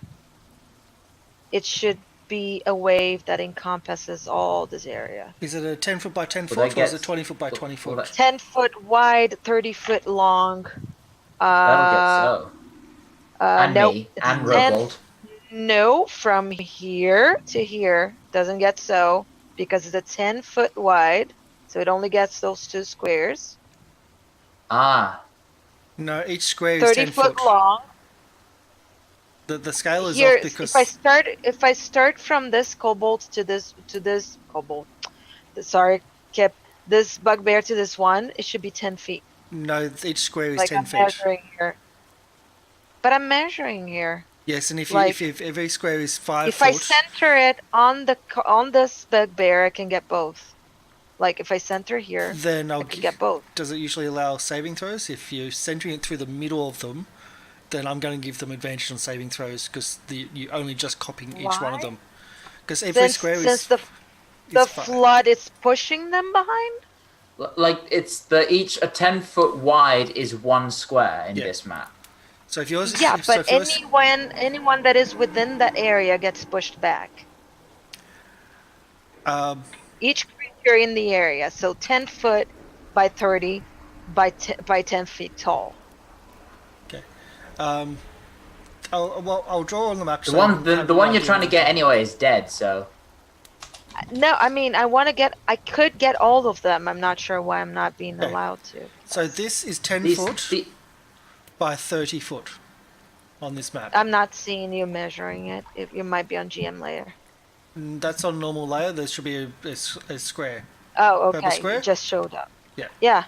It should be a wave that encompasses all this area. Is it a 10 foot by 10 Well, foot that or is it gets- 20 foot by 20 well, foot? that- 10 foot wide, 30 foot long. That'll get so. And nope. me. It's And 10 Robold. No, from here to here doesn't get so because it's a 10 foot wide, so it only gets those two squares. Ah, No, each square is 30 10 foot foot. long. The scale is Here, off because if I start from this kobold to this kobold, sorry, Kip, this bugbear to this one, it should be 10 feet. no, each square is Like 10 I'm feet. measuring here. But I'm measuring here. Yes, and if like- if every square is 5 If foot, I center it on this bugbear, I can get both. Like if I center here, then I can get both. does it usually allow saving throws? If you're centering it through the middle of them, then I'm going to give them advantage on saving throws because you're only just copying each one of Why? them. Because every square Since is the is flood is pushing them behind. Like it's a 10-foot wide is one square in Yeah. this map. So if yours, Yeah, so but if yours, anyone that is within that area gets pushed back. Each creature in the area, so 10 foot by 30 by 10 feet tall. okay. I'll draw on the map. The so one you the, have the an one you're idea trying of to the get draw. anyway is dead. So No, I mean I could get all of them. I'm not sure why I'm not being Okay. allowed to. So this is 10 these foot by 30 foot on this map. I'm not seeing you measuring it. You might be on GM layer. That's on normal layer. There should be a square. Oh, Purple okay. square? It just showed up. Yeah. Yeah.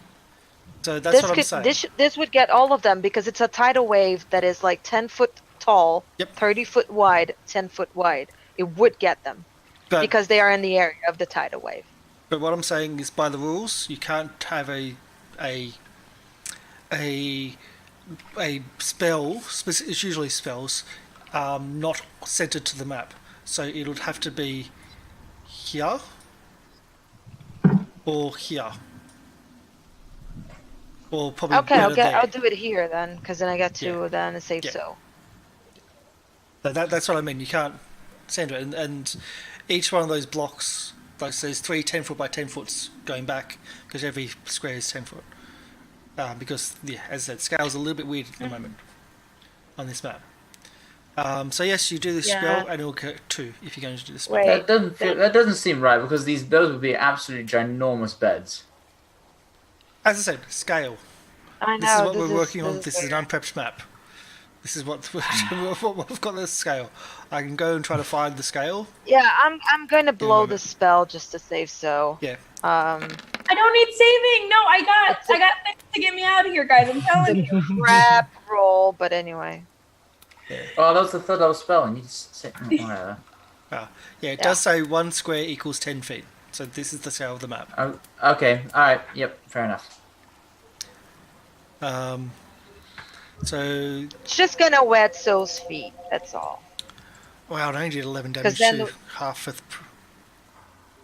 So that's what I'm saying. This would get all of them because it's a tidal wave that is like 10 foot tall, Yep. 30 foot wide, 10 foot wide. It would get them But because they are in the area of the tidal wave. But what I'm saying is, by the rules, you can't have a spell. It's usually spells, not centered to the map. So it would have to be here or here, or probably Okay, better there. I'll do it here then, because then I get to Yeah. then save Yeah. so. That's what I mean. You can't center it, and each one of those blocks, like so there's 3 10 foot by 10 foots going back because every square is 10 foot. Because as I said, scale's a little bit weird at the moment on this map. So yes, you do this Yeah. spell, and it'll get 2 if you're going to do this spell. Wait. that doesn't seem right because those would be absolutely ginormous beds. As I said, scale. I This is know. what we're working on. This is an weird. unprepped map. This is what we've got. The scale. I can go and try to find the scale. Yeah, I'm going to blow moment. the spell just to save so. Yeah. I don't need saving. No, I got things to get me out of here, guys. I'm telling you. Crap roll, but anyway. Oh, that was the third I was spelling. You just say whatever. Yeah, it does say 1 square equals 10 feet. So this is the scale of the map. Oh, okay, all right, yep, fair enough. So It's just gonna wet So's feet. That's all. wow, I only did 11 'Cause damage then to the- half of.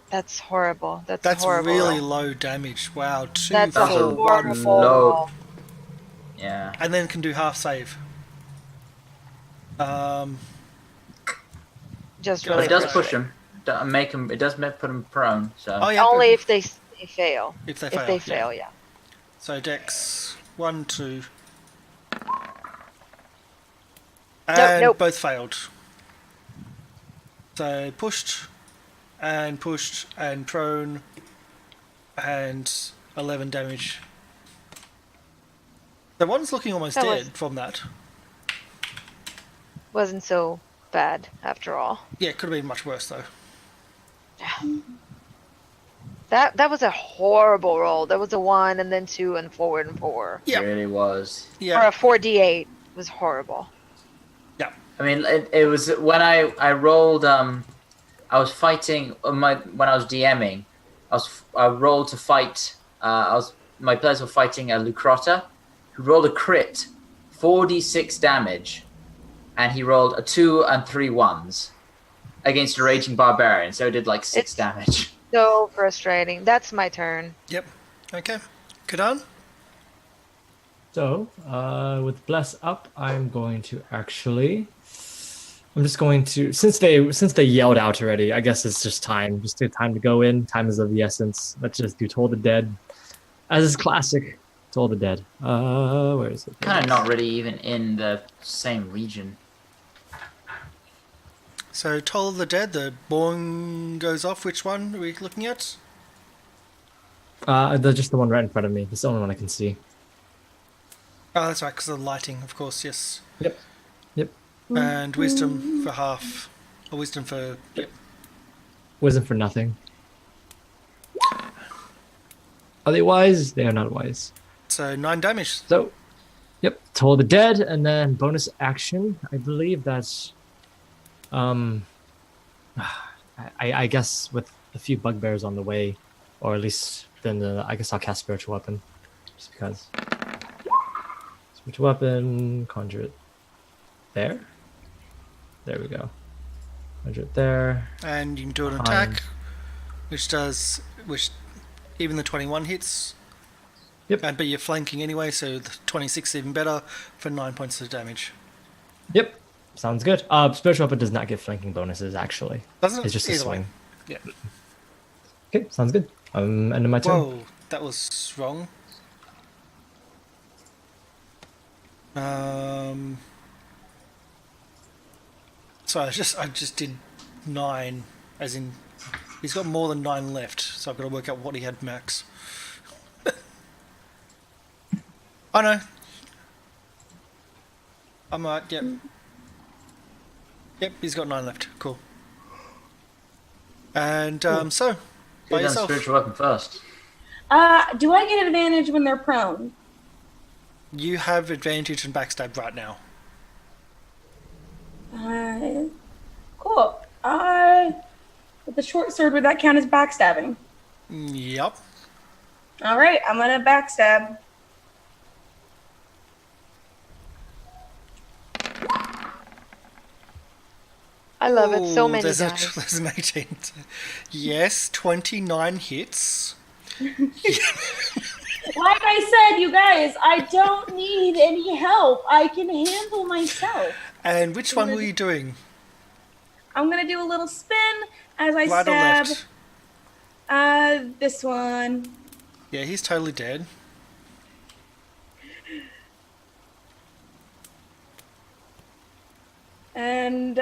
That's horrible. That's horrible. really low damage. Wow, 2 That's for a That's a 1 horrible. low. Yeah. and then can do half save. Just But really. It does frustrating. push him. It does put him prone. So. Oh yeah, Only if they fail. if they If fail. they yeah. fail, yeah. So Dex 1, 2, and nope. both failed. So pushed and prone, and 11 damage. The one's looking almost That dead was- from that. Wasn't so bad after all. Yeah, it could have been much worse though. That was a horrible roll. There was a 1 and then 2 and 4 and 4. Yeah. It really was. Or Yeah, a 4d8 was horrible. yeah. I mean, it was when I rolled. I was fighting when I was DMing. I rolled to fight. My players were fighting a Lucrota, who rolled a crit, 4d6 damage, and he rolled a 2 and 3 1s against a raging barbarian. So it did like 6 It's- damage. So frustrating. That's my turn. Yep. Okay. Kadan? So, with bless up, I'm just going to since they yelled out already, I guess it's just time. Just time to go in. Time is of the essence. Let's just do Toll the Dead. As is classic, Toll the Dead. Where is it? Kind of not really even in the same region. So Toll of the Dead, the boing goes off. Which one are we looking at? Just the one right in front of me. It's the only one I can see. Oh, that's right, because of the lighting, of course, yes. Yep. And wisdom for half. Or wisdom for... Yep. Wisdom for nothing. Are they wise? They are not wise. So 9 damage. So, yep, Toll the Dead, and then bonus action. I believe that's, I guess with a few bugbears on the way, or at least then I guess I'll cast Spiritual Weapon, just because. Spiritual Weapon, conjure it. there. There we go. 100 there. And you can do an Behind. attack, which even the 21 hits. Yep. But you're flanking anyway, so the 26 is even better for 9 points of damage. Yep. Sounds good. Special weapon does not get flanking bonuses, actually. Doesn't it? It's just a Either way. swing. Yeah. Okay, sounds good. End of my turn. Whoa, that was wrong. So I just did 9, as in he's got more than 9 left, so I've got to work out what he had max. Oh no. I'm right, yep. Yep, he's got 9 left. Cool. And so, by Who done yourself. spiritual weapon first? Do I get advantage when they're prone? You have advantage in backstab right now. Cool. With the short sword, would that count as backstabbing? Yep. All right, I'm gonna backstab. I love it. So Ooh, many there's dice. there's an 18. Yes, 29 hits. Like I said, you guys, I don't need any help. I can handle myself. And which one were you doing? I'm gonna do a little spin as I Right or stab. left? This one. Yeah, he's totally dead. And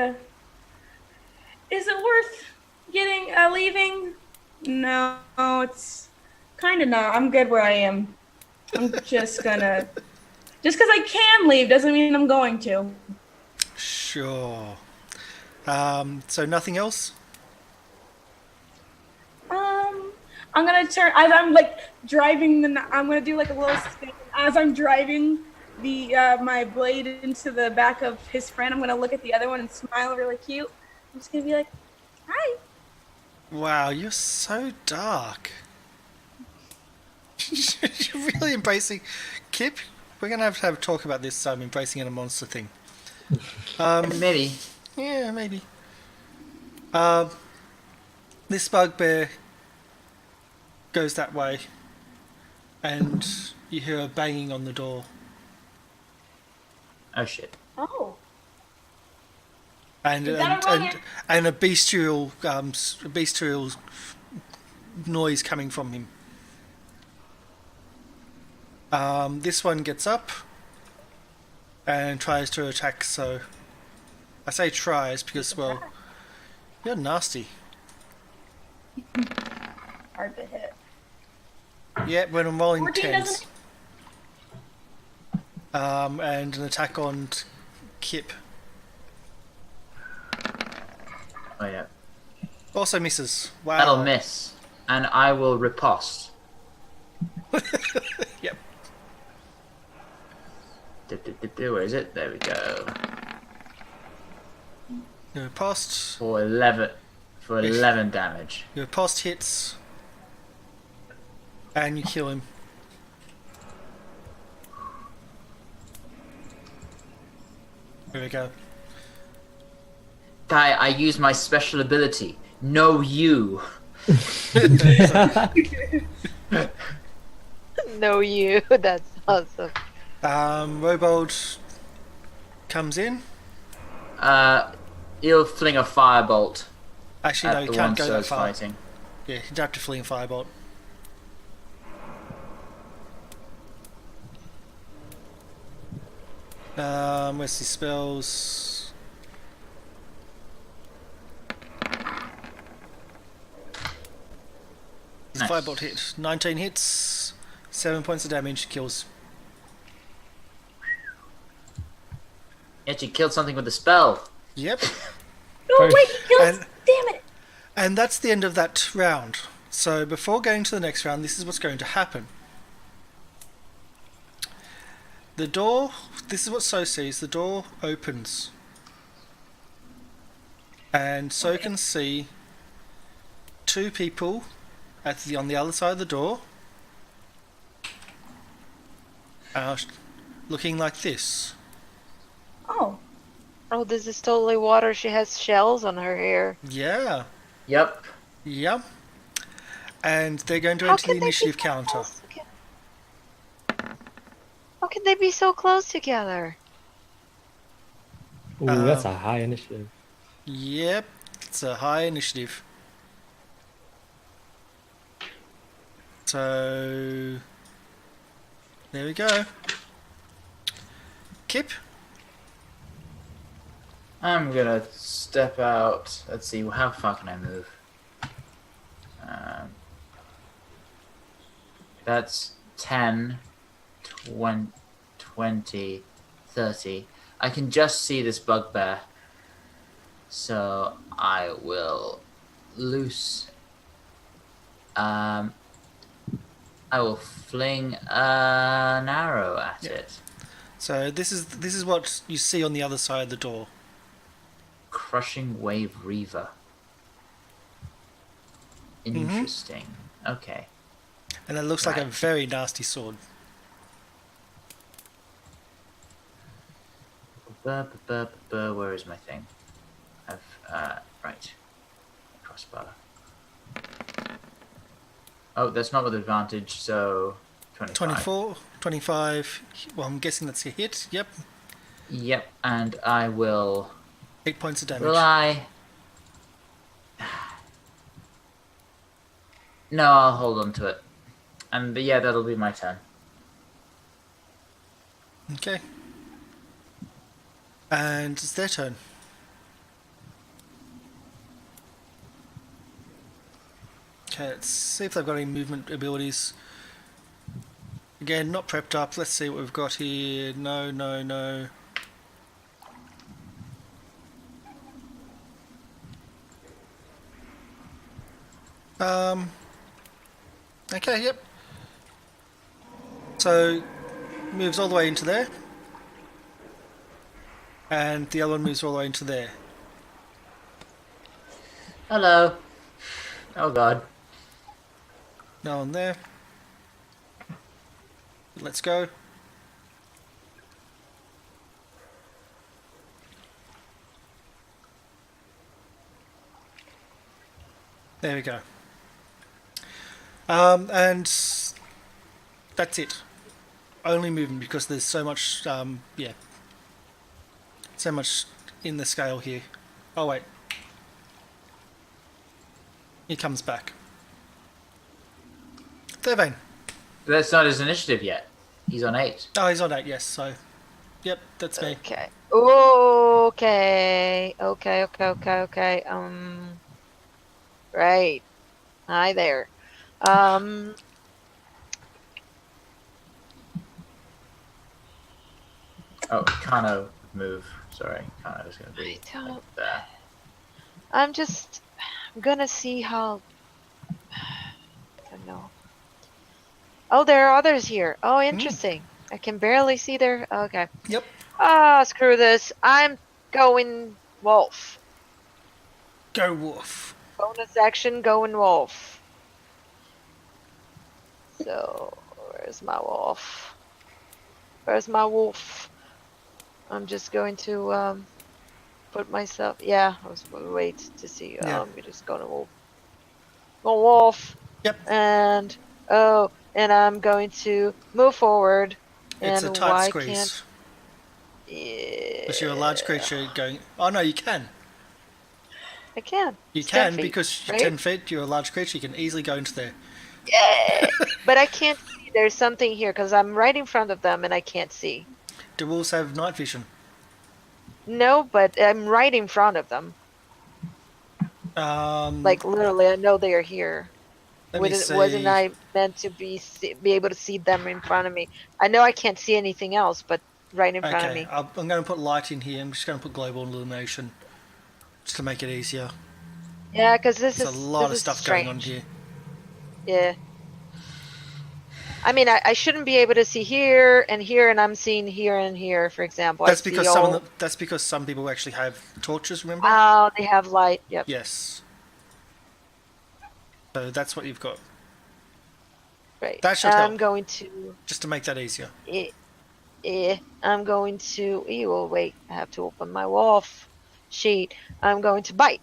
is it worth leaving? No, it's kind of not. I'm good where I am. I'm just gonna. Just because I can leave doesn't mean I'm going to. Sure. So nothing else? I'm gonna turn. As I'm like driving I'm gonna do like a little spin as I'm driving the my blade into the back of his friend. I'm gonna look at the other one and smile really cute. I'm just gonna be like, "Hi." Wow, you're so dark. You're really embracing... Kip, we're going to have a talk about this embracing in a monster thing. Maybe. Yeah, maybe. This bugbear goes that way, and you hear a banging on the door. Oh shit. Oh. And You gotta run it. and a bestial noise coming from him. This one gets up and tries to attack. So I say tries because, well, you're nasty. Hard to hit. Yeah, when I'm rolling 14 tens. doesn't- And an attack on Kip Oh yeah. also misses. Wow. That'll miss. And I will riposte. Yep. Where is it? There we go. Your post. For 11 damage. Your post hits. And you kill him. There we go. Guy, I use my special ability. Know you. No, you. That's awesome. Robold comes in. He'll fling a firebolt Actually, no, at he the can't one go that Sir's far. fighting. Yeah, he'd have to flee and firebolt. Where's his spells? His Nice. firebolt hit. 19 hits, 7 points of damage, kills. He actually killed something with a spell. Yep. No, First- wait, he kills. And- Damn it. And that's the end of that round. So before going to the next round, this is what's going to happen. The door, this is what So sees, the door opens. And So can see 2 people on the other side of the door. Looking like this. Oh. Oh, this is totally water. She has shells on her hair. Yeah. Yep. Yep. And they're going to How enter the can they be initiative so counter. close together? How can they be so close together? Ooh, that's a high initiative. Yep. It's a high initiative. So there we go. Kip. I'm gonna step out. Let's see, how far can I move? That's 10, 20, 30. I can just see this bugbear. So I will loose. I will fling an arrow at it. So this is what you see on the other side of the door. Crushing Wave Reaver. Interesting. Okay. And it looks like a Right. very nasty sword. Where is my thing? Right. Crossbar. Oh, that's not with advantage, so 25. 24, 25. Well, I'm guessing that's a hit. Yep. Yep, and I will... 8 points of damage. Will I... No, I'll hold on to it. And yeah, that'll be my turn. Okay. And it's their turn. Okay, let's see if they've got any movement abilities. Again, not prepped up. Let's see what we've got here. No, no, no. Okay, yep. So, moves all the way into there. And the other one moves all the way into there. Hello. Oh god. No one there. Let's go. There we go. And that's it. Only movement because there's so much, yeah. So much in the scale here. Oh wait. He comes back. Thurvane. That's not his initiative yet. He's on 8. Oh, he's on 8, yes, so... Yep, that's me. Okay. Okay. Okay. Right. Hi there. Oh, Kano move. Sorry, Kano was going to be I don't- there. I'm gonna see how. I don't know. Oh, there are others here. Oh, interesting. I can barely see their. Okay. Yep. Ah, screw this. I'm going wolf. Go wolf. Bonus action, going wolf. So, where's my wolf? Where's my wolf? I'm just going to put myself. Yeah, I was wait to see. Yeah. We're just gonna wolf. Go wolf. Yep. And and I'm going to move forward. It's a and tight why squeeze. can't? Yeah. Because you're a large creature going... Oh no, you can. I can. You It's 10 can feet, because you're right? 10 feet, you're a large creature, you can easily go into there. Yeah. But I can't see. There's something here because I'm right in front of them and I can't see. Do wolves have night vision? No, but I'm right in front of them. Like literally, I know they are here. let me Wasn't see. I meant to be able to see them in front of me? I know I can't see anything else, but right in front of Okay, me. I'm going to put light in here. I'm just going to put global illumination. Just to make it easier. Yeah, because this There's is a lot this of is stuff strange. going on here. Yeah. I mean, I shouldn't be able to see here, and I'm seeing here and here, for example. That's I see because all... that's because some people actually have torches, remember? Oh, they have light. Yep. Yes. So that's what you've got. Right. That should I'm help. going to... Just to make that easier. I'm going to. Well, wait. I have to open my wolf sheet. I'm going to bite.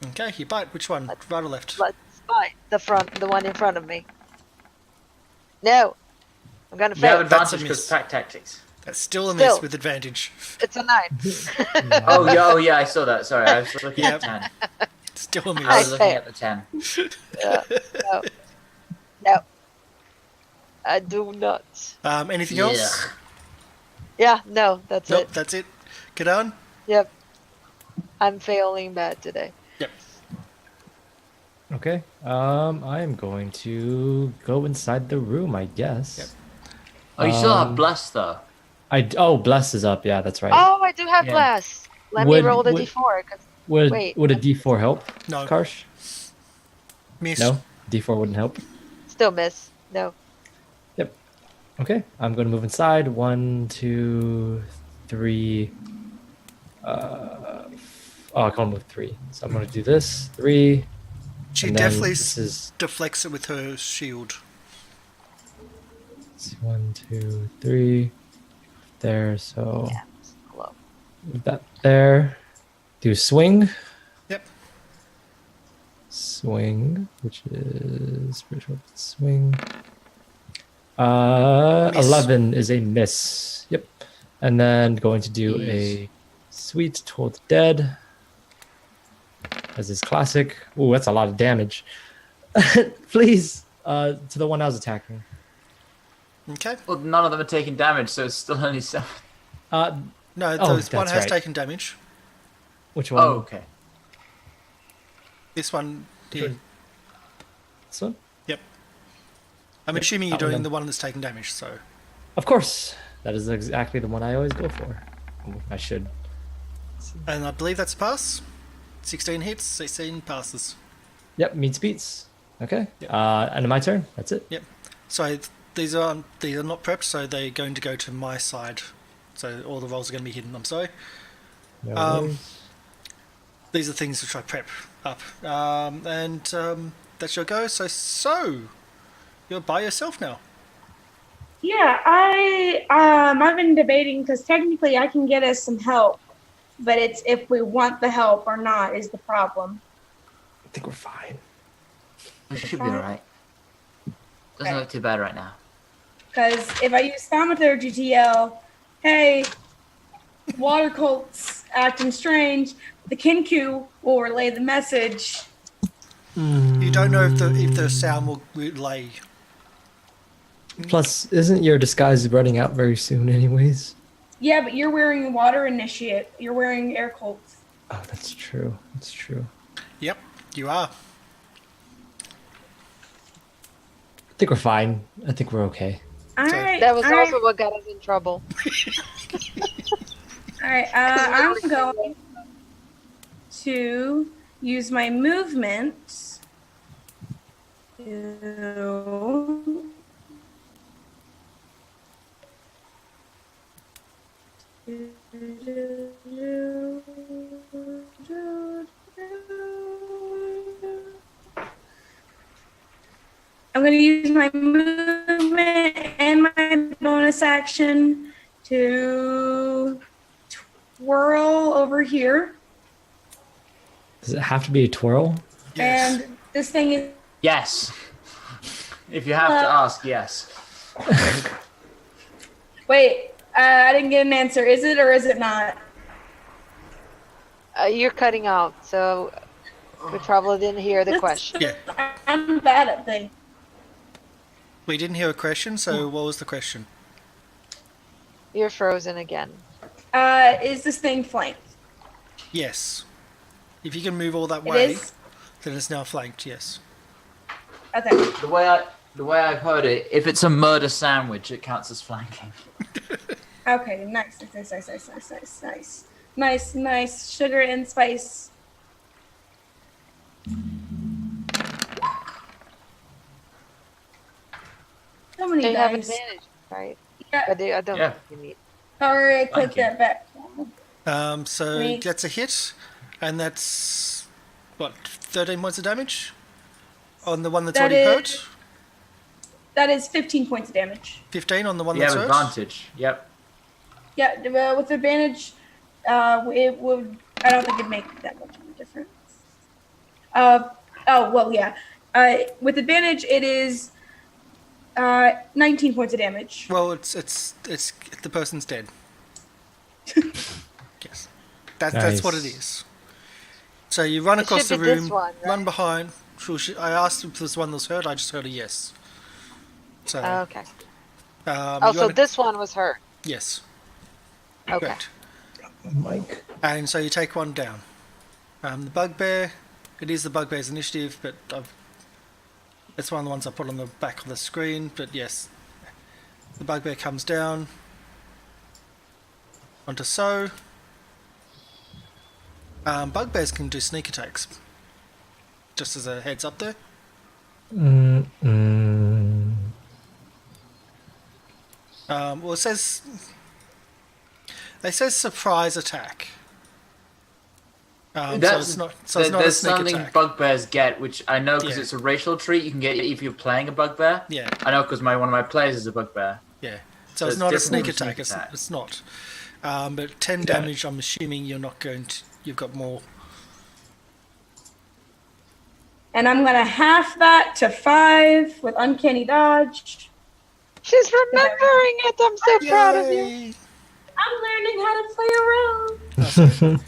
Okay, you bite. Which one? Right or left? Let's bite the one in front of me. No, I'm gonna You have fail. That's a advantage because miss. pack tactics. That's still a Still. miss with advantage. It's a 9. Oh yeah, I saw that. Sorry, I was looking at Yep. 10. Still a I miss. was looking at the 10. No, I do not. Anything else? Yeah. Yeah, no, that's Nope, it. that's it. Kadan? Yep. I'm failing bad today. Yep. Okay. I am going to go inside the room, I guess. Yep. Oh, you still have bless though. Bless is up. Yeah, that's right. Oh, I do have Yeah. bless. Let me roll the d4. 'Cause wait. Would a D4 help? No. Karsh? Miss. No, D4 wouldn't help. Still miss. No. Yep. Okay, I'm going to move inside. 1, 2, 3. I can't move 3, so I'm going to do this. 3. She and then definitely this is deflects it with her shield. 1, 2, 3. There. So Yeah. Hello. move that there. Do swing. Yep. Swing, which is spiritual swing. Miss. 11 is a miss. Yep. And then going to do Jeez. a sweet toward the dead. As is classic. Ooh, that's a lot of damage. Please, to the one I was attacking. Okay. Well, none of them are taking damage, so it's still only 7. Uh, No, Oh, this one that's has right. taken damage. which one? Oh, okay. This one here. Sure. This one? Yep. I'm Yep, assuming you're that one doing then. the one that's taken damage, so. Of course. That is exactly the one I always go for. Ooh, I should. And I believe that's a pass. 16 hits, 16 passes. Yep, meets beats. Okay. And my turn. That's it. Yep. So these are not prepped, so they're going to go to my side. So all the rolls are going to be hidden. I'm sorry. No Um, worries. These are things which I prep up, and that's your go. So you're by yourself now. Yeah, I've been debating because technically I can get us some help, but it's if we want the help or not is the problem. I think we're fine. We should be alright. Doesn't look too bad right now. Because if I use thaumaturgy to yell, "Hey, water cult's acting strange," the Kinku will relay the message. You don't know if the sound will relay. Plus, isn't your disguise running out very soon, anyways? Yeah, but you're wearing water initiate. You're wearing air cults. Oh, that's true. That's true. Yep, you are. I think we're fine. I think we're okay. All right. That was all right, also what got us in trouble. all right. I'm going to use my movement to I'm going to use my movement and my bonus action to twirl over here. Does it have to be a twirl? Yes. And this thing is Yes. If you have to ask, yes. wait, I didn't get an answer. Is it or is it not? You're cutting out, so we probably didn't hear the question. Yeah. I'm bad at things. We didn't hear a question, so what was the question? You're frozen again. Is this thing flanked? Yes. If you can move all that It way, is? then it's now flanked. Yes. Okay. The way I've heard it, if it's a murder sandwich, it counts as flanking. Okay, nice. Nice. Sugar and spice. So many They have dice. advantage, right? Yeah. But I don't Yeah. think you need. Sorry, I clicked Thank you. that back. So Wait. that's a hit, and that's what 13 points of damage on the one that's That already is- hurt. That is 15 points of damage. 15 on the one You that's have hurt? advantage. Yep. Yeah, with advantage, it would. I don't think it'd make that much of a difference. Yeah. With advantage, it is 19 points of damage. Well, it's the person's dead. Yes. That's what it is. So you run across the should be this room, one, right? run behind. I asked if there's one that was hurt. I just heard a yes. So. Okay. you So run- this one was hurt. Yes. Okay. Correct. Mike. And so you take one down. The bugbear. It is the bugbear's initiative, but it's one of the ones I put on the back of the screen. But yes, the bugbear comes down onto So. Bugbears can do sneak attacks. Just as a heads up there. Well, it says surprise attack. So it's not a There's sneak something attack. bugbears get, which I know because Yeah. it's a racial trait you can get if you're playing a bugbear. Yeah, I know because one of my players is a bugbear. yeah. So So it's it's not a different sneak from attack. sneak attack. It's not. But 10 damage. I'm assuming you're not going to. You've got more. And I'm gonna half that to 5 with uncanny dodge. She's remembering it. I'm so proud of you. Yay! I'm learning how to play a role.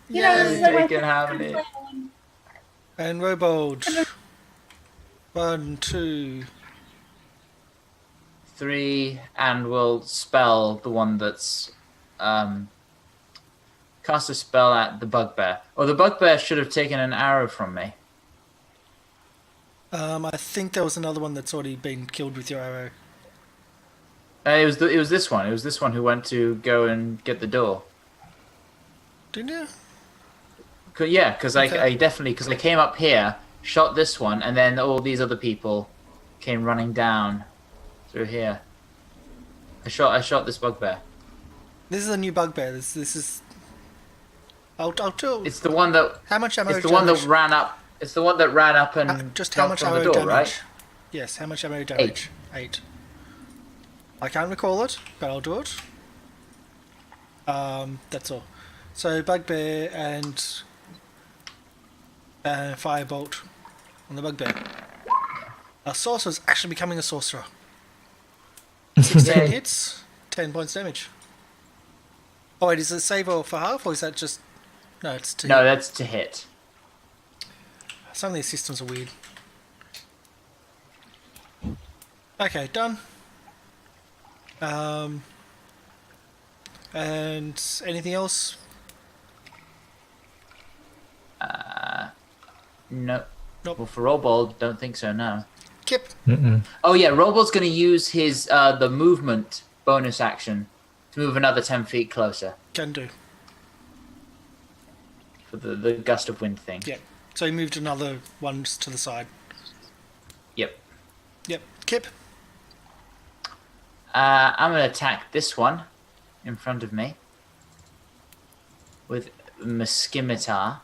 You know, this is Yay! like my You can have it. plan. And Robold. 1, 2. 3, and we'll spell the one that's cast a spell at the bugbear. Or the bugbear should have taken an arrow from me. I think there was another one that's already been killed with your arrow. It was this one. It was this one who went to go and get the door. Didn't you? Yeah, because Okay. I came up here, shot this one, and then all these other people came running down through here. I shot this bugbear. This is a new bugbear. This is. I'll tell. It's the one that How much ammo? it's the one that damage? ran up. It's the one that ran up and Just how much knocked on ammo the door, damage? right? Yes, how much ammo damage? 8. I can't recall it, but I'll do it. That's all. So bugbear and firebolt on the bugbear. Our sorcerer's actually becoming a sorcerer. 16 Yay. hits, 10 points damage. Oh wait, is it save or for half, or is that just? No, it's to. No, that's to hit. Some of these systems are weird. Okay, done. And anything else? No. Nope. Well, for Robold, don't think so. No. Kip. Oh yeah, Robold's going to use his the movement bonus action to move another 10 feet closer Can do. for the gust of wind thing. Yeah. So he moved another one to the side. Yep. Yep. Kip. I'm going to attack this one in front of me with my scimitar.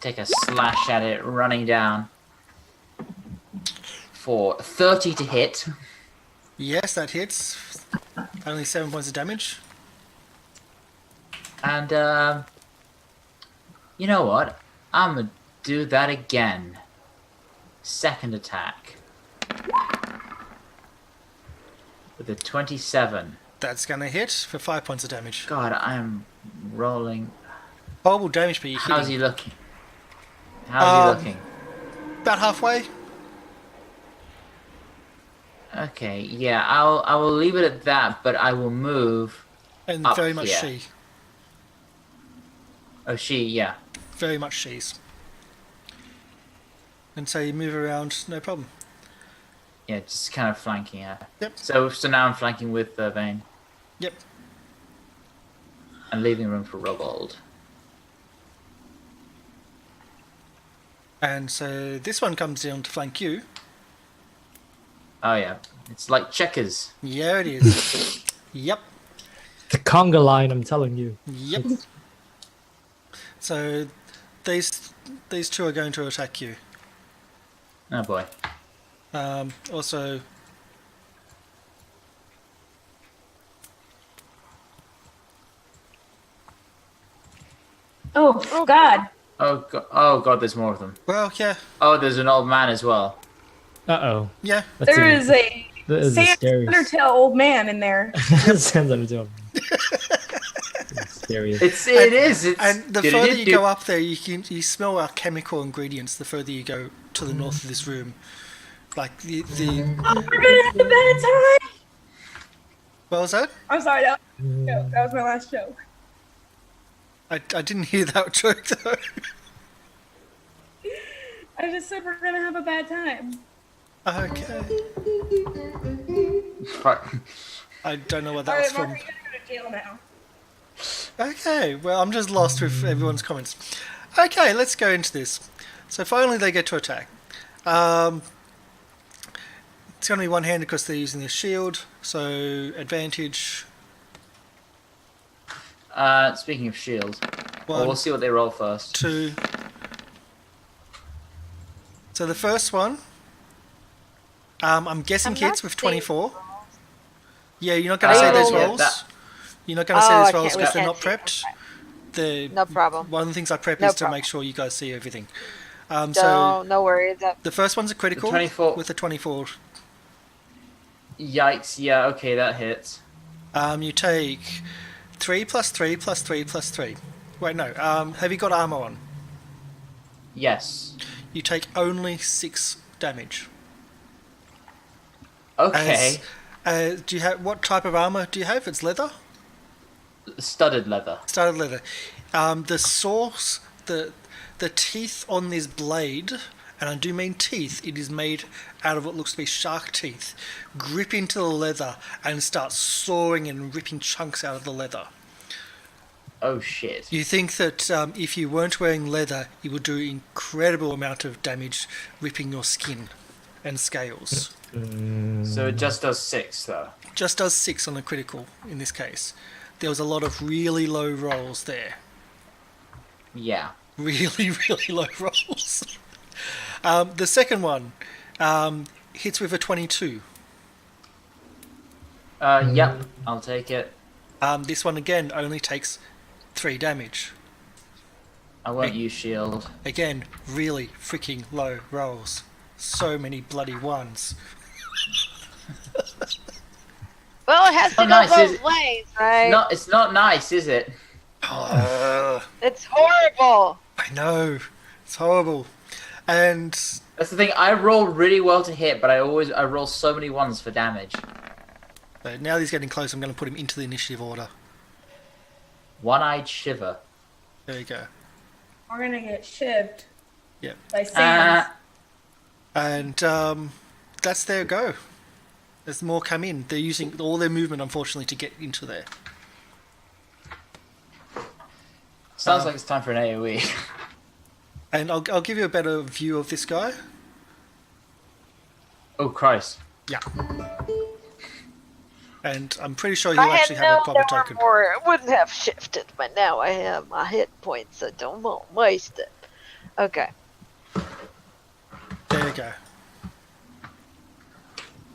Take a slash at it, running down for 30 to hit. Yes, that hits. Only 7 points of damage. And, you know what? I'm going to do that again. Second attack. With a 27. That's gonna hit for 5 points of damage. God, I'm rolling. Horrible damage, but you're How's hitting. he looking? How's he looking? About halfway. Okay, yeah, I will leave it at that, but I will move. And Up very much here. she. Oh, yeah. Very much she's. And so you move around, no problem. Yeah, just kind of flanking her. Yep. So now I'm flanking with Vane Yep. and leaving room for Robold. And so this one comes down to flank you. Oh yeah, it's like checkers. Yeah, it is. Yep. The conga line, I'm telling you. Yep. So these two are going to attack you. Oh boy. Also, Oh God. Oh god, there's more of them. well, yeah, Oh, there's an old man as well. Uh-oh. yeah. There is a That is a Sans scary... Undertale old man in there. Sans Undertale. Scary. It is. It's, And the further you go up there, you smell chemical ingredients. The further you go to the north of this room, like the Oh, we're gonna have a bad time. what was that? I'm sorry, that was my last joke. I didn't hear that joke though. I just said we're gonna have a bad time. Okay, I don't know what that All was right, Mark, from. you're gonna go to jail now. Okay, well, I'm just lost with everyone's comments. Okay, let's go into this. So finally they get to attack. It's going to be one-handed because they're using their shield, so advantage. Speaking of shield, One, we'll see what they roll first. 2. So the first one, I'm guessing I'm hits not with seeing 24. Yeah, you're not going to say those yeah, rolls. You're not going to say Oh, those I rolls can't- we because they're can't not see. prepped. No problem. One of the things I prep No is to problem. make sure you guys see everything. No, So no worries. the first one's a critical 24. with a 24. Yikes! Yeah, okay, that hits. You take 3 plus 3 plus 3 plus 3. Wait, no. Have you got armor on? Yes. You take only 6 damage. Okay. Do you have what type of armor do you have? It's leather. Studded leather. Studded leather. The source, the teeth on this blade, and I do mean teeth. It is made out of what looks to be shark teeth. Grip into the leather and start sawing and ripping chunks out of the leather. Oh shit. You think that if you weren't wearing leather, you would do incredible amount of damage, ripping your skin and scales. So it just does 6 though. Just does 6 on a critical in this case. There was a lot of really low rolls there. Yeah. Really, really low rolls. The second one hits with a 22. Yep. I'll take it. This one again only takes 3 damage. I won't use shield. Again, really freaking low rolls. So many bloody ones. Well, it has to Oh, go nice, is both it? ways, right? It's not nice, is it? It's horrible. I know. It's horrible. And That's the thing. I roll really well to hit, but I roll so many ones for damage. now that he's getting close, I'm going to put him into the initiative order. One-eyed shiver. There you go. We're gonna get shivved Yep. by Sans. And that's their go. There's more come in. They're using all their movement, unfortunately, to get into there. Sounds like it's time for an AoE. And I'll give you a better view of this guy. Oh Christ. Yeah. And I'm pretty sure If he'll I had actually have a known proper there were token. more, it wouldn't have shifted. But now I have my hit points, so don't waste it. Okay. There you go.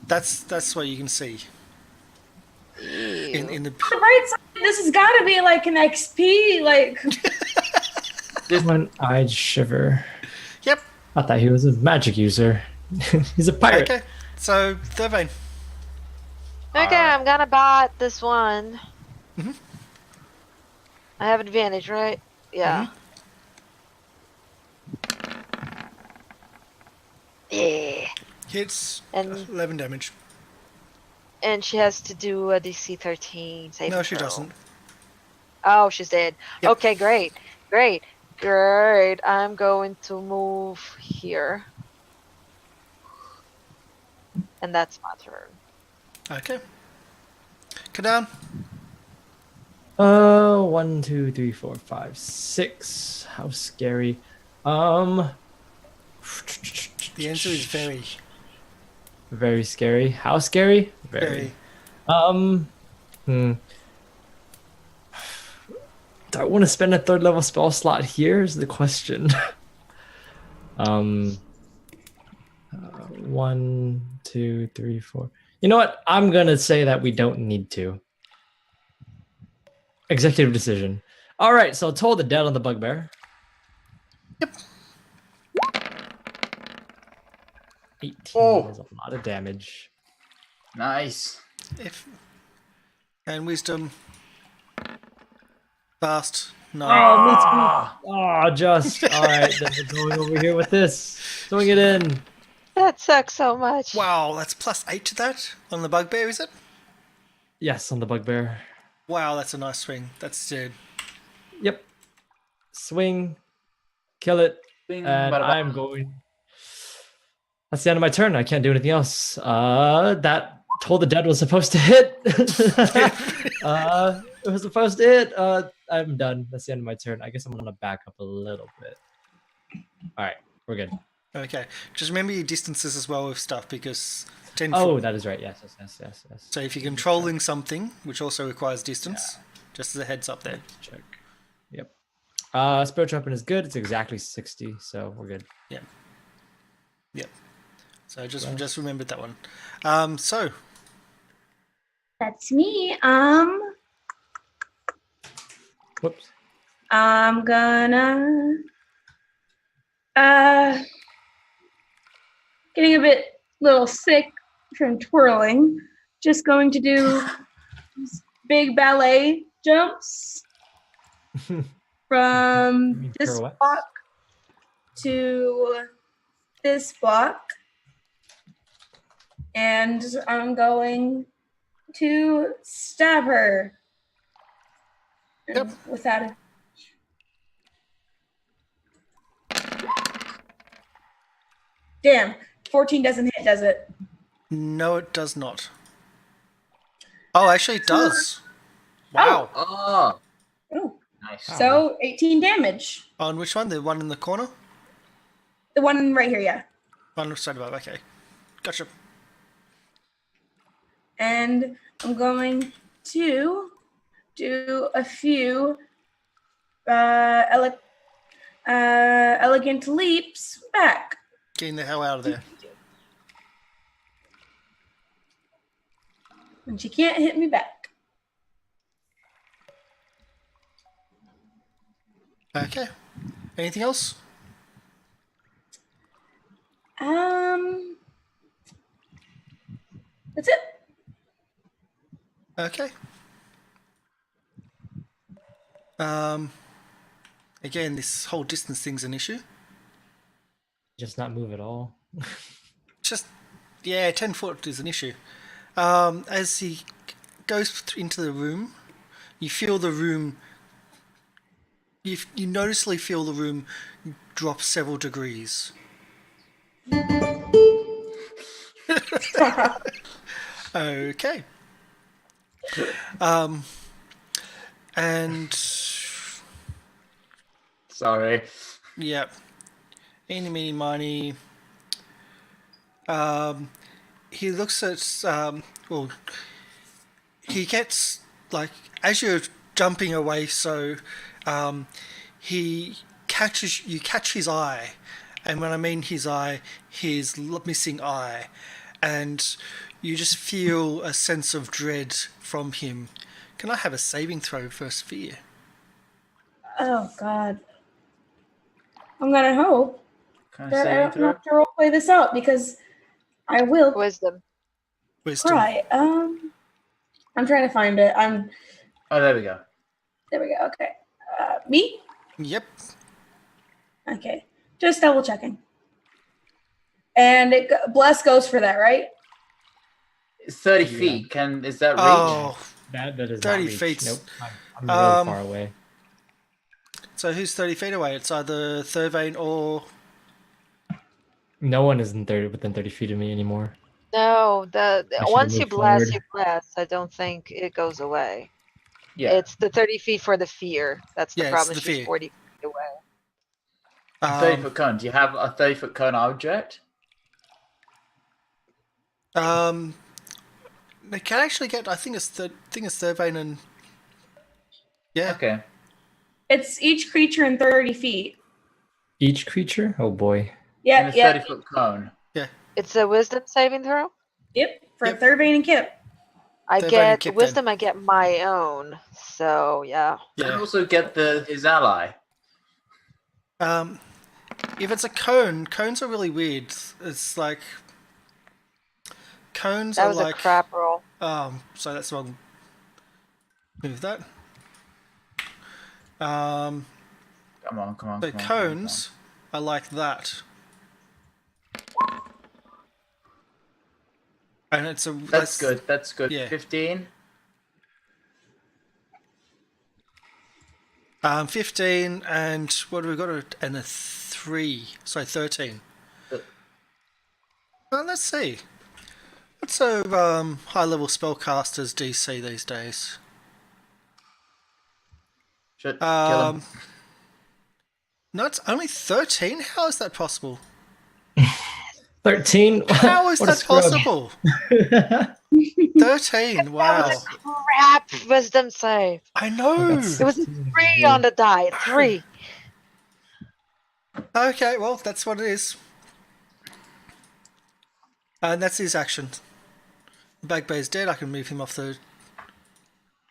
That's what you can see in the. On the right side, this has got to be like an XP, like. One-eyed shiver. Yep. I thought he was a magic user. He's a pirate. Okay. So Thurvane. Okay, I'm gonna bot this one. Mhm. I have advantage, right? Yeah. Yeah. Hits And 11 damage. and she has to do a DC 13 save. No, she throw. doesn't. Oh, she's dead. Yep. Okay, great. I'm going to move here. And that's my turn. Okay. Kadan. 1, 2, 3, 4, 5, 6. How scary. The answer is very, Very scary. How scary? very. Do I want to spend a 3rd level spell slot here is the question. 1, 1, 2, 3, 4. You know what? I'm gonna say that we don't need to. Executive decision. All right, so toll the dead on the bugbear. Yep. 18 Oh. is a lot of damage. Nice. And wisdom. Fast. No. Oh, just all right. Then we're going over here with this. Swing it in. That sucks so much. Wow, that's +8 to that on the bugbear, is it? Yes, on the bugbear. Wow, that's a nice swing. That's dead. Yep. Swing. Kill it. Bing, And bada, bada. I'm going. That's the end of my turn. I can't do anything else. That toll the dead was supposed to hit. It was supposed to hit. I'm done. That's the end of my turn. I guess I'm gonna back up a little bit. All right, we're good. Okay. Just remember your distances as well with stuff because 10 Oh, foot. that is right. Yes. So if you're controlling something, which also requires distance, just as a heads up there. Check. Yep. Spiritual weapon is good. It's exactly 60, so we're good. Yep. So just remembered that one. So That's me. Whoops. I'm gonna getting a little sick from twirling. Just going to do big ballet jumps from this Pirouettes. block to this block. And I'm going to stab her. Yep. Without it. Damn, 14 doesn't hit, does it? no, it does not. Oh, actually, it does. Wow. Oh, Oh, nice. so 18 damage. On which one? The one in the corner? The one right here, yeah. One straight above. Okay. Gotcha. And I'm going to do a few elegant leaps back. Getting the hell out of there. And she can't hit me back. Okay. Anything else? That's it. Okay. Again, this whole distance thing's an issue. Just not move at all. Just, yeah, 10 foot is an issue. As he goes into the room, you feel the room. You noticeably feel the room drop several degrees. Okay. And Sorry. yeah, eeny, meeny, miny. He looks at well, he gets like as you're jumping away, so you catch his eye, and when I mean his eye, his missing eye, and you just feel a sense of dread from him. Can I have a saving throw versus fear? Oh, God. I'm going to hope Can I that say I don't have to roleplay this out because I will Wisdom. Wisdom. cry. I'm trying to find it. Oh, there we go. There we go. Okay. Me? Yep. Okay. Just double checking. And bless goes for that, right? It's 30 Yeah. feet. Is that reach? Oh, That is 30 not reach. feet. Nope. I'm really far away. so who's 30 feet away? It's either Thurvane or... No one is within 30 feet of me anymore. No, should've once you moved blast, forward. you blast. I don't think it goes away. Yeah. It's the 30 feet for the fear. That's the Yeah, it's problem. the She's fear. 40 feet away. 30-foot cone. Do you have a 30-foot cone object? They can actually get. I think it's Thurvane and. Yeah. Okay. It's each creature in 30 feet. Each creature? Oh boy. In Yeah, a yeah. 30-foot cone. Yeah. It's a wisdom saving throw. Yep, for Yep. Thurvane and Kip. I They've only get kicked wisdom. I get my own. So yeah. And Yeah. also get his ally. If it's a cone, cones are really weird. It's like cones That are was like. a crap roll. So that's wrong. Move that. Come on, come on. So come on, cones are like that. And it's a. That's good. That's good. Yeah. 15. 15 and what do we got? And a 3. Sorry, 13. Well, let's see. What's a high level spellcaster's DC these days? Should kill him. No, it's only 13. How is that possible? 13. How is What a that scrub. possible? 13. Wow. That was a crap wisdom save. I know. It was a 3 on the die. 3. Okay, well, that's what it is. And that's his action. Bagbay's dead. I can move him off the.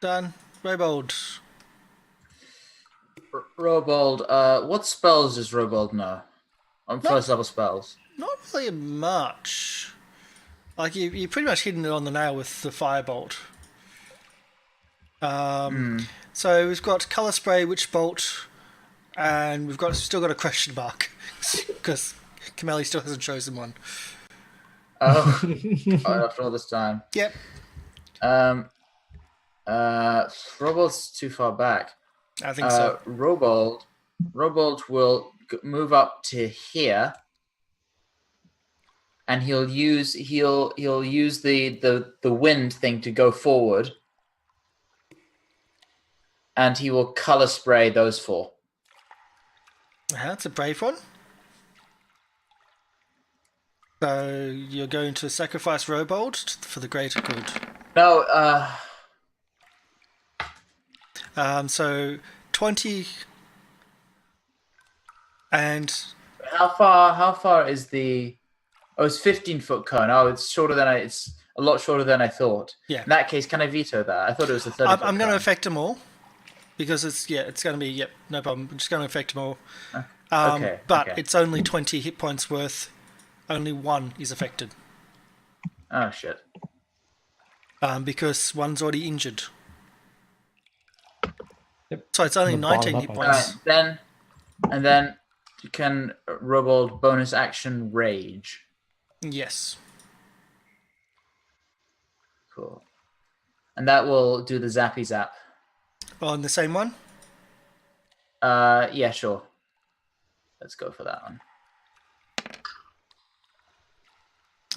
Done. Raybold. Robold, what spells does Robold know? On first level spells. Not really much. Like you pretty much hitting it on the nail with the firebolt. So we've got color spray, witch bolt, and we've still got a question mark because Kameli still hasn't chosen one. Oh, after all this time. Yep. Robold's too far back. I think so. Robold will move up to here, and he'll use the wind thing to go forward, and he will color spray those 4. That's a brave one. So you're going to sacrifice Robold for the greater good. No, So 20 and how far is the? Oh, it's 15-foot cone. Oh, it's a lot shorter than I thought. Yeah. In that case, can I veto that? I thought it was a 30-foot I'm going to cone. affect them all because it's going to be no problem. I'm just going to affect them all. Okay. But okay. it's only 20 hit points worth. Only 1 is affected Oh shit. because one's already injured. Yep. So it's only The bottom 19 up hit on points. Then can Robold bonus action rage? Yes. Cool. And that will do the zappy zap. On the same one. Yeah, sure. Let's go for that one.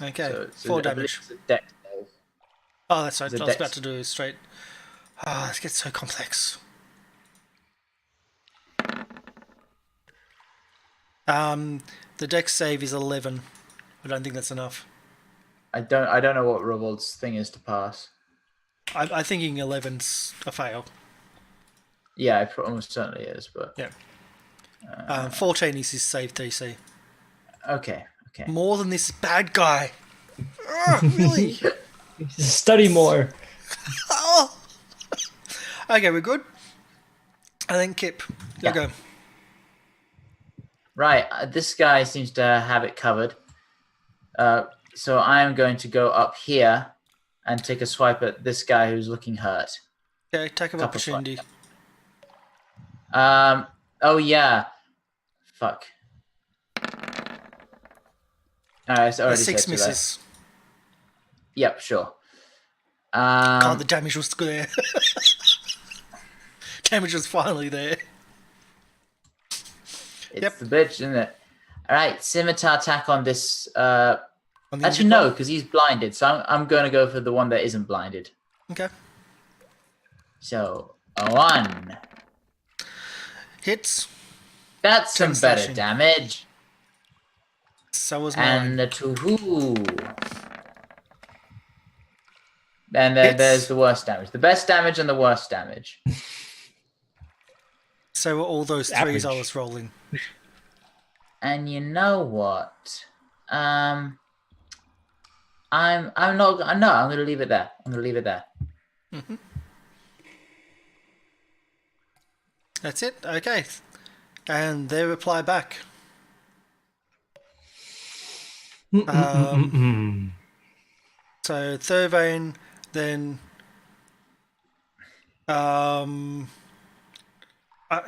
Okay. So it's 4 I believe damage. it's a dex save. Oh, that's right. It's a I was dex. about to do straight. Ah, this gets so complex. The dex save is 11. I don't think that's enough. I don't know what Robold's thing is to pass. I'm thinking 11's a fail. Yeah, it almost certainly is, but Yeah. 14 is his save DC. okay. More than this bad guy. Really? Study more. Oh. Okay, we're good. I think Kip, you go. Right, this guy seems to have it covered. So I am going to go up here and take a swipe at this guy who's looking hurt. Okay, attack of Couple opportunity. Oh yeah. Fuck. It's already 6 said too late. misses. Yep, sure. God, the damage was there. Damage was finally there. It's the bitch, isn't it? All right, scimitar attack on this. On the Actually, injured no, one? because he's blinded. So I'm going to go for the one that isn't blinded. Okay. So a 1. Hits. That's some better slashing. damage. So was mine. And the 2. And then Hits. there's the worst damage. The best damage and the worst damage. So were all those threes I Average. was rolling. And you know what? I'm not. No, I'm going to leave it there. I'm going to leave it there. Mm-hmm. That's it. Okay, and they reply back. So Thurvane then.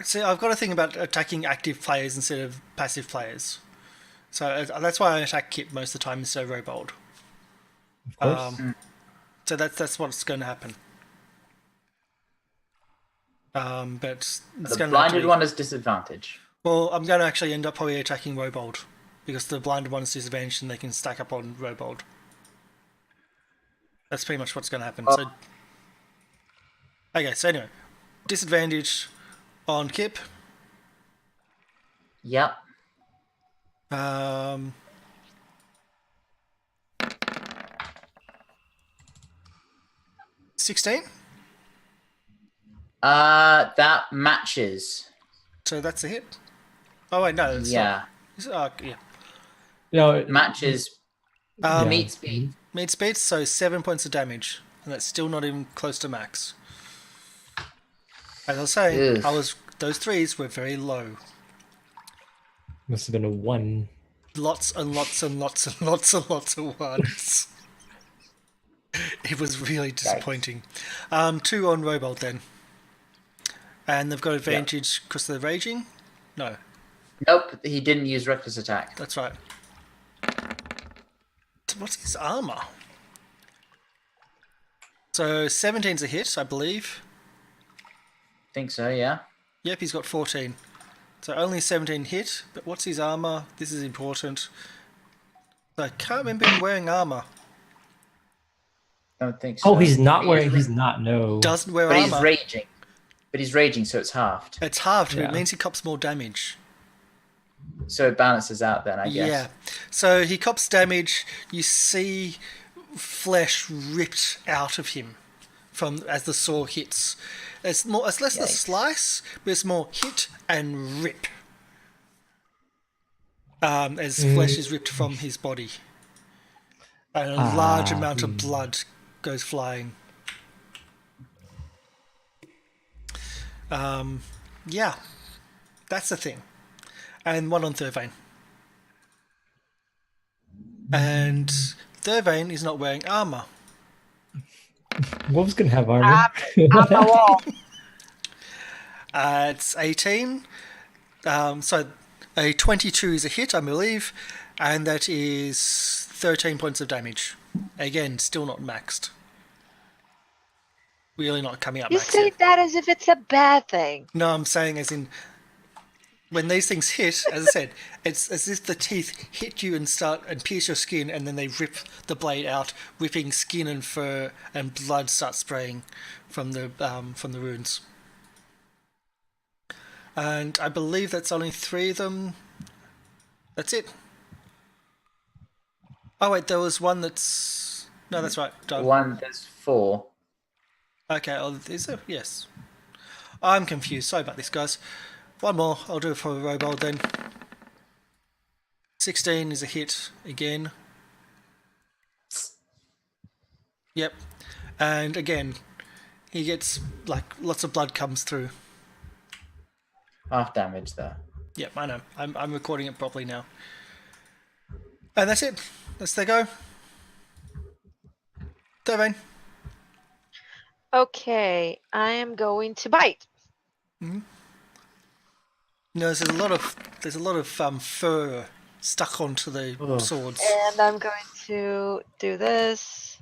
See, I've got to think about attacking active players instead of passive players. So that's why I attack Kip most of the time instead of Robold. Of course. So that's what's going to happen. But it's The going blinded to one is disadvantage. Well, I'm going to actually end up probably attacking Robold because the blinded one is disadvantaged and they can stack up on Robold. That's pretty much what's going to happen. So, okay, so anyway, disadvantage on Kip. Yep. 16. That matches. So that's a hit. Oh wait, no. It's Yeah. not. Yeah. No, Matches meat speed. Meat speed, so 7 points of damage, and that's still not even close to max. As I was saying, Ugh. those threes were very low. must have been a 1. Lots and lots and lots and lots and lots of ones. It was really disappointing. 2 on Robold then. And they've got advantage because they're raging? No, Nope, he didn't use reckless attack. that's right. What's his armor? So 17's a hit, I believe. Think so, yeah. Yep, he's got 14. So only 17 hit, but what's his armor? This is important. I can't remember him wearing armor. Don't think so. Oh, he's not wearing. He's not. No. Doesn't wear But armor. he's raging. But he's raging, so it's halved. It's halved, but Yeah. it means he cops more damage. So it balances out then, I guess. Yeah. So he cops damage. You see flesh ripped out of him from as the saw hits. It's less a Yikes. slice, but it's more hit and rip. As flesh is ripped from his body. And a large amount of blood goes flying. Yeah. That's the thing. And 1 on Thurvane. And Thurvane is not wearing armor. Wolves can have armor. On the wall. It's 18. So a 22 is a hit, I believe. And that is 13 points of damage. Again, still not maxed. Really not coming up You max say yet. that as if it's a bad thing. No, I'm saying as in when these things hit, as I said, it's as if the teeth hit you and pierce your skin, and then they rip the blade out, ripping skin and fur, and blood starts spraying from the wounds. And I believe that's only 3 of them. That's it. Oh wait, there was one that's no, that's right. Done. One, there's 4. Okay, oh, is there? Yes. I'm confused. Sorry about this, guys. One more. I'll do it for a Robold then. 16 is a hit again. Yep. And again, he gets, like, lots of blood comes through. Half damage there. Yep, I know. I'm recording it properly now. And that's it. That's their go. Thurvane. Okay, I am going to bite. No, there's a lot of fur stuck onto the swords. And I'm going to do this.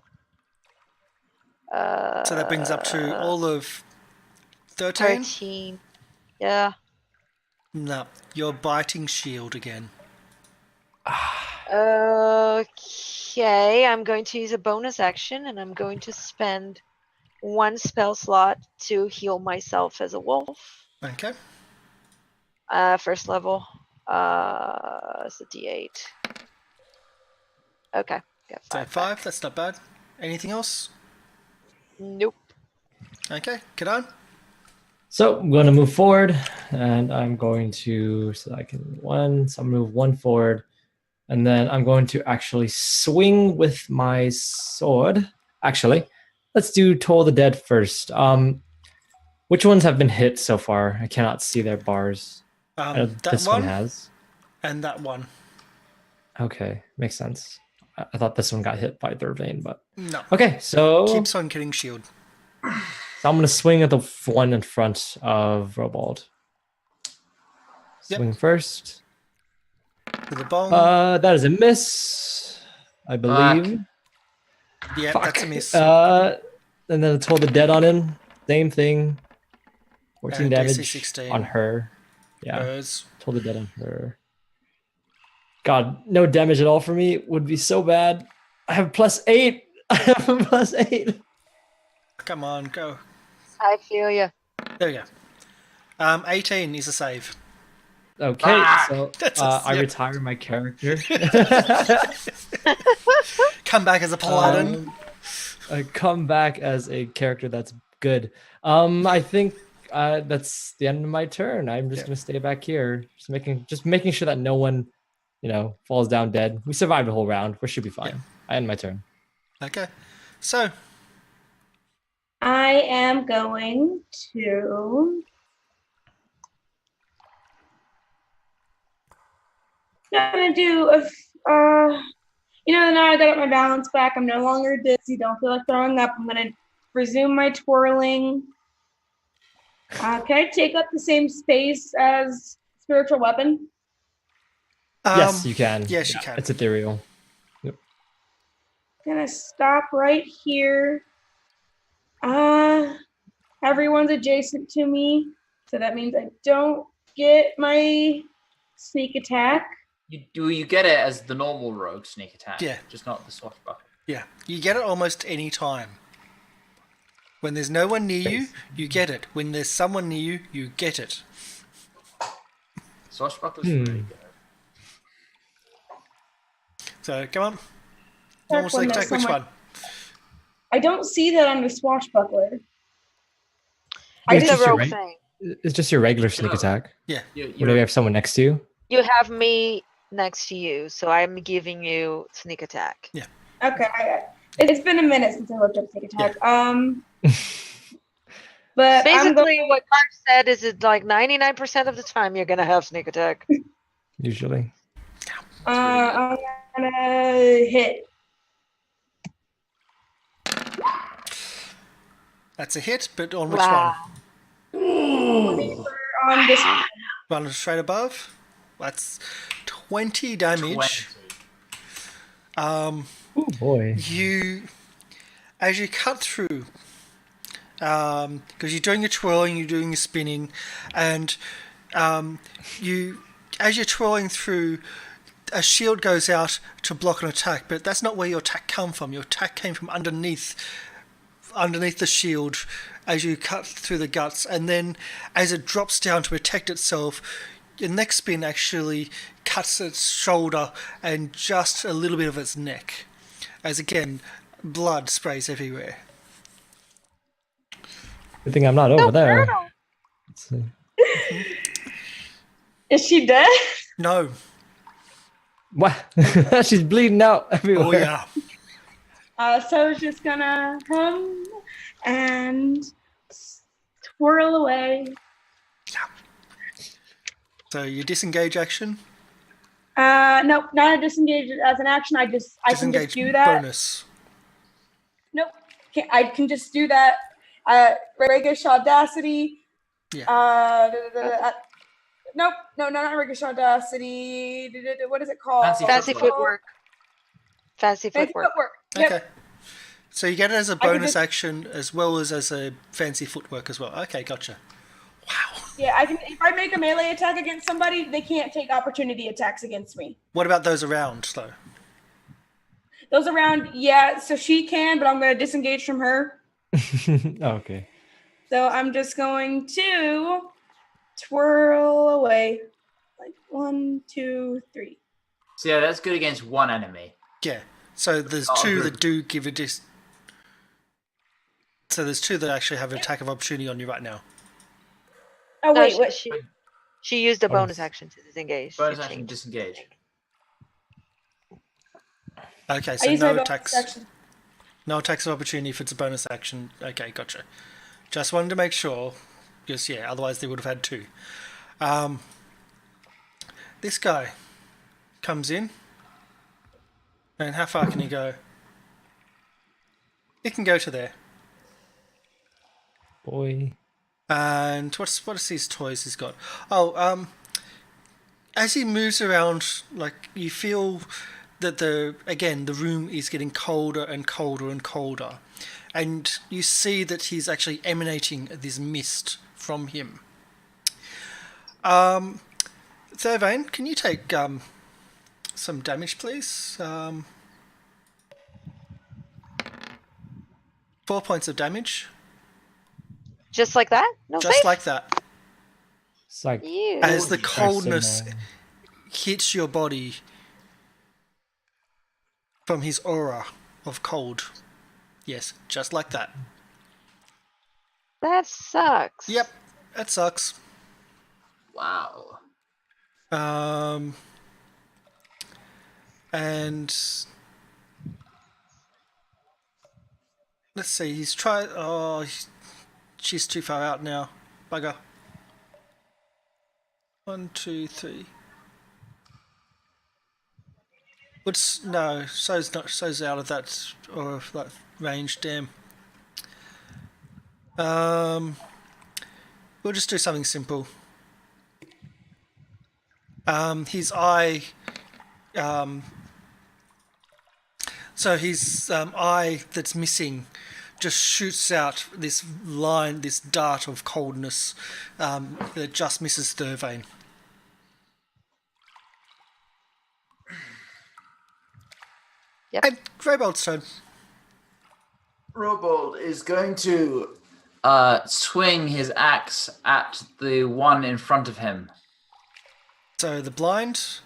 So that brings up to all of 13? 13. Yeah. No, you're biting shield again. Okay, I'm going to use a bonus action and I'm going to spend 1 spell slot to heal myself as a wolf. Okay. First level. It's a D8. Okay, got So 5. 5, that's not bad. Anything else? Nope. Okay, Kadan. So I'm going to move forward, and I'm going to so I'm gonna move 1 forward, And then I'm going to actually swing with my sword. Actually, let's do Toll the Dead first. Which ones have been hit so far? I cannot see their bars. That This one one has. and that one. Okay, makes sense. I thought this one got hit by their vein, but No. okay. So Keeps on getting shield. I'm gonna swing at the one in front of Robald. Yep. Swing first. With the bong. That is a miss, I believe. Yeah, Fuck. that's a miss. And then Toll the Dead on him. Same thing. 14 And damage DC 16. on her. Yeah, Hers. Toll the Dead on her. God, no damage at all for me would be so bad. I have +8. I have +8. Come on, go. I feel you. There we go. 18 is a save. Okay, so That's a I zip. retire my character. Come back as a paladin. I come back as a character that's good. I think that's the end of my turn. I'm just gonna stay back here, just making sure that no one, falls down dead. We survived the whole round. We should be fine. I end my turn. Okay. So, I am going to. Gonna do now I got my balance back. I'm no longer dizzy. Don't feel like throwing up. I'm gonna resume my twirling. Can I take up the same space as spiritual weapon? Yes, you can. Yes, you can. It's ethereal. Gonna stop right here. Everyone's adjacent to me, so that means I don't get my sneak attack. You get it as the normal rogue sneak attack. Yeah. Just not the swashbuckler. Yeah, you get it almost any time. When there's no one near you, you get it. When there's someone near you, you get it. Swashbuckler's really good. So, come on. Normal When sneak there's attack, which someone- one? I don't see that on the swashbuckler. It's It's just a your rogue reg- thing. It's just your regular sneak attack. Yeah. Whenever you have someone next to you. You have me next to you, so I'm giving you sneak attack. Okay, it's been a minute since I looked up sneak attack. But Basically, what Mark said is it like 99% of the time you're gonna have sneak attack. Usually. I'm gonna hit. That's a hit, but on which Wow. On this one. one? One straight above. That's 20 damage. 20. Oh boy. As you cut through, because you're doing your twirling, you're doing your spinning, and as you're twirling through, a shield goes out to block an attack, but that's not where your attack come from. Your attack came from underneath the shield as you cut through the guts, and then as it drops down to protect itself, your next spin actually cuts its shoulder and just a little bit of its neck, as again blood sprays everywhere. Good thing I'm not over there. Brutal. Let's see. Is she dead? No. What? She's bleeding out everywhere. Oh yeah. So I was just gonna hum and twirl away. So your disengage action, Nope, not a disengage as an action. I can just disengage do that. bonus. Nope, I can just do that. Ragish Audacity. Yeah. Nope, no, not Ragish Audacity. What is it called? Fancy footwork. Fancy Fancy footwork. footwork. Yep. Okay. So you get it as a can bonus just- action as well as a fancy footwork as well. Okay, gotcha. Wow. Yeah, I can. If I make a melee attack against somebody, they can't take opportunity attacks against me. What about those around though? Those around, yeah. So she can, but I'm going to disengage from her. Okay. So I'm just going to twirl away, like 1, 2, 3. So yeah, that's good against one enemy. Yeah. So there's two that do give a So there's two that actually have an attack of opportunity on you right now. Oh No, wait, what? she used a bonus action to disengage. Bonus She action, changed. disengage. Okay, I so use my no bonus attacks. action. No attacks of opportunity if it's a bonus action. Okay, gotcha. Just wanted to make sure, because yeah, otherwise they would have had two. This guy comes in, and how far can he go? He can go to there. Boy. And what is these toys he's got? Oh, as he moves around, like you feel that the room is getting colder and colder and colder, and you see that he's actually emanating this mist from him. Thurvane, can you take some damage, please? 4 points of damage, Just like that? No just save? like that. It's like You. As the coldness personal. hits your body from his aura of cold. Yes, just like that. That sucks. Yep, that sucks. Wow. And let's see, he's tried. Oh, she's too far out now. Bugger. 1, 2, 3. What's no? So's out of that or of that range. Damn. We'll just do something simple. His eye. So his eye that's missing just shoots out this line, this dart of coldness that just misses Thurvane. Yep. And Greybolt's turn. Robold is going to swing his axe at the one in front of him. So the blind,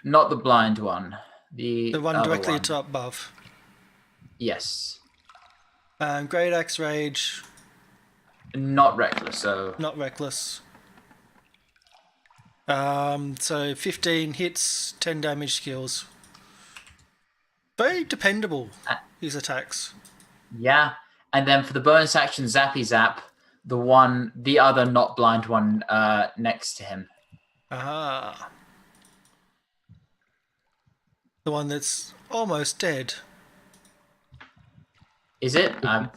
Not the blind one. The the one other directly one. to above. Yes. Great Axe Rage, Not reckless, so not reckless. So 15 hits, 10 damage skills. Very dependable, his attacks. yeah. And then for the bonus action Zappy Zap, the other not blind one next to him. Ah. The one that's almost dead. Is it? The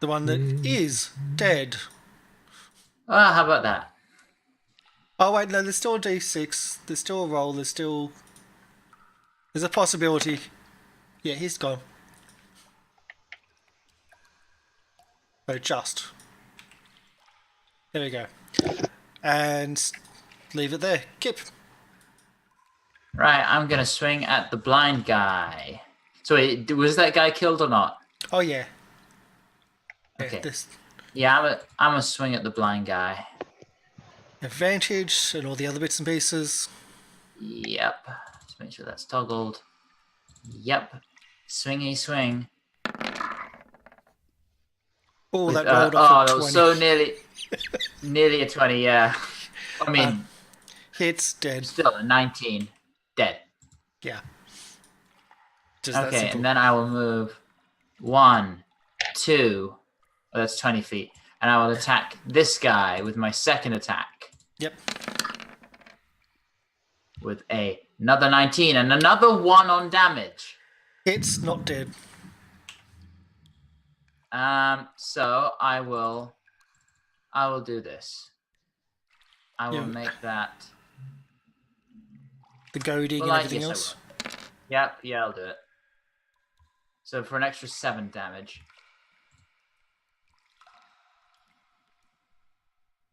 one that is dead. How about that? Oh wait, no, there's still a D6. There's still a roll. There's a possibility. Yeah, he's gone. So just. There we go. And leave it there. Kip. Right, I'm gonna swing at the blind guy. So was that guy killed or not? Oh yeah. Yeah, Okay. this Yeah, I'm a swing at the blind guy. advantage and all the other bits and pieces. Yep. Just make sure that's toggled. Yep. Swingy swing. Oh, With, that rolled off that a was 20. so nearly a 20, yeah. I mean, Hits, dead. still a 19. Dead. Yeah. Just that Okay, simple. and then I will move 1, 2. Oh, that's 20 feet. And I will attack this guy with my second attack Yep. with another 19 and another 1 on damage. Hits, not dead. So I will do this. I will Yeah. make that. The goading Well, and everything yes, I else. Yep, yeah, I'll do it. So for an extra 7 damage.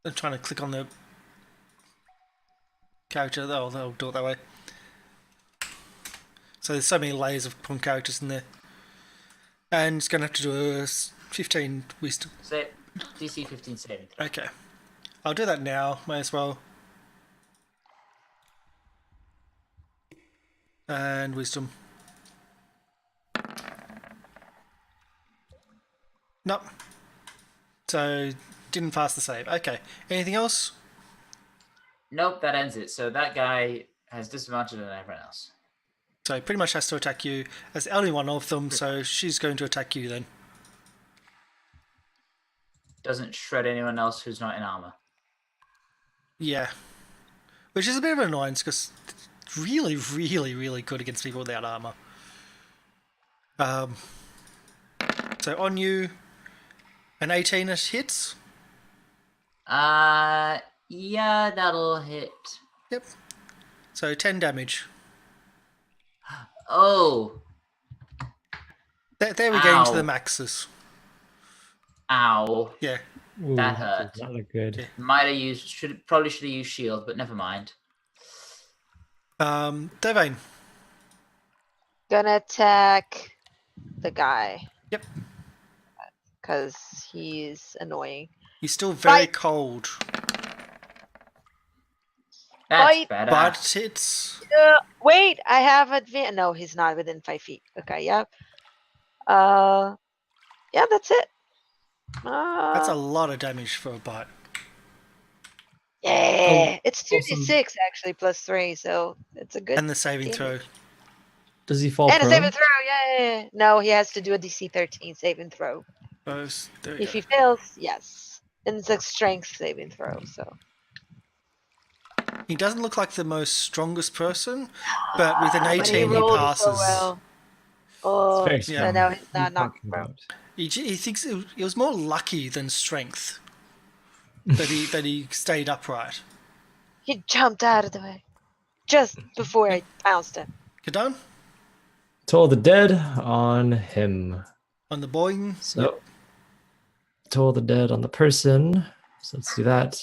I'm trying to click on the character. Oh, they'll do it that way. So there's so many layers of pawn characters in there. And it's going to have to do a 15 wisdom. Say DC 15 saving. Okay. I'll do that now. May as well. And wisdom. Nope. So, didn't pass the save. Okay. Anything else? Nope, that ends it. So that guy has disadvantage on everyone else. So pretty much has to attack you as the only one of them, so she's going to attack you then. Doesn't shred anyone else who's not in armor. Yeah. Which is a bit of an annoyance because it's really, really, really good against people without armor. So on you, an 18 hits. Yeah, that'll hit. Yep. So 10 damage. Oh, There we get into Ow. the maxes. ow. Yeah. Ooh, That does hurt. not look good. Yeah. Might have used, probably should have used shield, but never mind. Devane. Gonna attack the guy Yep. because he's annoying. He's still very Bite. cold. That's Bite. better. But hits. Wait, I have advantage. No, he's not within 5 feet. Okay, yeah. Yeah, that's it. That's a lot of damage for a bite. Yeah, it's awesome. 2d6 actually plus 3, so it's a good. And the saving throw. Does he fall And a prone? saving throw, yeah. No, he has to do a DC 13 saving throw. Those, there we If go. he fails, yes. And it's a strength saving throw, so. He doesn't look like the most strongest person, but with an But he 18 he rolled passes. so well. Oh, very so strong. now he's What are not you knocked talking prone. about? He thinks it was more lucky than strength that he stayed upright. He jumped out of the way just before I pounced him. Kadan Toll the dead on him. on the boy. So, toll the dead on the person. So let's do that.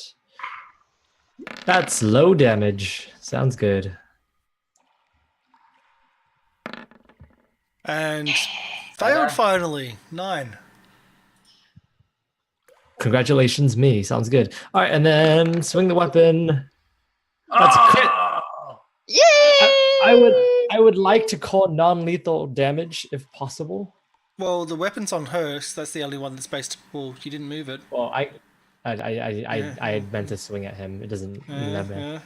That's low damage. Sounds good. And Better. failed finally. 9. Congratulations, me. Sounds good. All right, and then swing the weapon. That's a crit. Yay! I would like to call non-lethal damage if possible. Well, the weapon's on her, so that's the only one that's based. Well, you didn't move it. Well, I had meant to swing at him. It doesn't never.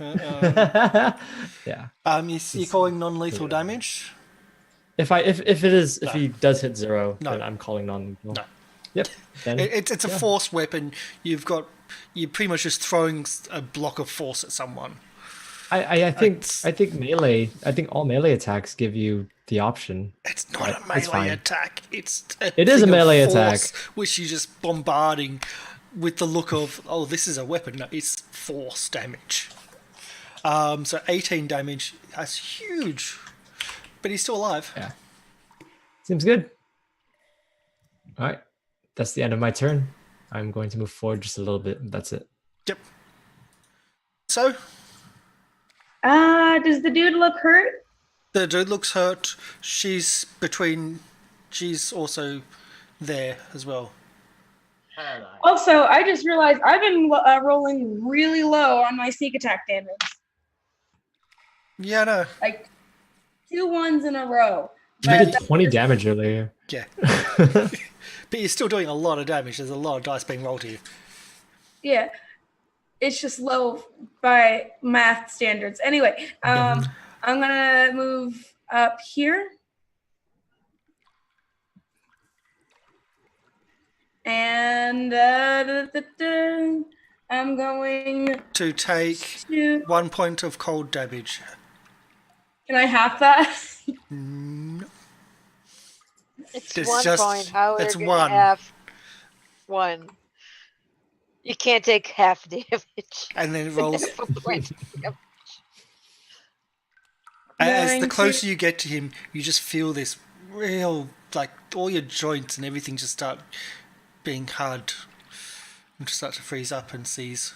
Yeah. You're calling non-lethal damage? If it No. he does hit 0, No. then I'm calling non-lethal. No. Yep. Then It's a force weapon. You're pretty much just throwing a block of force at someone. I think melee. I think all melee attacks give you the option. It's not Right, a it's melee fine. attack. It is a thing of melee force, attack. which you're just bombarding with the look of, oh, this is a weapon. No, it's force damage. So 18 damage. That's huge. But he's still alive. Yeah. Seems good. All right. That's the end of my turn. I'm going to move forward just a little bit. That's it. Yep. So Does the dude look hurt? the dude looks hurt. She's also there as well. Paralyzed. Also, I just realized I've been rolling really low on my sneak attack damage. Yeah, no. Like 2 1s in a row. You But did 20 damage earlier. Yeah. But you're still doing a lot of damage. There's a lot of dice being rolled here. yeah, it's just low by math standards. Anyway, I'm gonna move up here. And I'm going To take to. 1 point of cold damage. Can I half that? It's It's 1 just- point. How it's are you 1. gonna have 1? You can't take half damage. And then it rolls. Half a point. Yep. As the Going closer to- you get to him, you just feel this real, like, all your joints and everything just start being hard. And just start to freeze up and seize.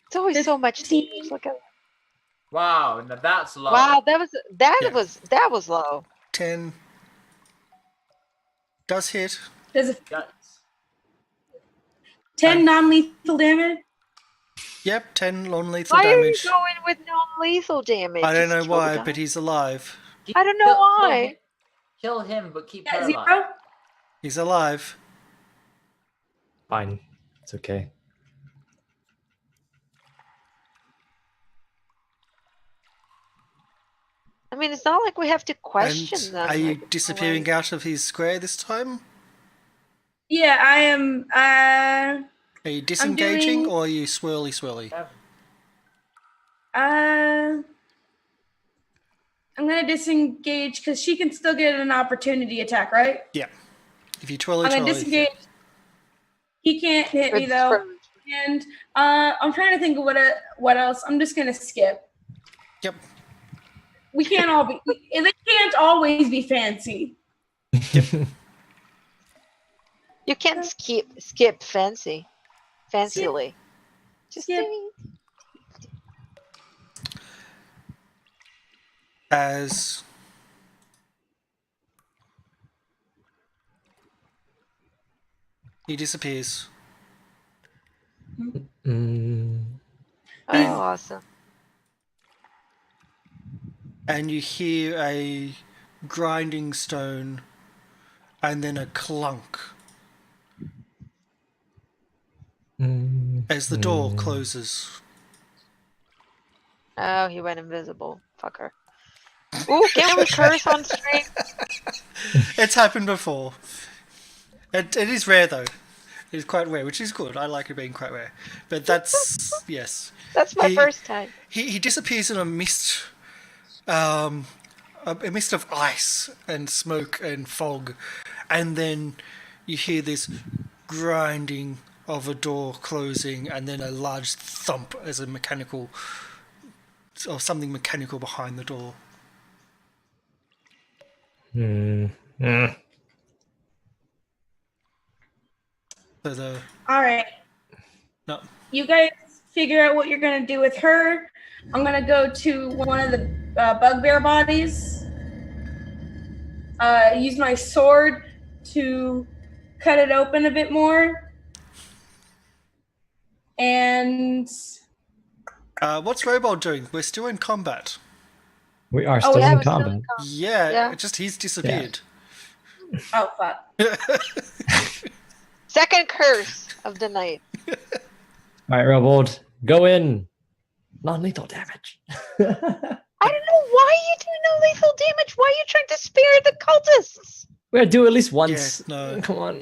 It's always so much damage. Look at Wow, now that's low. Wow, that Yeah. was low. 10. Does hit. Does it That's- 10 non-lethal damage? Yep, 10 non-lethal Why damage. are you going with non-lethal damage? I don't know Just why, kill the but he's alive. I don't know why. Kill him, but keep Yeah, her 0? alive. He's alive. Fine. It's okay. I mean, it's not like we have to question And them. are you like, it's disappearing always- out of his square this time? Yeah, I am. Are you disengaging doing- or are you swirly? I'm gonna disengage because she can still get an opportunity attack, right? Yeah. If you twirly, I'm gonna disengage. He can't hit me Good though. for- And I'm trying to think of what else. I'm just gonna skip. Yep. We can't all be. They can't always be fancy. You can't skip fancily. Just Skip. do As he disappears. Mm, Oh, awesome. And you hear a grinding stone and then a clunk as the door closes. Oh, he went invisible. Fucker. Ooh, can we curse on stream? It's happened before. It is rare though. It's quite rare, which is good. I like it being quite rare. But that's yes. That's my He- first time. He disappears in a mist, a mist of ice and smoke and fog, and then you hear this grinding of a door closing, and then a large thump as a mechanical or something mechanical behind the door. So the All right. no, You guys figure out what you're gonna do with her. I'm gonna go to one of the bugbear bodies. Use my sword to cut it open a bit more. And what's Robold doing? We're still in combat. we are Oh, still yeah, in we're still in combat. Yeah, Yeah. just he's disappeared. oh fuck. Second curse of the night. All right, Robold, go in. Non-lethal damage. I don't know why you do no lethal damage. Why are you trying to spare the cultists? We gotta do it at least once. no. Come on.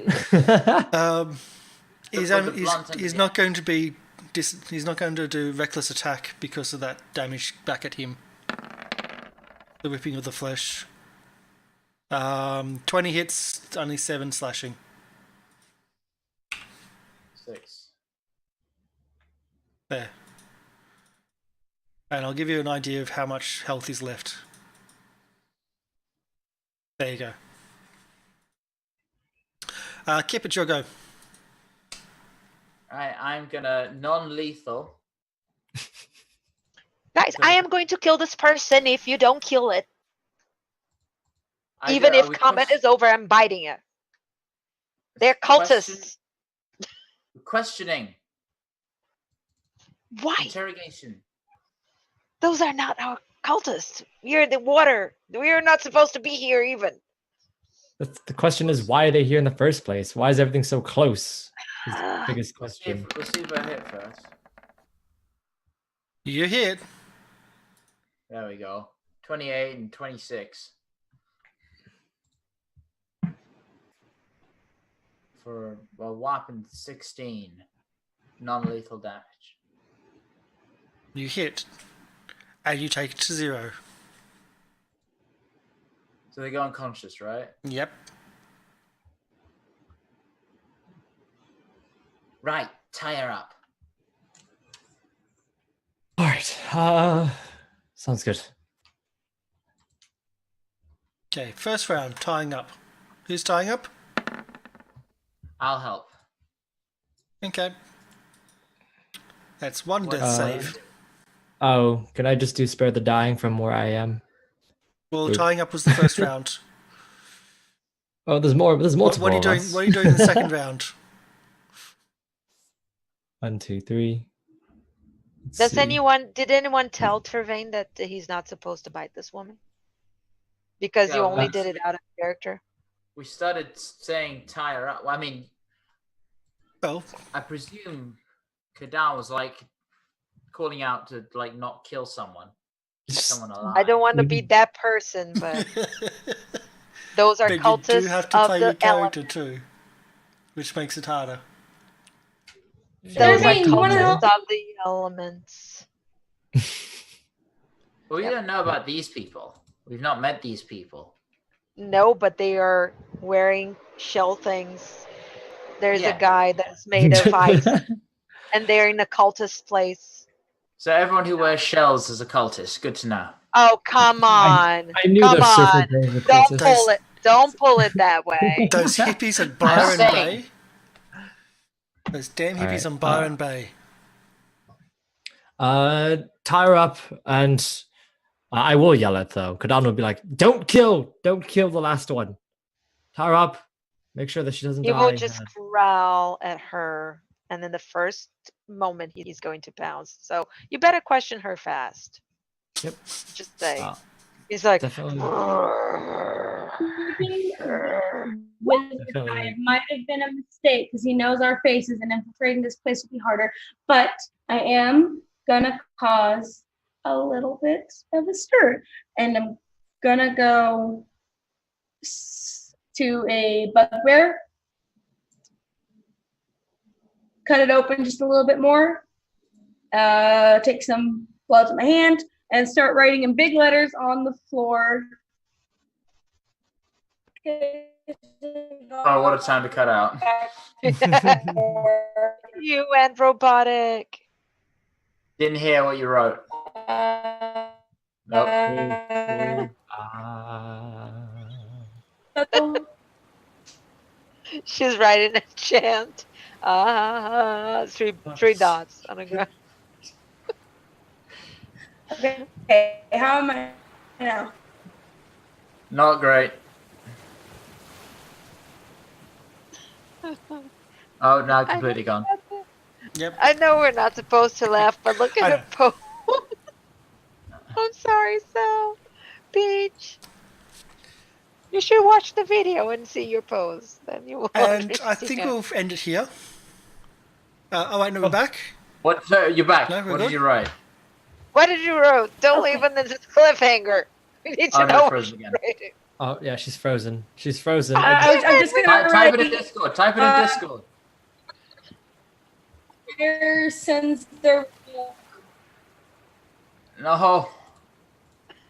He's Look for the blunt he's end, not going to be he's not going to do reckless attack because of that damage back at him. The ripping of the flesh. 20 hits, only 7 slashing. 6. There. And I'll give you an idea of how much health is left. There you go. Kip, it's your go. Alright, I'm gonna non-lethal. Guys, I am going to kill this person if you don't kill it. Even Are if we combat is over, I'm biting it. They're cultists. Questioning. Why? Interrogation. Those are not our cultists. We're in the water. We're not supposed to be here even. The question is, why are they here in the first place? Why is everything so close? Is the biggest question. We'll see if I hit first. You hit. There we go. 28 and 26. For a whopping 16 non-lethal damage. You hit. And you take it to 0. So they go unconscious, right? Yep. Right, tie her up. All right. Sounds good. Okay, first round, tying up. Who's tying up? I'll help. Okay. That's 1 death save. Oh, can I just do spare the dying from where I am? Well, Good. tying up was the first round. Oh, there's more. There's multiple. What are you of doing? us. What are you doing in the second round? 1, 2, 3. Let's Did see. anyone tell Tervain that he's not supposed to bite this woman? Because you Yeah, only that's- did it out of character. We started saying tie her up. Well, I mean, Well, I presume Kadan was like calling out to like not kill someone. Someone alive. I don't want to be that person, but those are But you cultists do have to of play your the character element. too, which makes it harder. Those are Thursday, you wanna cultists help? of the elements. But we Yep. don't know about these people. We've not met these people. No, but they are wearing shell things. There's Yeah. a guy that's made of ice, and they're in a cultist place. So everyone who wears shells is a cultist. Good to know. Oh, come on. I knew Come those surfer on. bears were Don't cultists. pull it. Don't pull it that way. Those hippies at Byron saying. Bay. Those damn hippies Alright, on Byron Bay. Tie her up, and I will yell at though. Kadan will be like, don't kill the last one. Tie her up. Make sure that she doesn't He die. will just growl at her, and then the first moment he's going to pounce. So you better question her fast. Yep. Just say. Uh, He's like, definitely. It might have been a mistake because he knows our faces and infiltrating this place would be harder. But I am gonna cause a little bit of a stir, and I'm gonna go to a bugbear, cut it open just a little bit more, take some blood to my hand, and start writing in big letters on the floor. Oh, what a time to cut out. you and robotic. Didn't hear what you wrote. Nope. She's writing a chant. Three dots on the ground. Okay, how am I now? Not great. Oh, now completely gone. Yep. I know we're not supposed to laugh, but look I at her pose. I'm sorry, Sal. Peach. You should watch the video and see your pose. Then you will And I think understand. we'll end it here. Oh wait, no, we're back. What? So you're back. No, we're What good. did you write? What did you wrote? Don't leave on this cliffhanger. We need to Oh, know no, what frozen you're again. writing. Oh yeah, she's frozen. She's frozen. I'm just gonna Type it in write Discord. Type it in Discord. here since the No.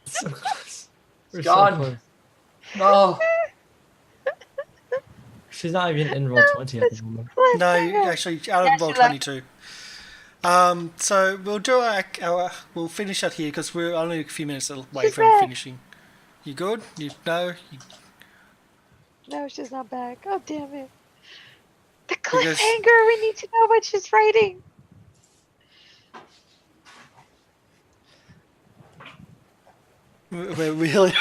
So close. We're so gone. close. No. She's not even in roll 20 at the moment. No, actually, out Yeah, of roll she left. 22. So we'll do we'll finish that here because we're only a few minutes away She's from back. finishing. You good? No. No, she's not back. Oh, damn it. The Because- cliffhanger. We need to know what she's writing. We're really.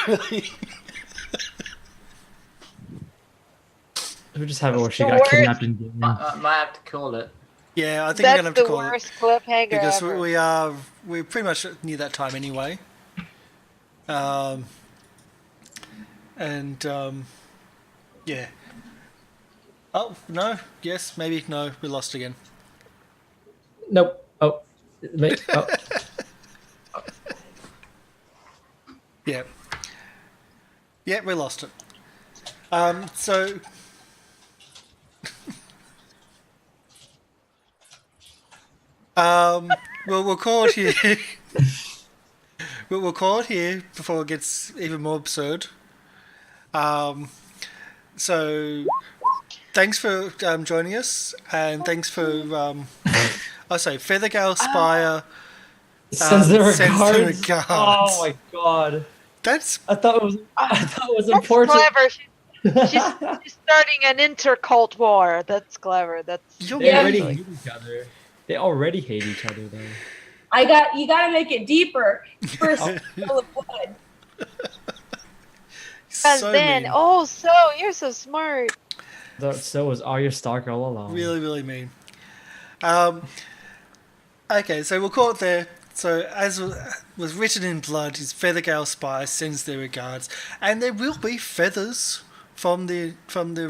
We just have it where she The got worst. kidnapped in game. Might have to call it. Yeah, I think we're That's gonna have to the call worst it cliffhanger because ever. we're pretty much near that time anyway. Yeah. Oh no! Yes, maybe no. We lost again. Nope. Oh. Mate. Oh. Yeah. Yeah, we lost it. So. We'll call it here. we'll call it here before it gets even more absurd. So thanks for joining us, and thanks for I say Feathergale Spire. Sends the sends the regards. regards. Oh my god. That's I thought it was That's important. clever. She's starting an intercult war. That's clever. That's you're They Yeah. already really- hate each other. They already hate each other though. you gotta make it deeper. First full of blood. because so then. mean. Oh, so you're so smart. So was Arya Stark all along. Really, really mean. Okay, so we'll call it there. So, as was written in blood, his Feathergale Spire sends their regards, and there will be feathers from the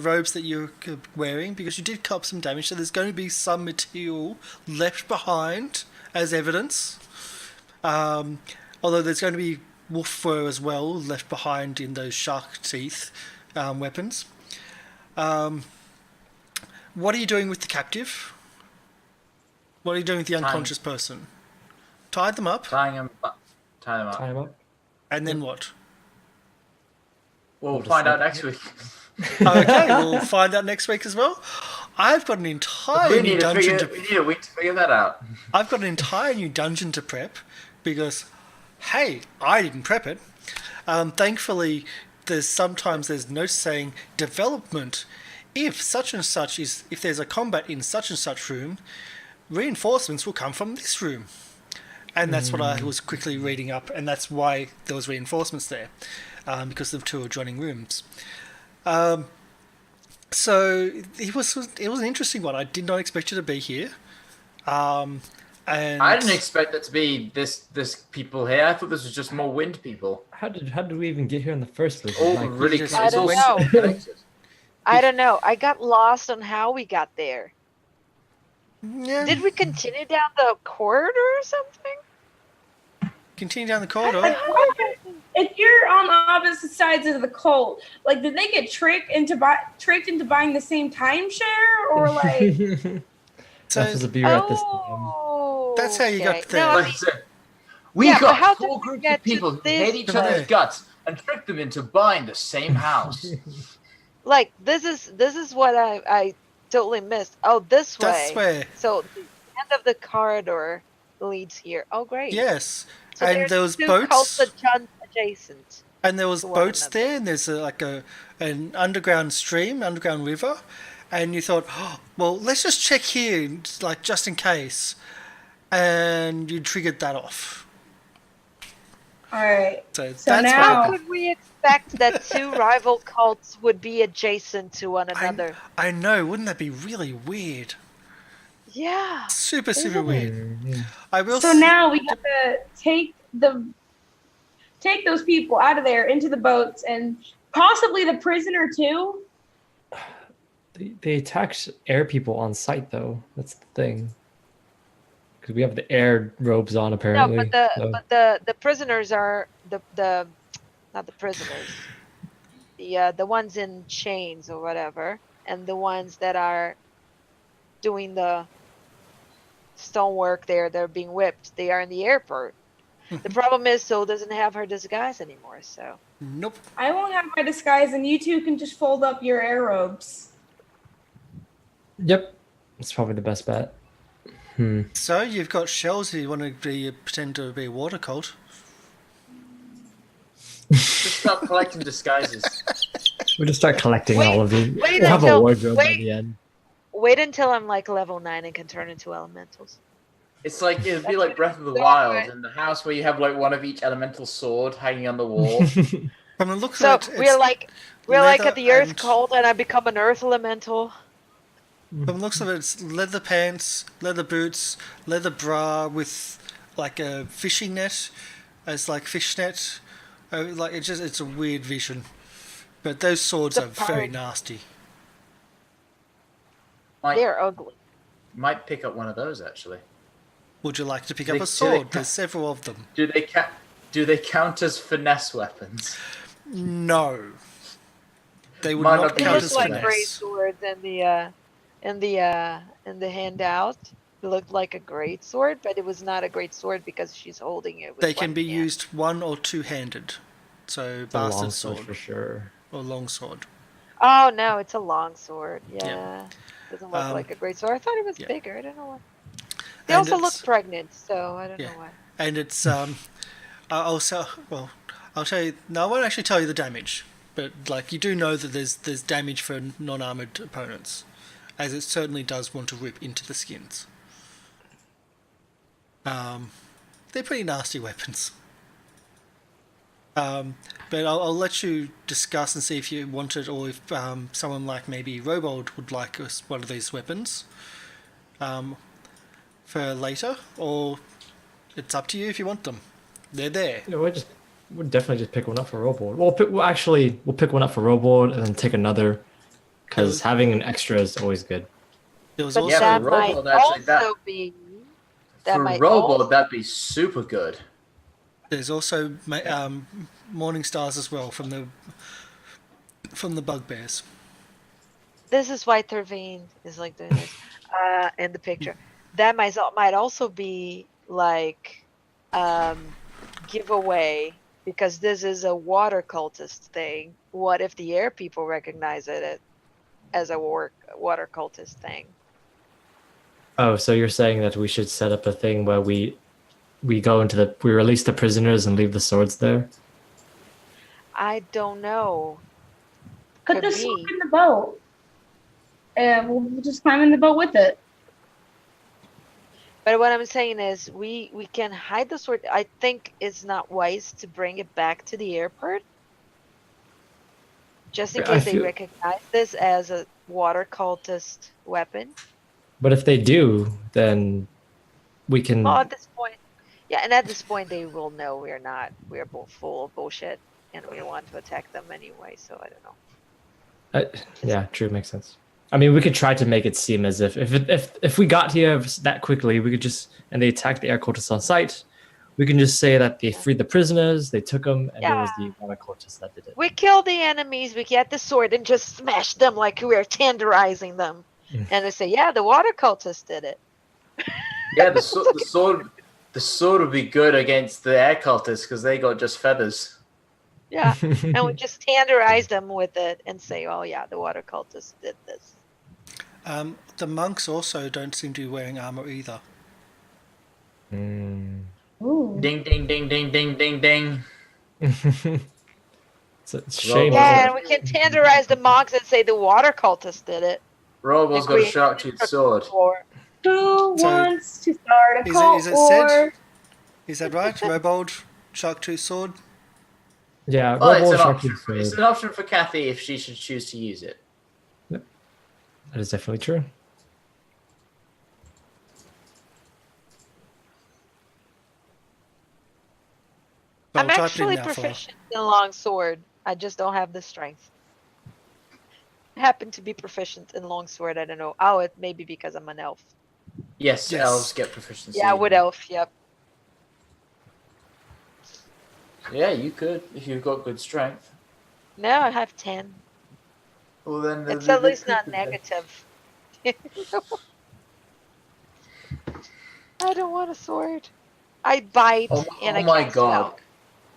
robes that you're wearing because you did cop some damage. So there's going to be some material left behind as evidence. although there's going to be wolf fur as well left behind in those shark teeth weapons. What are you doing with the captive? What are you doing with the unconscious person? Tie them up, Tie them up. Tie him up. and then what? We'll just find out like- next week. Okay, we'll find out next week as well. I've got an entire new dungeon we need a week to figure that out. I've got an entire new dungeon to prep because, hey, I didn't prep it. Thankfully, there's notes saying development. If such and such if there's a combat in such and such room, reinforcements will come from this room. And that's what I was quickly reading up, and that's why there was reinforcements there, because the two adjoining rooms. So it was an interesting one. I did not expect you to be here. And I didn't expect it to be this people here. I thought this was just more wind people. How did we even get here in the first place? All Like, really just- I don't it's know. all connected. I don't know. I got lost on how we got there. yeah, Did we continue down the corridor or something? continue down the corridor. If you're on the opposite sides of the cult, like, did they get tricked into buying the same timeshare, or like? So That was a beer at this time. Oh, That's how you got okay. there. No, I Like I mean, said, we Yeah, but how got did four we groups get of people to who this hate each other's place? guts and tricked them into buying the same house. like this is what I totally missed. Oh, this way. That's where, So the end of the corridor leads here. Oh, great. yes. So And there's there was two boats. cults adjacent. And there was to one boats another. there, and there's an underground stream, underground river, and you thought, oh, well, let's just check here, like just in case, and you triggered that off. All right. So, So that's now- what How happened. could we expect that two rival cults would be adjacent to one another? I know, wouldn't that be really weird? Yeah. Super Isn't it? weird. Yeah. I will. So now we have to take those people out of there into the boats, and possibly the prisoner too. They attacked air people on site though. That's the thing. Because we have the air robes on No, apparently. but the prisoners are the not the prisoners. The ones in chains or whatever, and the ones that are doing the stonework there, they're being whipped. They are in the airport. The problem is Sol doesn't have her disguise anymore, so Nope. I won't have my disguise, and you two can just fold up your air robes. Yep. That's probably the best bet. So you've got shells. If you want to pretend to be a water cult. Just start collecting disguises. We'll just start collecting Wait- all of you. wait We'll have a until- wardrobe by wait. the end. wait until I'm like level 9 and can turn into elementals. It's like it'd be like Breath of the Yeah. Wild in the house where you have like one of each elemental sword hanging on the wall. From the looks So of it, we're like leather at the Earth and- cult, and I become an Earth elemental. From the looks of it, it's leather pants, leather boots, leather bra with like a fishing net, as like fish net. Like it's a weird vision. But those swords The are very pirate. nasty. They're ugly. Might pick up one of those actually. Would you like to pick They- up a do they sword? ca- There's several of them. Do they count as finesse weapons? No. They would Might not not be They count look as useful. like finesse. great swords in the handout. It looked like a great sword, but it was not a great sword because she's holding it. With They can one be hand. used one or two-handed. So It's a long bastard sword sword for sure. or long sword. Oh no, it's a long sword. Yeah, Yeah. doesn't look Um, like a great sword. I thought it was yeah. bigger. I don't know why. They And also look it's- pregnant, so I don't Yeah. know why. And it's I'll tell you. No, I won't actually tell you the damage, but like you do know that there's damage for non-armored opponents, as it certainly does want to rip into the skins. They're pretty nasty weapons. But I'll let you discuss and see if you want it, or if someone like maybe Robold would like one of these weapons for later, or it's up to you if you want them. They're there. You know, we'll definitely just pick one up for Roboard. We'll pick one up for Roboard and then take another, because having an extra is always good. There was But also Yeah, that for might Robo, actually, also be. That For might Robo, also- that'd be super good. There's also morning stars as well from the bugbears. This is why Tervane is like doing this in the picture. That might also be like giveaway because this is a water cultist thing. What if the air people recognize it as a water cultist thing? Oh, so you're saying that we should set up a thing where we release the prisoners and leave the swords there? I don't know. Put Could the be. sword in the boat. And we'll just climb in the boat with it. But what I'm saying is we can hide the sword. I think it's not wise to bring it back to the airport. Just in I case they feel- recognize this as a water cultist weapon. But if they do, then we can. Well, at this point, yeah, and at this point they will know we're both full of bullshit and we want to attack them anyway, so I don't know. Yeah, true, makes sense. I mean, we could try to make it seem as if we got here that quickly, we could just and they attacked the air cultists on sight. We can just say that they freed the prisoners, they took them, and it was the water cultists that did it. We kill the enemies, we get the sword and just smash them like we're tenderizing them. And they say, yeah, the water cultists did it. Yeah, the sword would be good against the air cultists because they got just feathers. Yeah, and we just tenderize them with it and say, oh yeah, the water cultists did this. The monks also don't seem to be wearing armor either. Ooh. Ding, ding, ding, ding, ding, ding, ding. It's a shame. Yeah, and we can tenderize the monks and say the water cultists did it. Robo's got a shark-toothed sword. Who So, wants to start a is cult it war? said? Is that right? Robold, shark-tooth sword? Yeah, Well, it's Robo an Shark option. is good. It's an option for Kathy if she should choose to use it. That is definitely true. Well, I'm type it in actually now, fella. proficient in long sword. I just don't have the strength. I happen to be proficient in long sword. I don't know. Oh, it may be because I'm an elf. Yes, Yes. elves get proficiency. Yeah, wood elf. Yep. Yeah, you could if you've got good strength. No, I have 10. Well, then It's at least not negative. I don't want a sword. I bite and I my cast god! spell.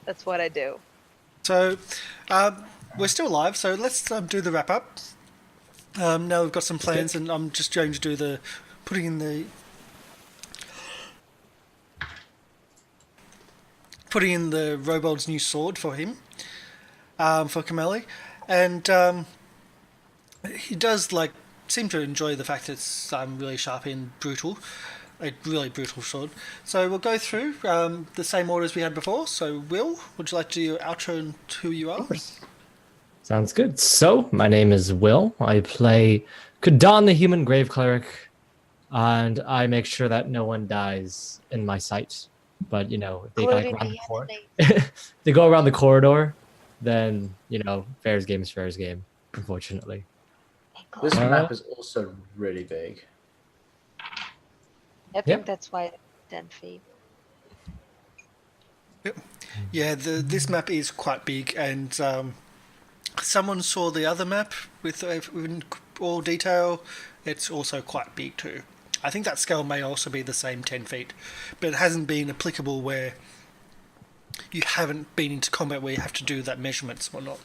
That's what I do. So, we're still live, so let's do the wrap-up. Now we've got some plans, and I'm just going to do putting in the Robold's new sword for him, for Kameli, and he does seem to enjoy the fact that it's really sharp and brutal, a really brutal sword. So we'll go through the same order as we had before. So Will, would you like to do your outro and who you are? Sounds good. So, my name is Will. I play Kadan the Human Grave Cleric, and I make sure that no one dies in my sight. But, if they they go around the corridor, then, fair's game is fair's game, unfortunately. This map is also really big. I think that's why it's 10 feet. Yep. Yeah, this map is quite big, and someone saw the other map with all detail. It's also quite big too. I think that scale may also be the same 10 feet, but it hasn't been applicable where you haven't been into combat where you have to do that measurements or not.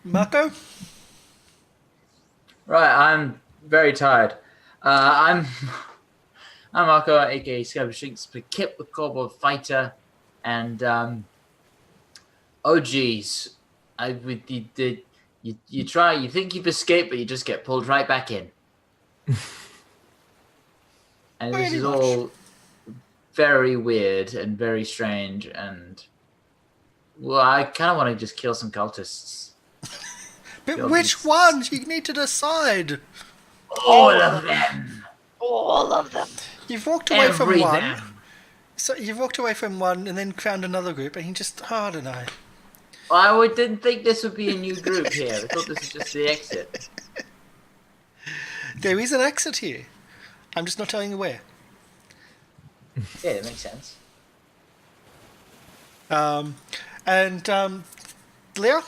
Marco? Right, I'm very tired. I'm Marco, aka Scabashinks, Kip the Kobold Fighter, and oh geez, you try, you think you've escaped, but you just get pulled right back in. And this Pretty is much. all very weird and very strange, and well, I kind of want to just kill some cultists. But Kill which these- ones? You need to decide. All of them. All of them. You've walked away from Every one. them. So you've walked away from one and then found another group, and you just, I don't know. I didn't think this would be a new group here. I thought this was just the exit. There is an exit here. I'm just not telling you where. Yeah, that makes sense. Leah?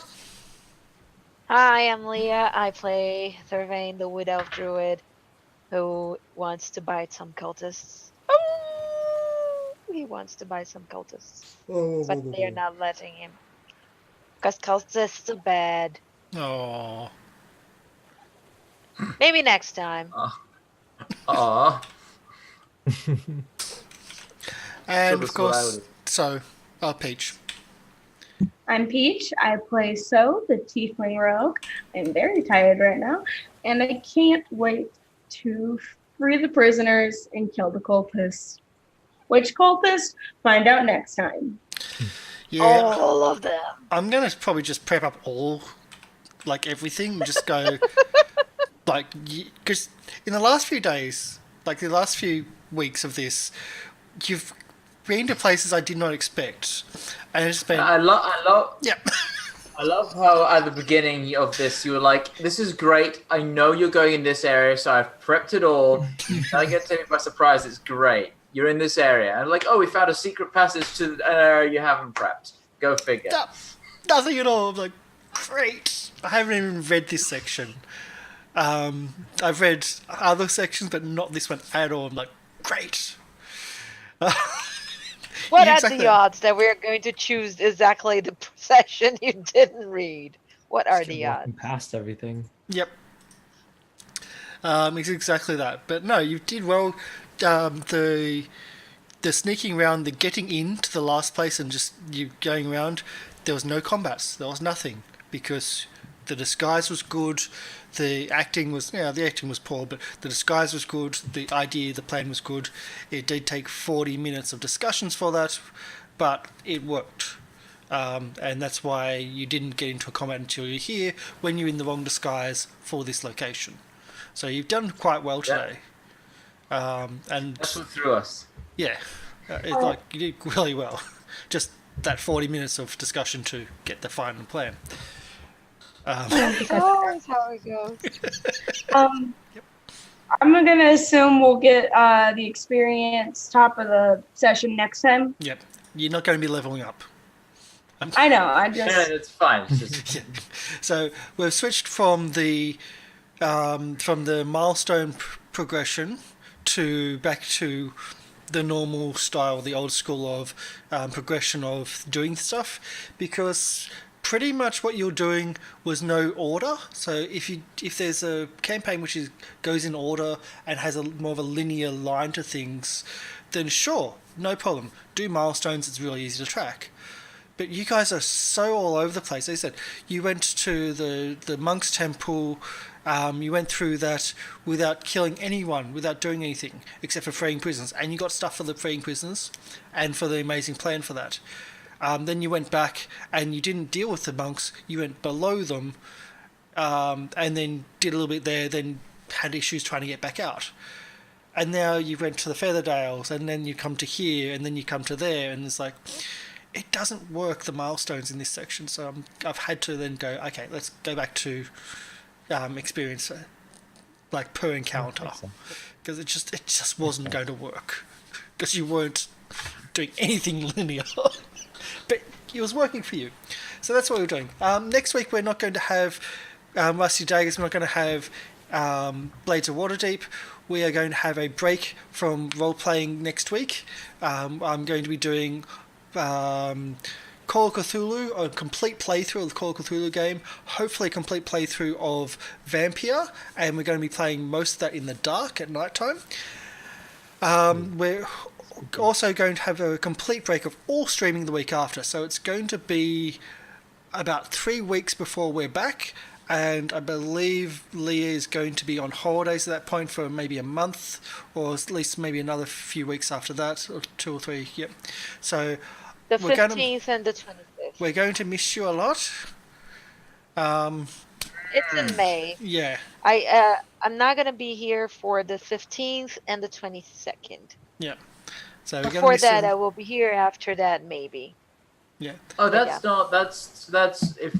Hi, I'm Leah. I play Thurvain, the Wood Elf Druid, who wants to bite some cultists. Oh, he wants to bite some cultists, but they are not letting him. Because cultists are bad. Oh. Maybe next time. Aw. And Should of have course, allowed it. so, Peach. I'm Peach. I play So, the Tiefling Rogue. I'm very tired right now, and I can't wait to free the prisoners and kill the cultists. Which cultist? Find out next time. Yeah, All of them. I'm going to probably just prep up everything, and just go, because in the last few days, the last few weeks of this, you've been to places I did not expect. And it's been... I love Yeah. I love how at the beginning of this you were like, "This is great. I know you're going in this area, so I've prepped it all. You gotta get taken by surprise. It's great. You're in this area." And I'm like, "Oh, we found a secret passage to an area you haven't prepped. Go figure." No, nothing at all. I'm like, great. I haven't even read this section. I've read other sections, but not this one at all. I'm like, great. What Yeah, are exactly. the odds that we're going to choose exactly the section you didn't read? What are the odds? Walking past everything. Yep. It's exactly that. But no, you did well. The sneaking around, the getting into the last place and just you going around, there was no combats. There was nothing because the disguise was good. The acting was poor, but the disguise was good. The idea, the plan was good. It did take 40 minutes of discussions for that, but it worked. And that's why you didn't get into a combat until you're here when you're in the wrong disguise for this location. So you've done quite well today. And That's what threw us. yeah, you did really well. Just that 40 minutes of discussion to get the final plan. That's always how it goes. I'm gonna assume we'll get the experience top of the session next time. Yep, you're not going to be leveling up. I know. I Yeah, just it's fine. It's just, Yeah. So we've switched from the milestone progression to back to the normal style, the old school of progression of doing stuff, because pretty much what you're doing was no order. So if there's a campaign which goes in order and has more of a linear line to things, then sure, no problem. Do milestones, it's really easy to track. But you guys are so all over the place. They said you went to the monk's temple, you went through that without killing anyone, without doing anything, except for freeing prisoners. And you got stuff for the freeing prisoners and for the amazing plan for that. Then you went back and you didn't deal with the monks, you went below them, and then did a little bit there, then had issues trying to get back out. And now you went to the Featherdales, and then you come to here, and then you come to there, and it's like... It doesn't work, the milestones in this section, so I've had to then go, okay, let's go back to experience per encounter, because it just wasn't going to work, because you weren't doing anything linear, but it was working for you. So that's what we're doing. Next week we're not going to have Rusty Daggers, we're not going to have Blades of Waterdeep. We are going to have a break from role-playing next week. I'm going to be doing... Call of Cthulhu, a complete playthrough of the Call of Cthulhu game, hopefully a complete playthrough of Vampire, and we're going to be playing most of that in the dark at night time. We're also going to have a complete break of all streaming the week after, so it's going to be about 3 weeks before we're back, and I believe Leah is going to be on holidays at that point for maybe a month, or at least maybe another few weeks after that, or 2 or 3, yep. So... The 15th and the 25th. We're going to miss you a lot. It's in May. Yeah. I'm not gonna be here for the 15th and the 22nd. Yeah. So we're Before gonna miss that, you. I will be here. After that, maybe. Yeah. oh, that's if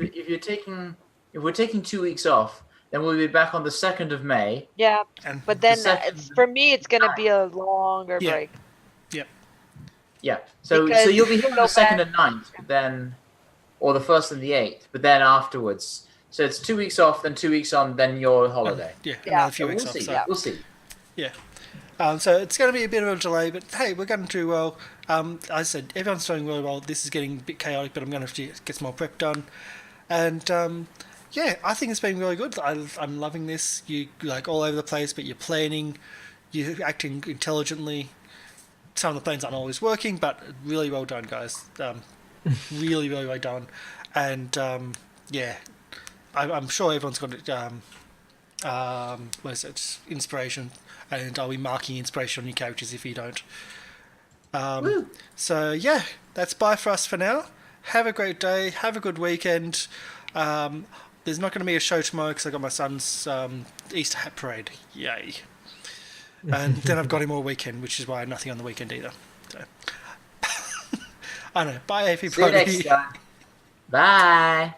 we're taking 2 weeks off, then we'll be back on the 2nd of May. Yeah, And but then second- for me, it's gonna be a longer Yeah. break. Yep. Yeah. So Because you'll be here on go the 2nd back- and 9th, but then, or the 1st and the 8th, but then afterwards. So it's 2 weeks off, then 2 weeks on, then your holiday. Yeah, Yeah. another few So weeks we'll off. see. So. We'll see. Yeah. So it's going to be a bit of a delay, but hey, we're going to do well. As I said, everyone's doing really well. This is getting a bit chaotic, but I'm going to have to get some more prep done. And yeah, I think it's been really good. I'm loving this. You like all over the place, but you're planning, you're acting intelligently. Some of the plans aren't always working, but really well done, guys. Really, really well done. And yeah, I'm sure everyone's got what is it? Inspiration, and I'll be marking inspiration on your characters if you don't. So yeah, that's bye for us for now. Have a great day. Have a good weekend. There's not going to be a show tomorrow because I got my son's Easter hat parade. Yay! And then I've got him all weekend, which is why I have nothing on the weekend either. So I don't know. Bye, everybody. See you next time. Bye.